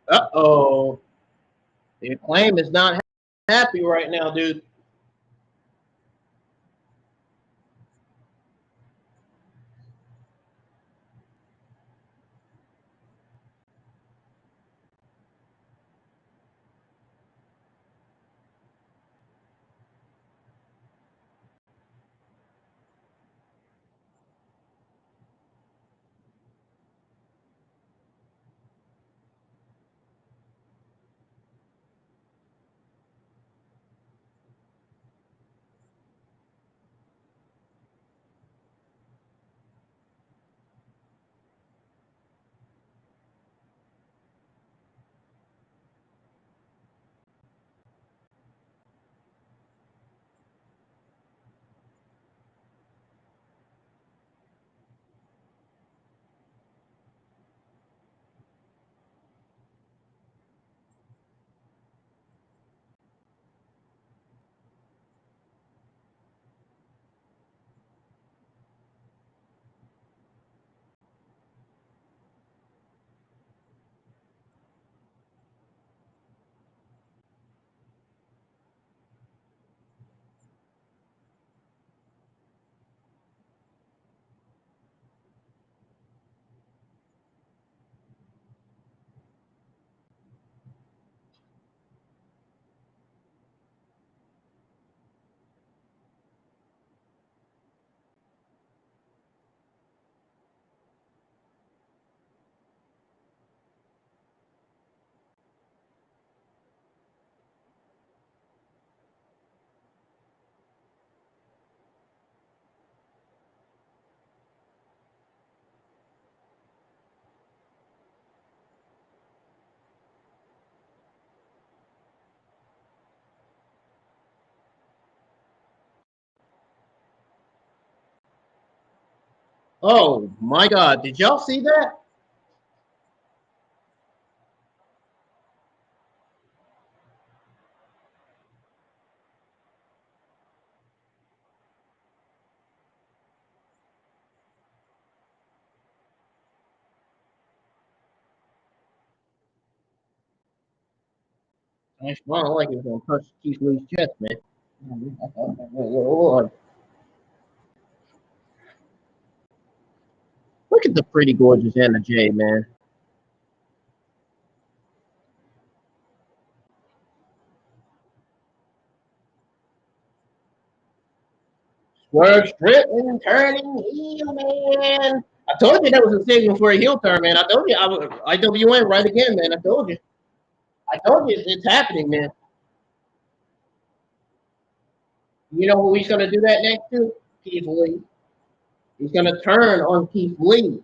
Uh-oh. The Acclaim is not happy right now, dude. Oh my God! Did y'all see that? I smell like he was gonna touch Keith Lee's chest, man. Look at the pretty, gorgeous Anna Jay, man. Swerve stripping, turning heel, man. I told you that was a signal for a heel turn, man. I told you I was IWN right again, man. I told you. I told you it's happening, man. You know who he's gonna do that next to? Keith Lee. He's gonna turn on Keith Lee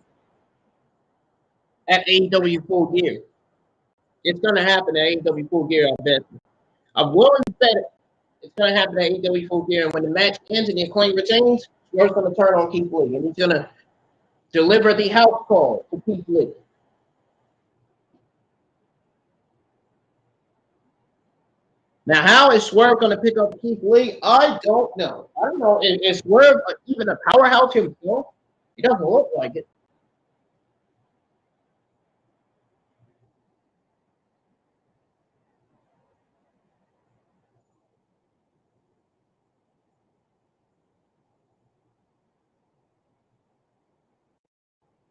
at AEW Full Gear. It's gonna happen at AEW Full Gear, I bet. I'm willing to bet it. It's gonna happen at AEW Full Gear, and when the match ends and the Acclaim retains, Swerve's gonna turn on Keith Lee, and he's gonna deliver the house call to Keith Lee. Now, how is Swerve going to pick up Keith Lee? I don't know. I don't know. Is Swerve even a powerhouse himself? He doesn't look like it.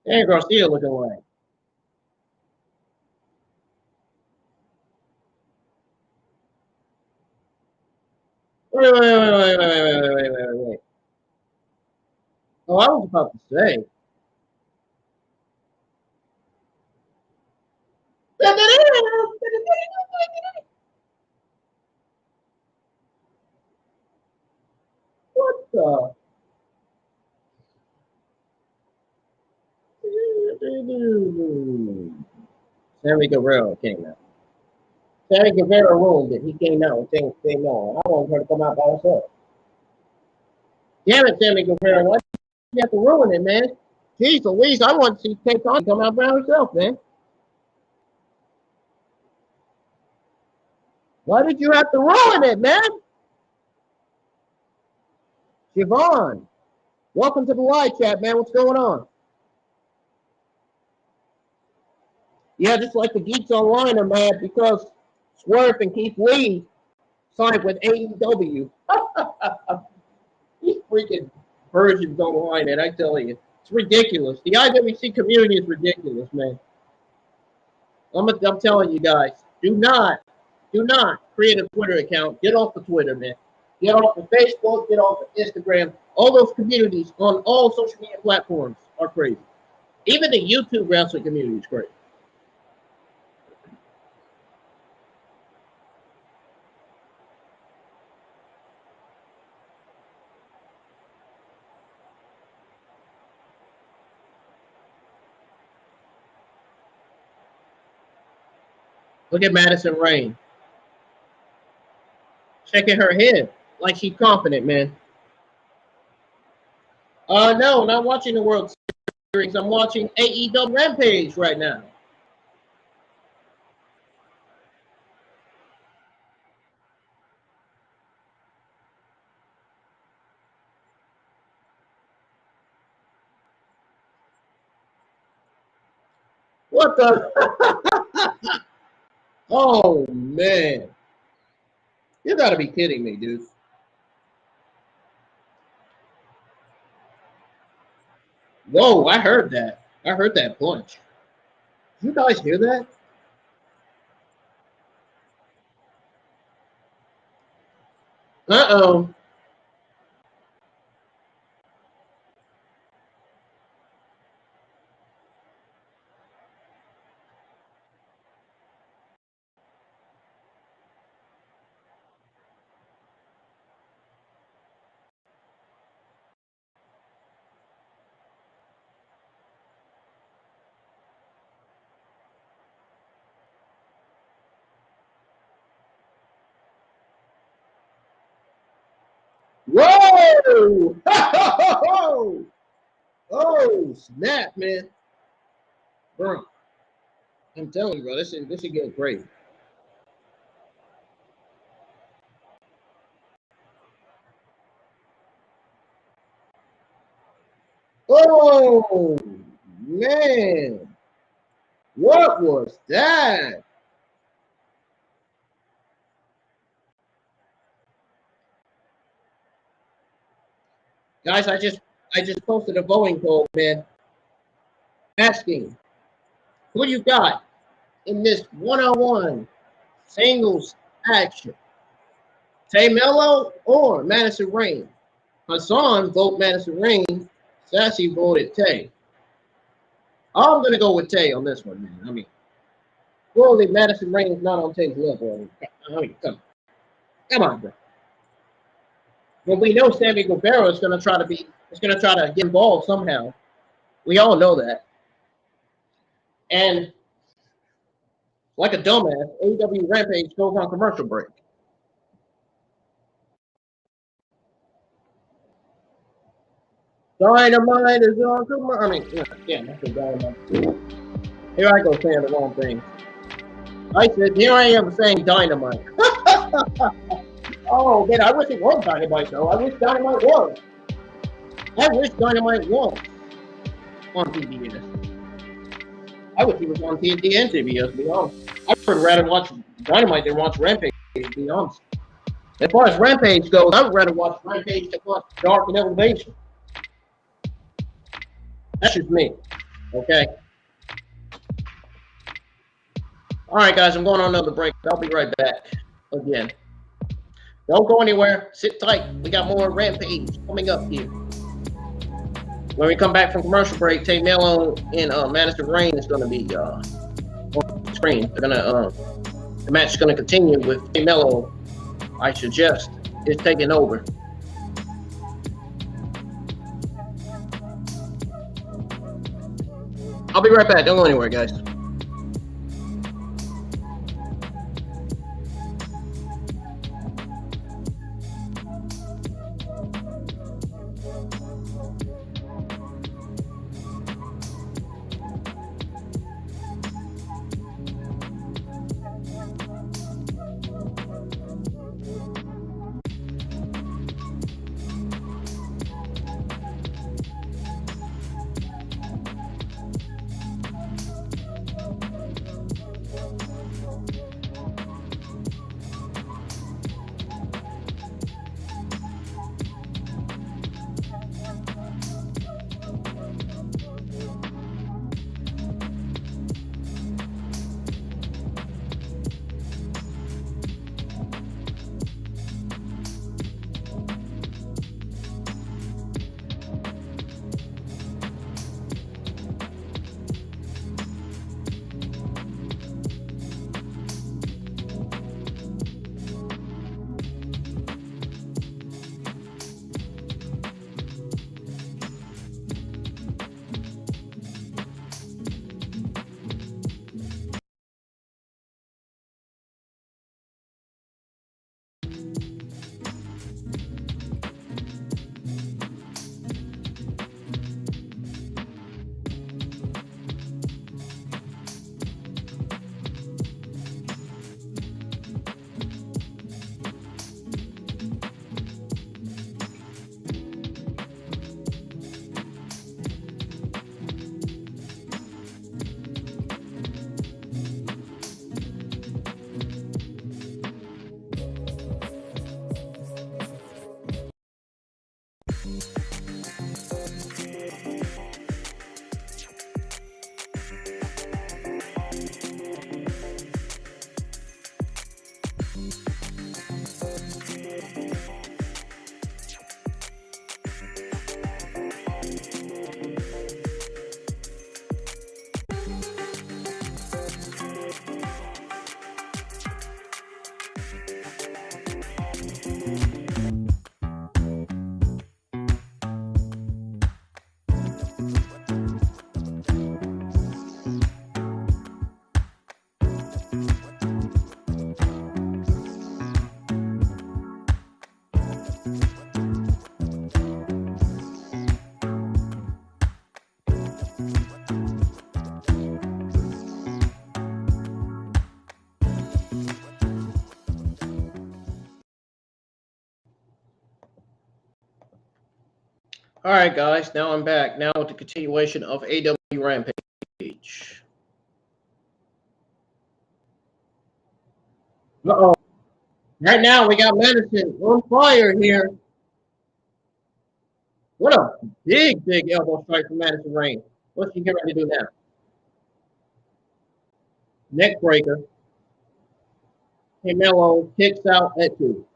And Garcia looking like. Wait. Oh, I was about to say. What the? Sammy Guerrero came out. Sammy Guerrero ruled it. He came out and saying no. I want her to come out by herself. Damn it, Sammy Guerrero. Why you have to ruin it, man? Jeez Louise, I want to see Kate Con come out by herself, man. Why did you have to ruin it, man? Siobhan, welcome to the live chat, man. What's going on? Yeah, just like the geeks online are mad because Swerve and Keith Lee signed with AEW. These freaking versions online, and I tell you, it's ridiculous. The IWC community is ridiculous, man. I'm telling you guys, do not create a Twitter account. Get off the Twitter, man. Get off the Facebook, get off the Instagram. All those communities on all social media platforms are crazy. Even the YouTube wrestling community is crazy. Look at Madison Rain. Checking her head like she's confident, man. No, not watching the World Series. I'm watching AEW Rampage right now. What the? Oh, man. You gotta be kidding me, dude. Whoa, I heard that. I heard that punch. Did you guys hear that? Uh-oh. Whoa! Oh, snap, man. Bro. I'm telling you, bro, this should get great. Oh, man. What was that? Guys, I just posted a voting poll, man, asking who you got in this one-on-one singles action. Tay Mello or Madison Rain? Hassan voted Madison Rain. Sassy voted Tay. I'm gonna go with Tay on this one, man. I mean, surely Madison Rain is not on Tay's level. I mean, come on, bro. But we know Sammy Guevara is gonna try to get involved somehow. We all know that. And like a dumbass, AEW Rampage goes on commercial break. Dynamite is on commercial. I mean, yeah, that's a Dynamite. Here I go saying the wrong thing. I said, here I am saying Dynamite. Oh, man, I wish it was Dynamite, though. I wish Dynamite was. I wish Dynamite was on TBS. I wish he was on TNT and TBS, to be honest. I would rather watch Dynamite than watch Rampage, to be honest. As far as Rampage goes, I would rather watch Rampage than watch Dark and Elevation. That's just me. Okay? All right, guys, I'm going on another break. I'll be right back again. Don't go anywhere. Sit tight. We got more Rampage coming up here. When we come back from commercial break, Tay Mello and Madison Rain is going to be on the screen. They're gonna the match is going to continue with Tay Mello. I suggest is taking over. I'll be right back. Don't go anywhere, guys. All right, guys. Now I'm back. Now with the continuation of AEW Rampage. Uh-oh. Right now, we got Madison on fire here. What a big elbow strike from Madison Rain. What's she getting ready to do now? Neck breaker. Camelo kicks out at 2.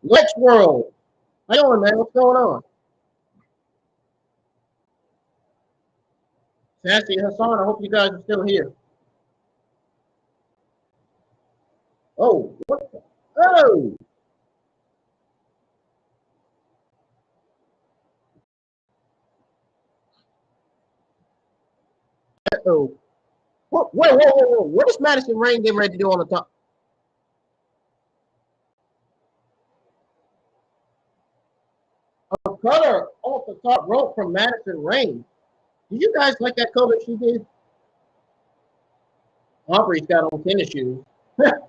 Lex World. How you doing, man? What's going on? Sassy and Hassan, I hope you guys are still here. Oh, what the? Oh! Uh-oh. Whoa. What is Madison Rain getting ready to do on the top? A cutter off the top rope from Madison Rain. Did you guys like that cover she did? Aubrey's got on tennis shoes. The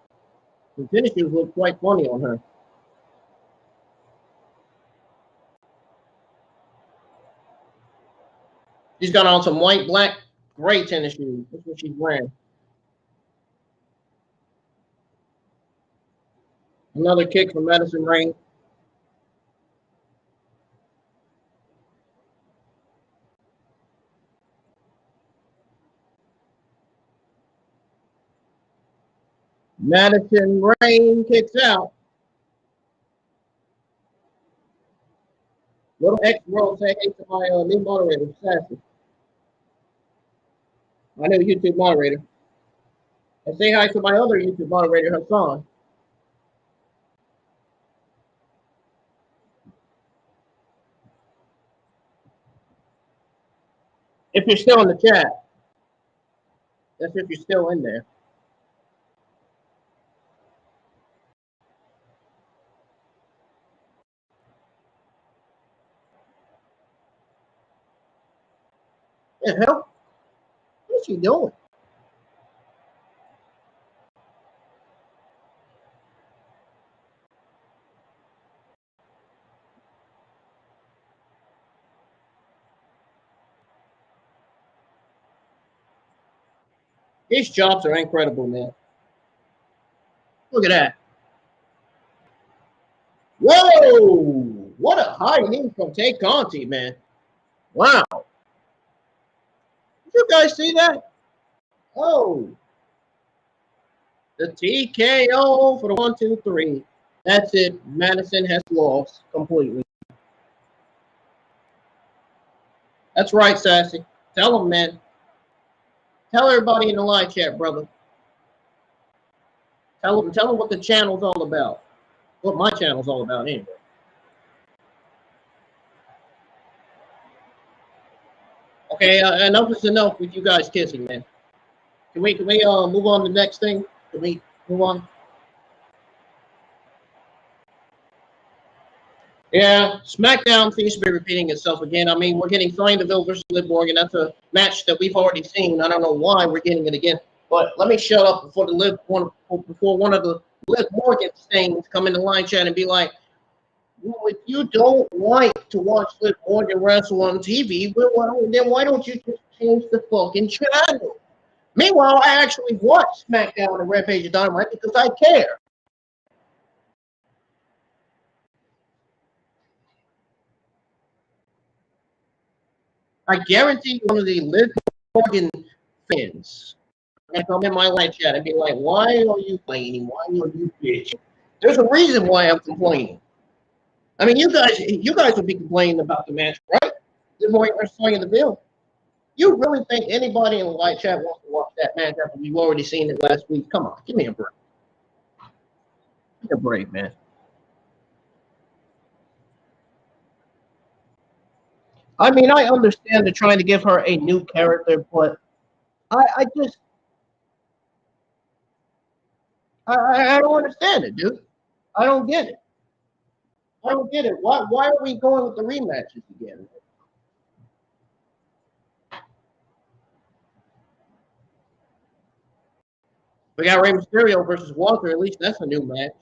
tennis shoes look quite funny on her. She's got on some white, black, gray tennis shoes. That's what she's wearing. Another kick from Madison Rain. Madison Rain kicks out. Little X-Roll say hey to my new moderator, Sassy. My new YouTube moderator. And say hi to my other YouTube moderator, Hassan. If you're still in the chat. That's if you're still in there. The hell? What's she doing? These chops are incredible, man. Look at that. Whoa! What a high knee from Tay Conti, man. Wow. Did you guys see that? Oh. The TKO for the 1, 2, 3. That's it. Madison has lost completely. That's right, Sassy. Tell them, man. Tell everybody in the live chat, brother. Tell them what the channel's all about. What my channel's all about, anyway. Okay, enough is enough with you guys kissing, man. Can we move on to the next thing? Can we move on? Yeah, SmackDown seems to be repeating itself again. I mean, we're getting Deville versus Liv Morgan. That's a match that we've already seen. I don't know why we're getting it again. But let me shut up before one of the Liv Morgan things come in the line chat and be like, well, if you don't like to watch Liv Morgan wrestle on TV, then why don't you just change the fucking channel? Meanwhile, I actually watch SmackDown and Rampage of Dynamite because I care. I guarantee one of the Liv Morgan fans and come in my live chat and be like, why are you complaining? Why are you bitching? There's a reason why I'm complaining. I mean, you guys would be complaining about the match, right? Liv Morgan versus Sonya Deville. You really think anybody in the live chat wants to watch that match after we've already seen it last week? Come on, give me a break. Give me a break, man. I mean, I understand they're trying to give her a new character, but I don't understand it, dude. I don't get it. I don't get it. Why are we going with the rematches again? We got Rey Mysterio versus Walter. At least that's a new match.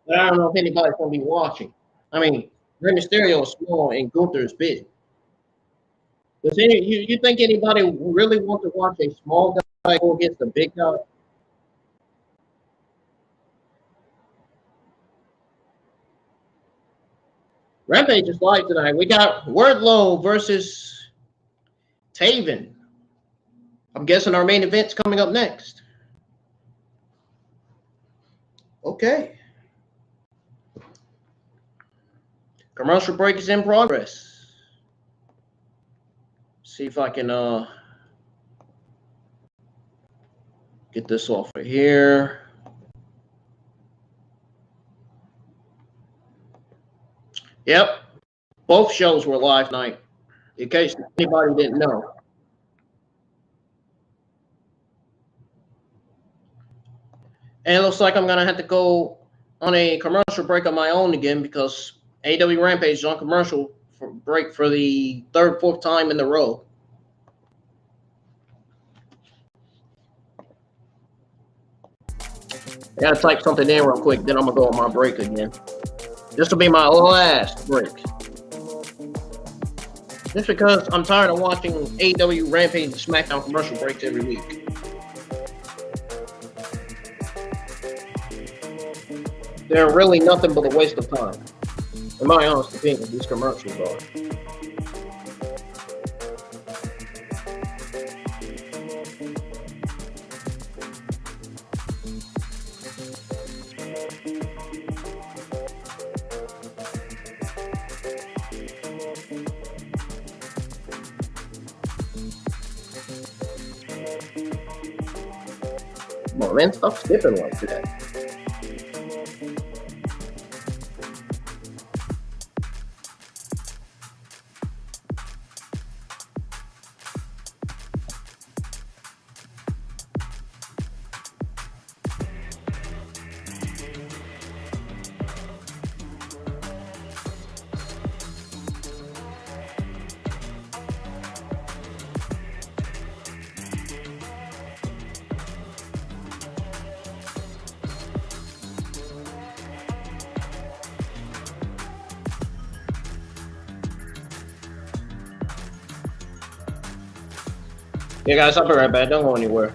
But I don't know if anybody's going to be watching. I mean, Rey Mysterio is small and Gunther is big. You think anybody really wants to watch a small guy go against a big guy? Rampage is live tonight. We got Wardlow versus Taven. I'm guessing our main event's coming up next. Okay. Commercial break is in progress. See if I can get this off of here. Yep. Both shows were live tonight, in case anybody didn't know. And it looks like I'm going to have to go on a commercial break on my own again because AEW Rampage is on commercial break for the third, fourth time in a row. I got to type something in real quick, then I'm going to go on my break again. This will be my last break. Just because I'm tired of watching AEW Rampage and Smackdown commercial breaks every week. They're really nothing but a waste of time. In my honest opinion, these commercials are. Come on, man, stop skipping like that. Yeah, guys, I'll be right back. Don't go anywhere.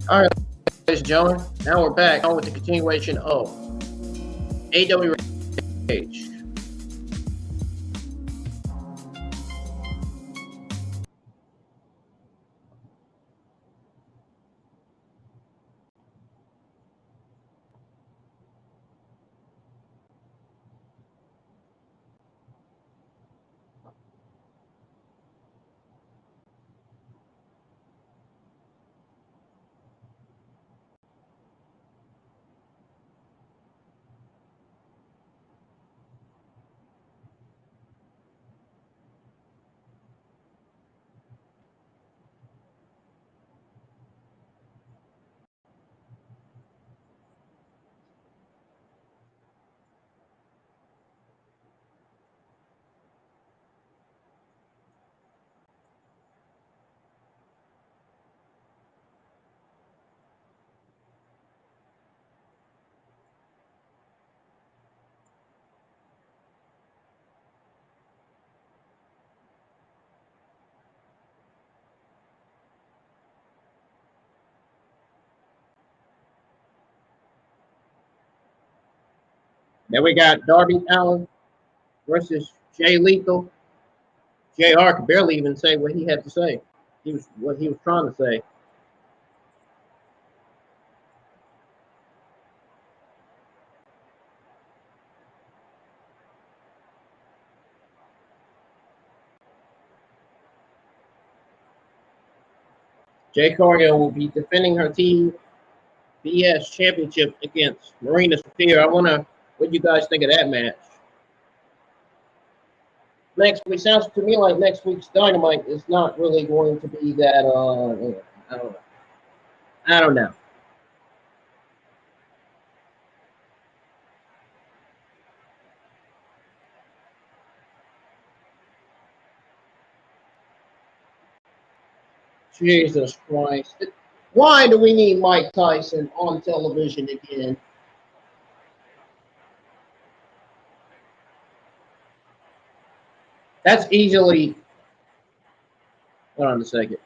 All right, ladies and gentlemen, now we're back on with the continuation of AEW Rampage. Then we got Darby Allin versus Jay Lethal. JR could barely even say what he had to say. What he was trying to say. Jay Cargill will be defending her TBS championship against Marina Shafir. I wonder what you guys think of that match. Next week sounds to me like next week's Dynamite is not really going to be that. I don't know. I don't know. Jesus Christ! Why do we need Mike Tyson on television again? That's easily. Hold on a second.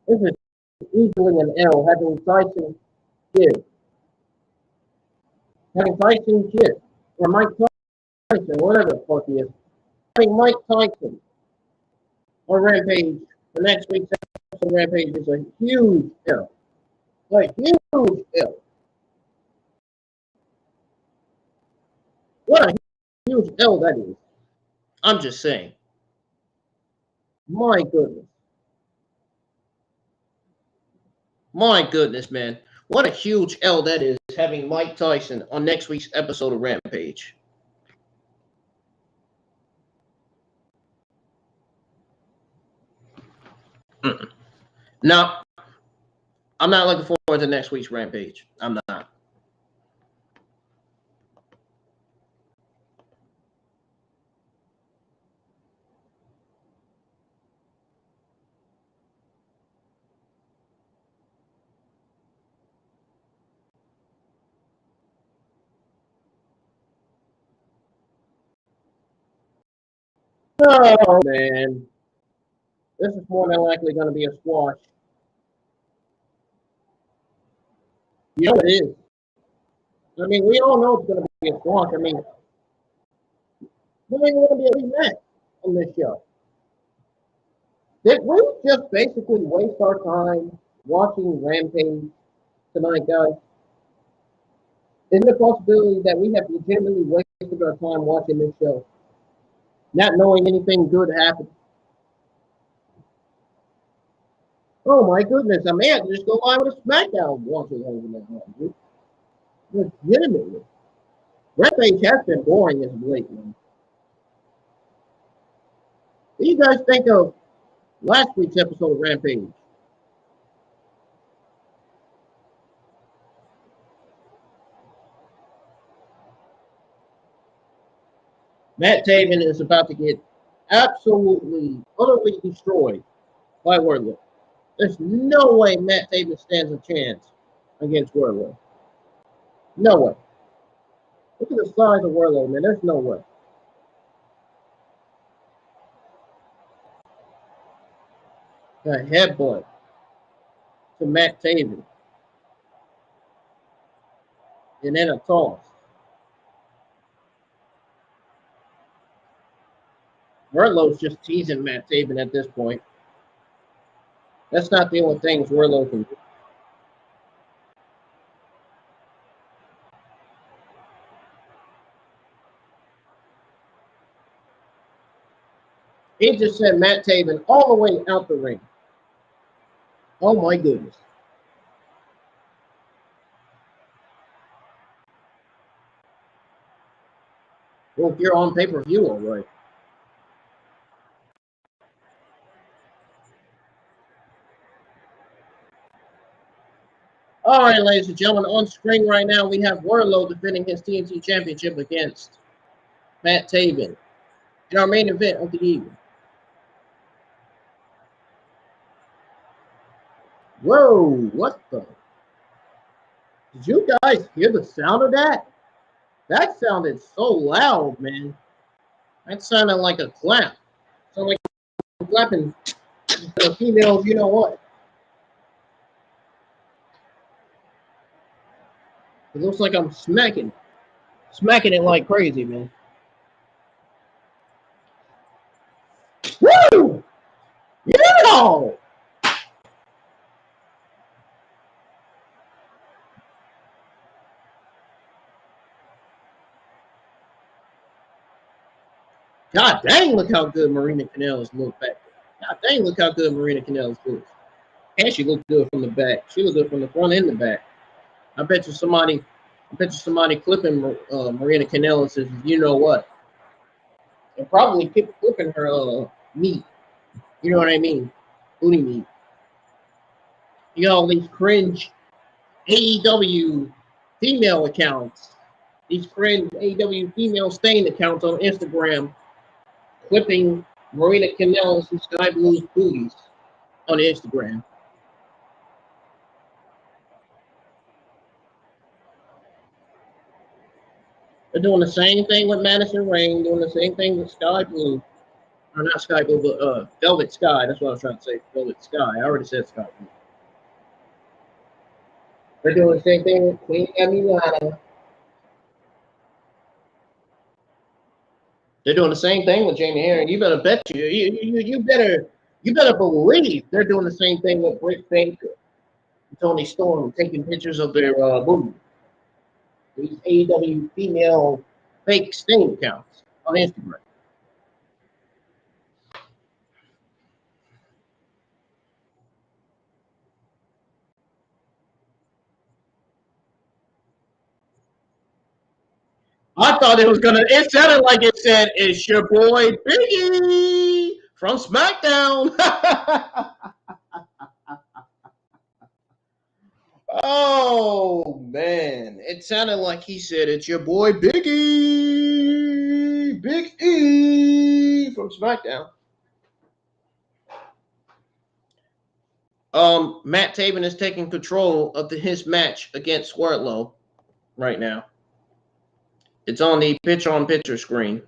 This is easily an L having Tyson kid. Having Tyson kid. Or Mike Tyson, whatever the fuck he is. Having Mike Tyson on Rampage for next week's episode of Rampage is a huge L. Like, huge L. What a huge L that is. I'm just saying. My goodness. My goodness, man. What a huge L that is, having Mike Tyson on next week's episode of Rampage. No, I'm not looking forward to next week's Rampage. I'm not. Oh, man. This is more than likely going to be a squash. You know it is. I mean, we all know it's going to be a squash. I mean, there ain't going to be a rematch on this show. Did we just basically waste our time watching Rampage tonight, guys? Isn't it a possibility that we have legitimately wasted our time watching this show, not knowing anything good happened? Oh my goodness, I may have to just go live with a Smackdown watching over that. Legitimately. Rampage has been boring as of late, man. What do you guys think of last week's episode of Rampage? Matt Taven is about to get absolutely, utterly destroyed by Wardlow. There's no way Matt Taven stands a chance against Wardlow. No way. Look at the size of Wardlow, man. There's no way. A headbutt to Matt Taven. And then a toss. Wardlow's just teasing Matt Taven at this point. That's not the only things Wardlow can do. He just sent Matt Taven all the way out the ring. Oh my goodness. Well, if you're on pay-per-view, all right. All right, ladies and gentlemen, on screen right now, we have Wardlow defending his TNT Championship against Matt Taven in our main event of the evening. Whoa, what the? Did you guys hear the sound of that? That sounded so loud, man. That sounded like a clap. Sounded like I'm clapping a female, you know what? It looks like I'm smacking it like crazy, man. Woo! Yeah! God dang, look how good Marina Canales looked back there. God dang, look how good Marina Canales looks. And she looked good from the back. She looked good from the front and the back. I bet you somebody clipping Marina Canales says, you know what? And probably keep clipping her meat. You know what I mean? Booty meat. You got all these cringe AEW female accounts. These cringe AEW female stain accounts on Instagram clipping Marina Canales and Sky Blue's booties on Instagram. They're doing the same thing with Madison Rain, doing the same thing with Sky Blue. Or not Sky Blue, but Velvet Sky. That's what I was trying to say. Velvet Sky. I already said Sky Blue. They're doing the same thing with Queen Amulana. They're doing the same thing with Jamie Herring. You better bet you better believe they're doing the same thing with Britt Baker and Tony Storm, taking pictures of their booty. These AEW female fake stain accounts on Instagram. I thought it sounded like it said, it's your boy Biggie from SmackDown. Oh, man. It sounded like he said, it's your boy Biggie. Big E from SmackDown. Matt Taven is taking control of his match against Wardlow right now. It's on the picture-on-picture screen.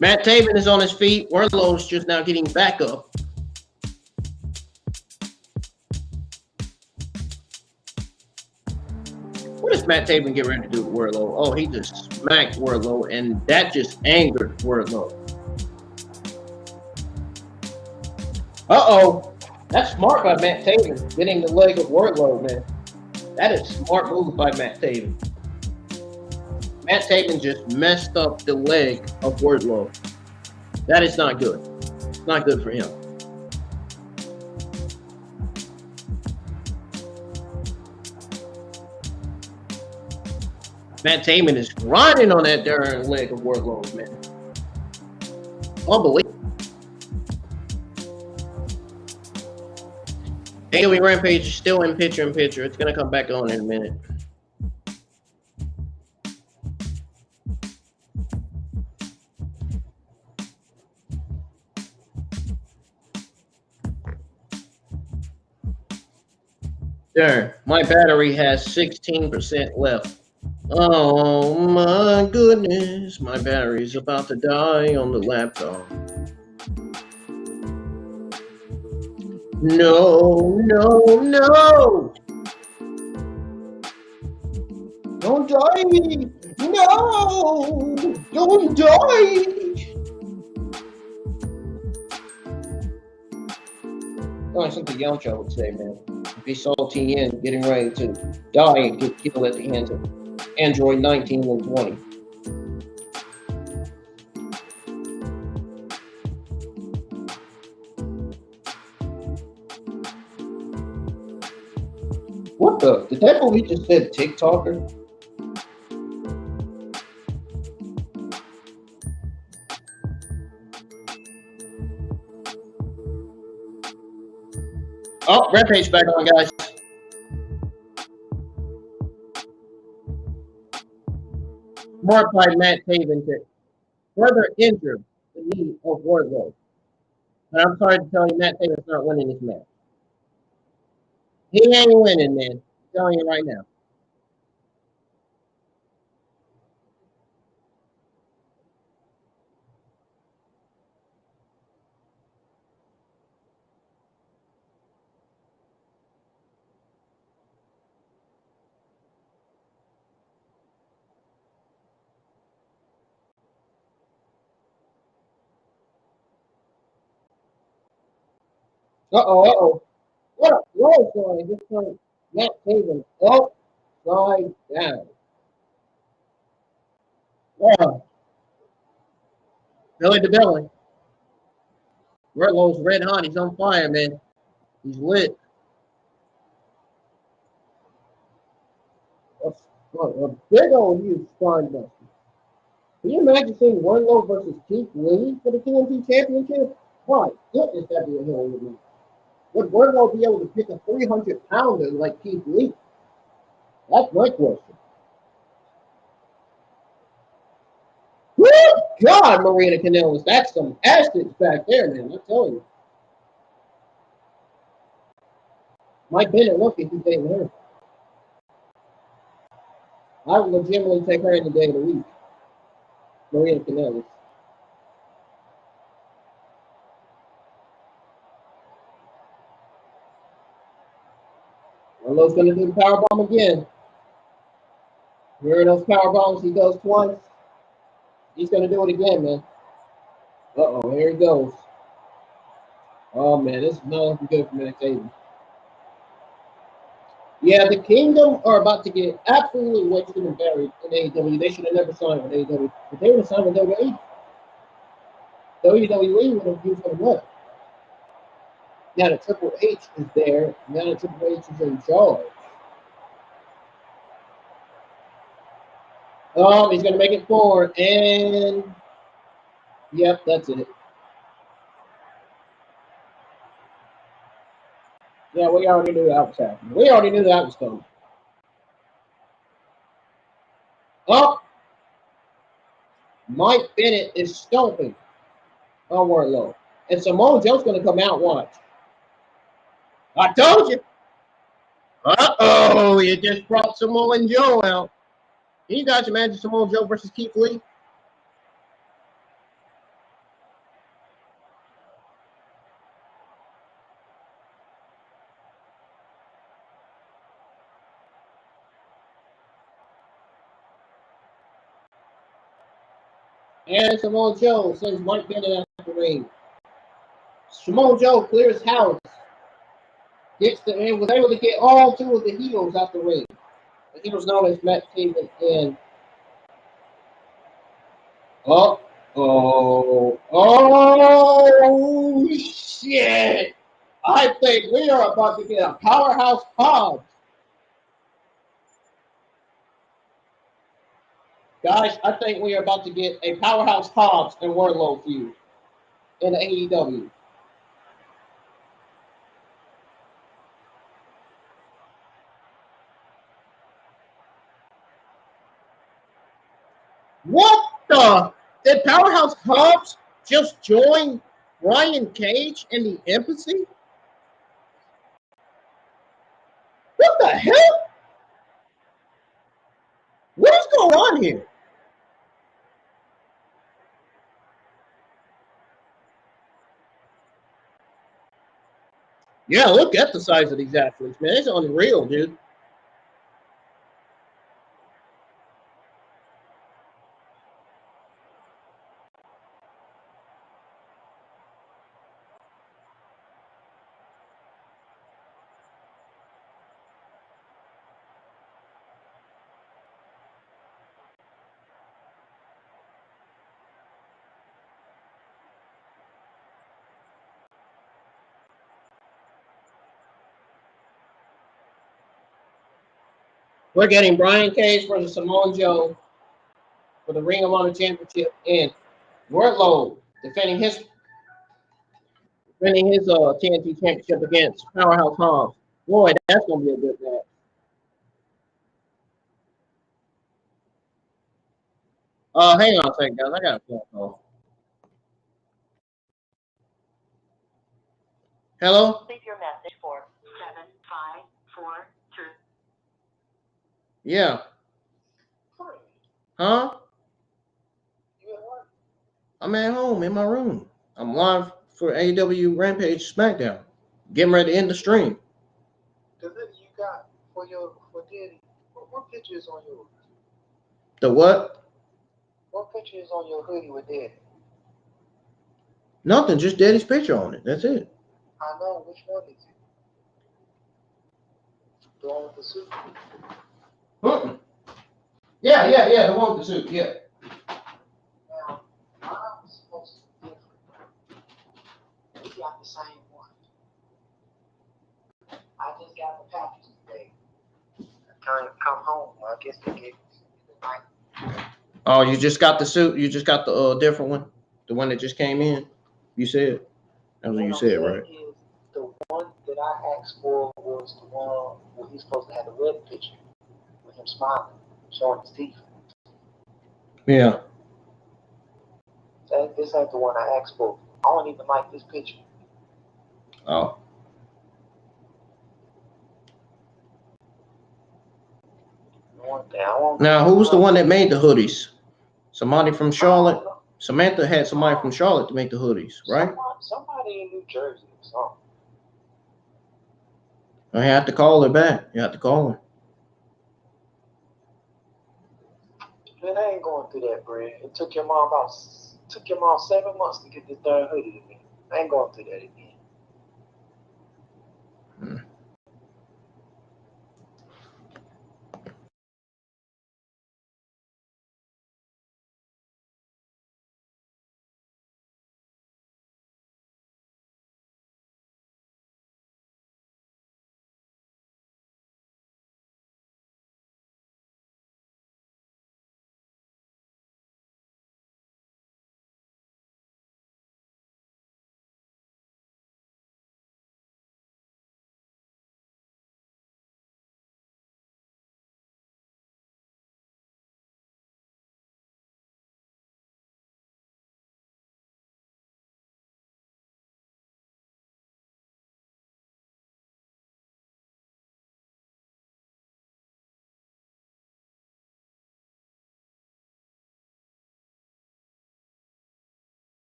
Matt Taven is on his feet. Wardlow's just now getting back up. What does Matt Taven get ready to do with Wardlow? Oh, he just smacked Wardlow, and that just angered Wardlow. Uh-oh. That's smart by Matt Taven, getting the leg of Wardlow, man. That is a smart move by Matt Taven. Matt Taven just messed up the leg of Wardlow. That is not good. It's not good for him. Matt Taven is grinding on that darn leg of Wardlow, man. Unbelievable. AEW Rampage is still in picture-in-picture. It's going to come back on in a minute. There, my battery has 16% left. Oh my goodness, my battery's about to die on the laptop. No, no, no! Don't die! No! Don't die! Oh, that's something Yamcha would say, man. If he saw TN getting ready to die and get killed at the hands of Android 19 and 20. What the? Did that movie just said TikToker? Oh, Rampage back on, guys. Marked by Matt Taven to further injure the knee of Wardlow. And I'm sorry to tell you, Matt Taven's not winning this match. He ain't winning, man. I'm telling you right now. Uh-oh. What a roll going. This time, Matt Taven upside down. Yeah. Belly to belly. Wardlow's red hot. He's on fire, man. He's lit. A big old huge spine buster. Can you imagine seeing Wardlow versus Keith Lee for the TNT Championship? My goodness, that'd be a hell of a match. Would Wardlow be able to pick a 300-pounder like Keith Lee? That's my question. Woo! God, Marina Canellis, that's some assets back there, man. I'm telling you. Mike Bennett, look if he's dating her. I would legitimately take her any day of the week. Marina Canellis. Wardlow's going to do the powerbomb again. Where are those powerbombs he does twice? He's going to do it again, man. Uh-oh, here he goes. Oh, man, this is not looking good for Matt Taven. Yeah, the Kingdom are about to get absolutely wasted and buried in AEW. They should have never signed with AEW. If they would have signed with WWE, WWE would have used them what? Now that Triple H is there, now that Triple H is in charge. Oh, he's going to make it forward, and yep, that's it. Yeah, we already knew that was happening. We already knew that was coming. Oh, Mike Bennett is stomping on Wardlow. And Samoa Joe's going to come out, watch. I told you. Uh-oh, you just brought Samoa Joe out. Can you guys imagine Samoa Joe versus Keith Lee? And Samoa Joe sends Mike Bennett out the ring. Samoa Joe clears house. And was able to get all two of the heels out the ring. The heels known as Matt Taven and oh shit! I think we are about to get a powerhouse Hobbs. Guys, I think we are about to get a powerhouse Hobbs and Wardlow feud in the AEW. What the? Did Powerhouse Hobbs just join Brian Cage in the Embassy? What the hell? What is going on here? Yeah, look at the size of these athletes, man. It's unreal, dude. We're getting Brian Cage versus Samoa Joe for the Ring of Honor Championship, and Wardlow defending his TNT Championship against Powerhouse Hobbs. Boy, that's gonna be a good match. Hang on a second, guys. I got a phone call. Hello? Leave your message for Yeah. Huh? I'm at home in my room. I'm live for AEW Rampage Smackdown. Getting ready to end the stream. The hoodie you got for Daddy, what picture is on yours? The what? What picture is on your hoodie with Daddy? Nothing, just Daddy's picture on it. That's it. I know. Which one is it? The one with the suit? Yeah, the one with the suit, yeah. Now, mine was supposed to be different. We got the same one. I just got the package today. Time to come home. I guess they gave me the night. Oh, you just got the suit? You just got the different one? The one that just came in? You said? That's what you said, right? The one that I asked for was the one where he's supposed to have the red picture with him smiling, showing his teeth. Yeah. This ain't the one I asked for. I don't even like this picture. Oh. Now, who was the one that made the hoodies? Somebody from Charlotte? Samantha had somebody from Charlotte to make the hoodies, right? Somebody in New Jersey or something. I have to call her back. You have to call her. Man, I ain't going through that, Brad. It took your mom 7 months to get this darn hoodie to me. I ain't going through that again.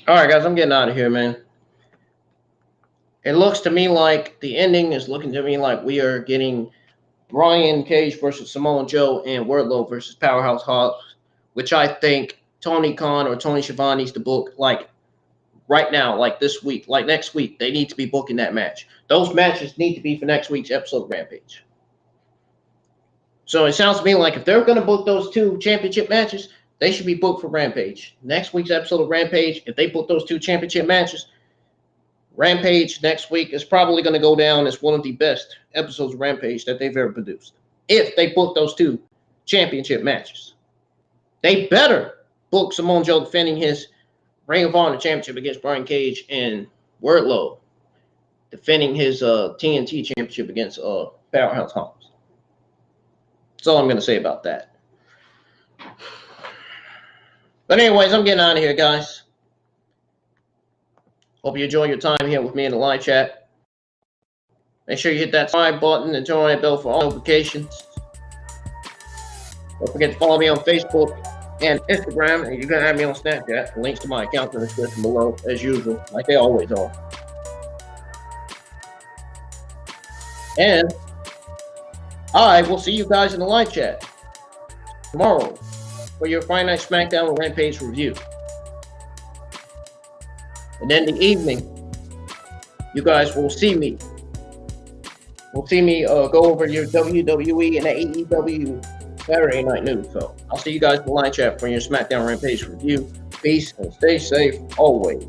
All right, guys, I'm getting out of here, man. It looks to me like the ending is looking to me like we are getting Brian Cage versus Samoa Joe and Wardlow versus Powerhouse Hobbs, which I think Tony Khan or Tony Schiavone needs to book like right now, like this week, like next week. They need to be booking that match. Those matches need to be for next week's episode of Rampage. So it sounds to me like if they're going to book those two championship matches, they should be booked for Rampage. Next week's episode of Rampage, if they book those two championship matches, Rampage next week is probably going to go down as one of the best episodes of Rampage that they've ever produced. If they book those two championship matches. They better book Samoa Joe defending his Ring of Honor championship against Brian Cage and Wardlow defending his TNT championship against Powerhouse Hobbs. That's all I'm going to say about that. But anyways, I'm getting out of here, guys. Hope you enjoy your time here with me in the live chat. Make sure you hit that subscribe button and turn on that bell for all notifications. Don't forget to follow me on Facebook and Instagram, and you can add me on Snapchat. The links to my account in the description below, as usual, like they always are. And I will see you guys in the live chat tomorrow for your Friday Night Smackdown and Rampage review. And then the evening, you guys will see me. We'll see me go over your WWE and AEW Saturday night news. So I'll see you guys in the live chat for your Smackdown Rampage review. Peace and stay safe always.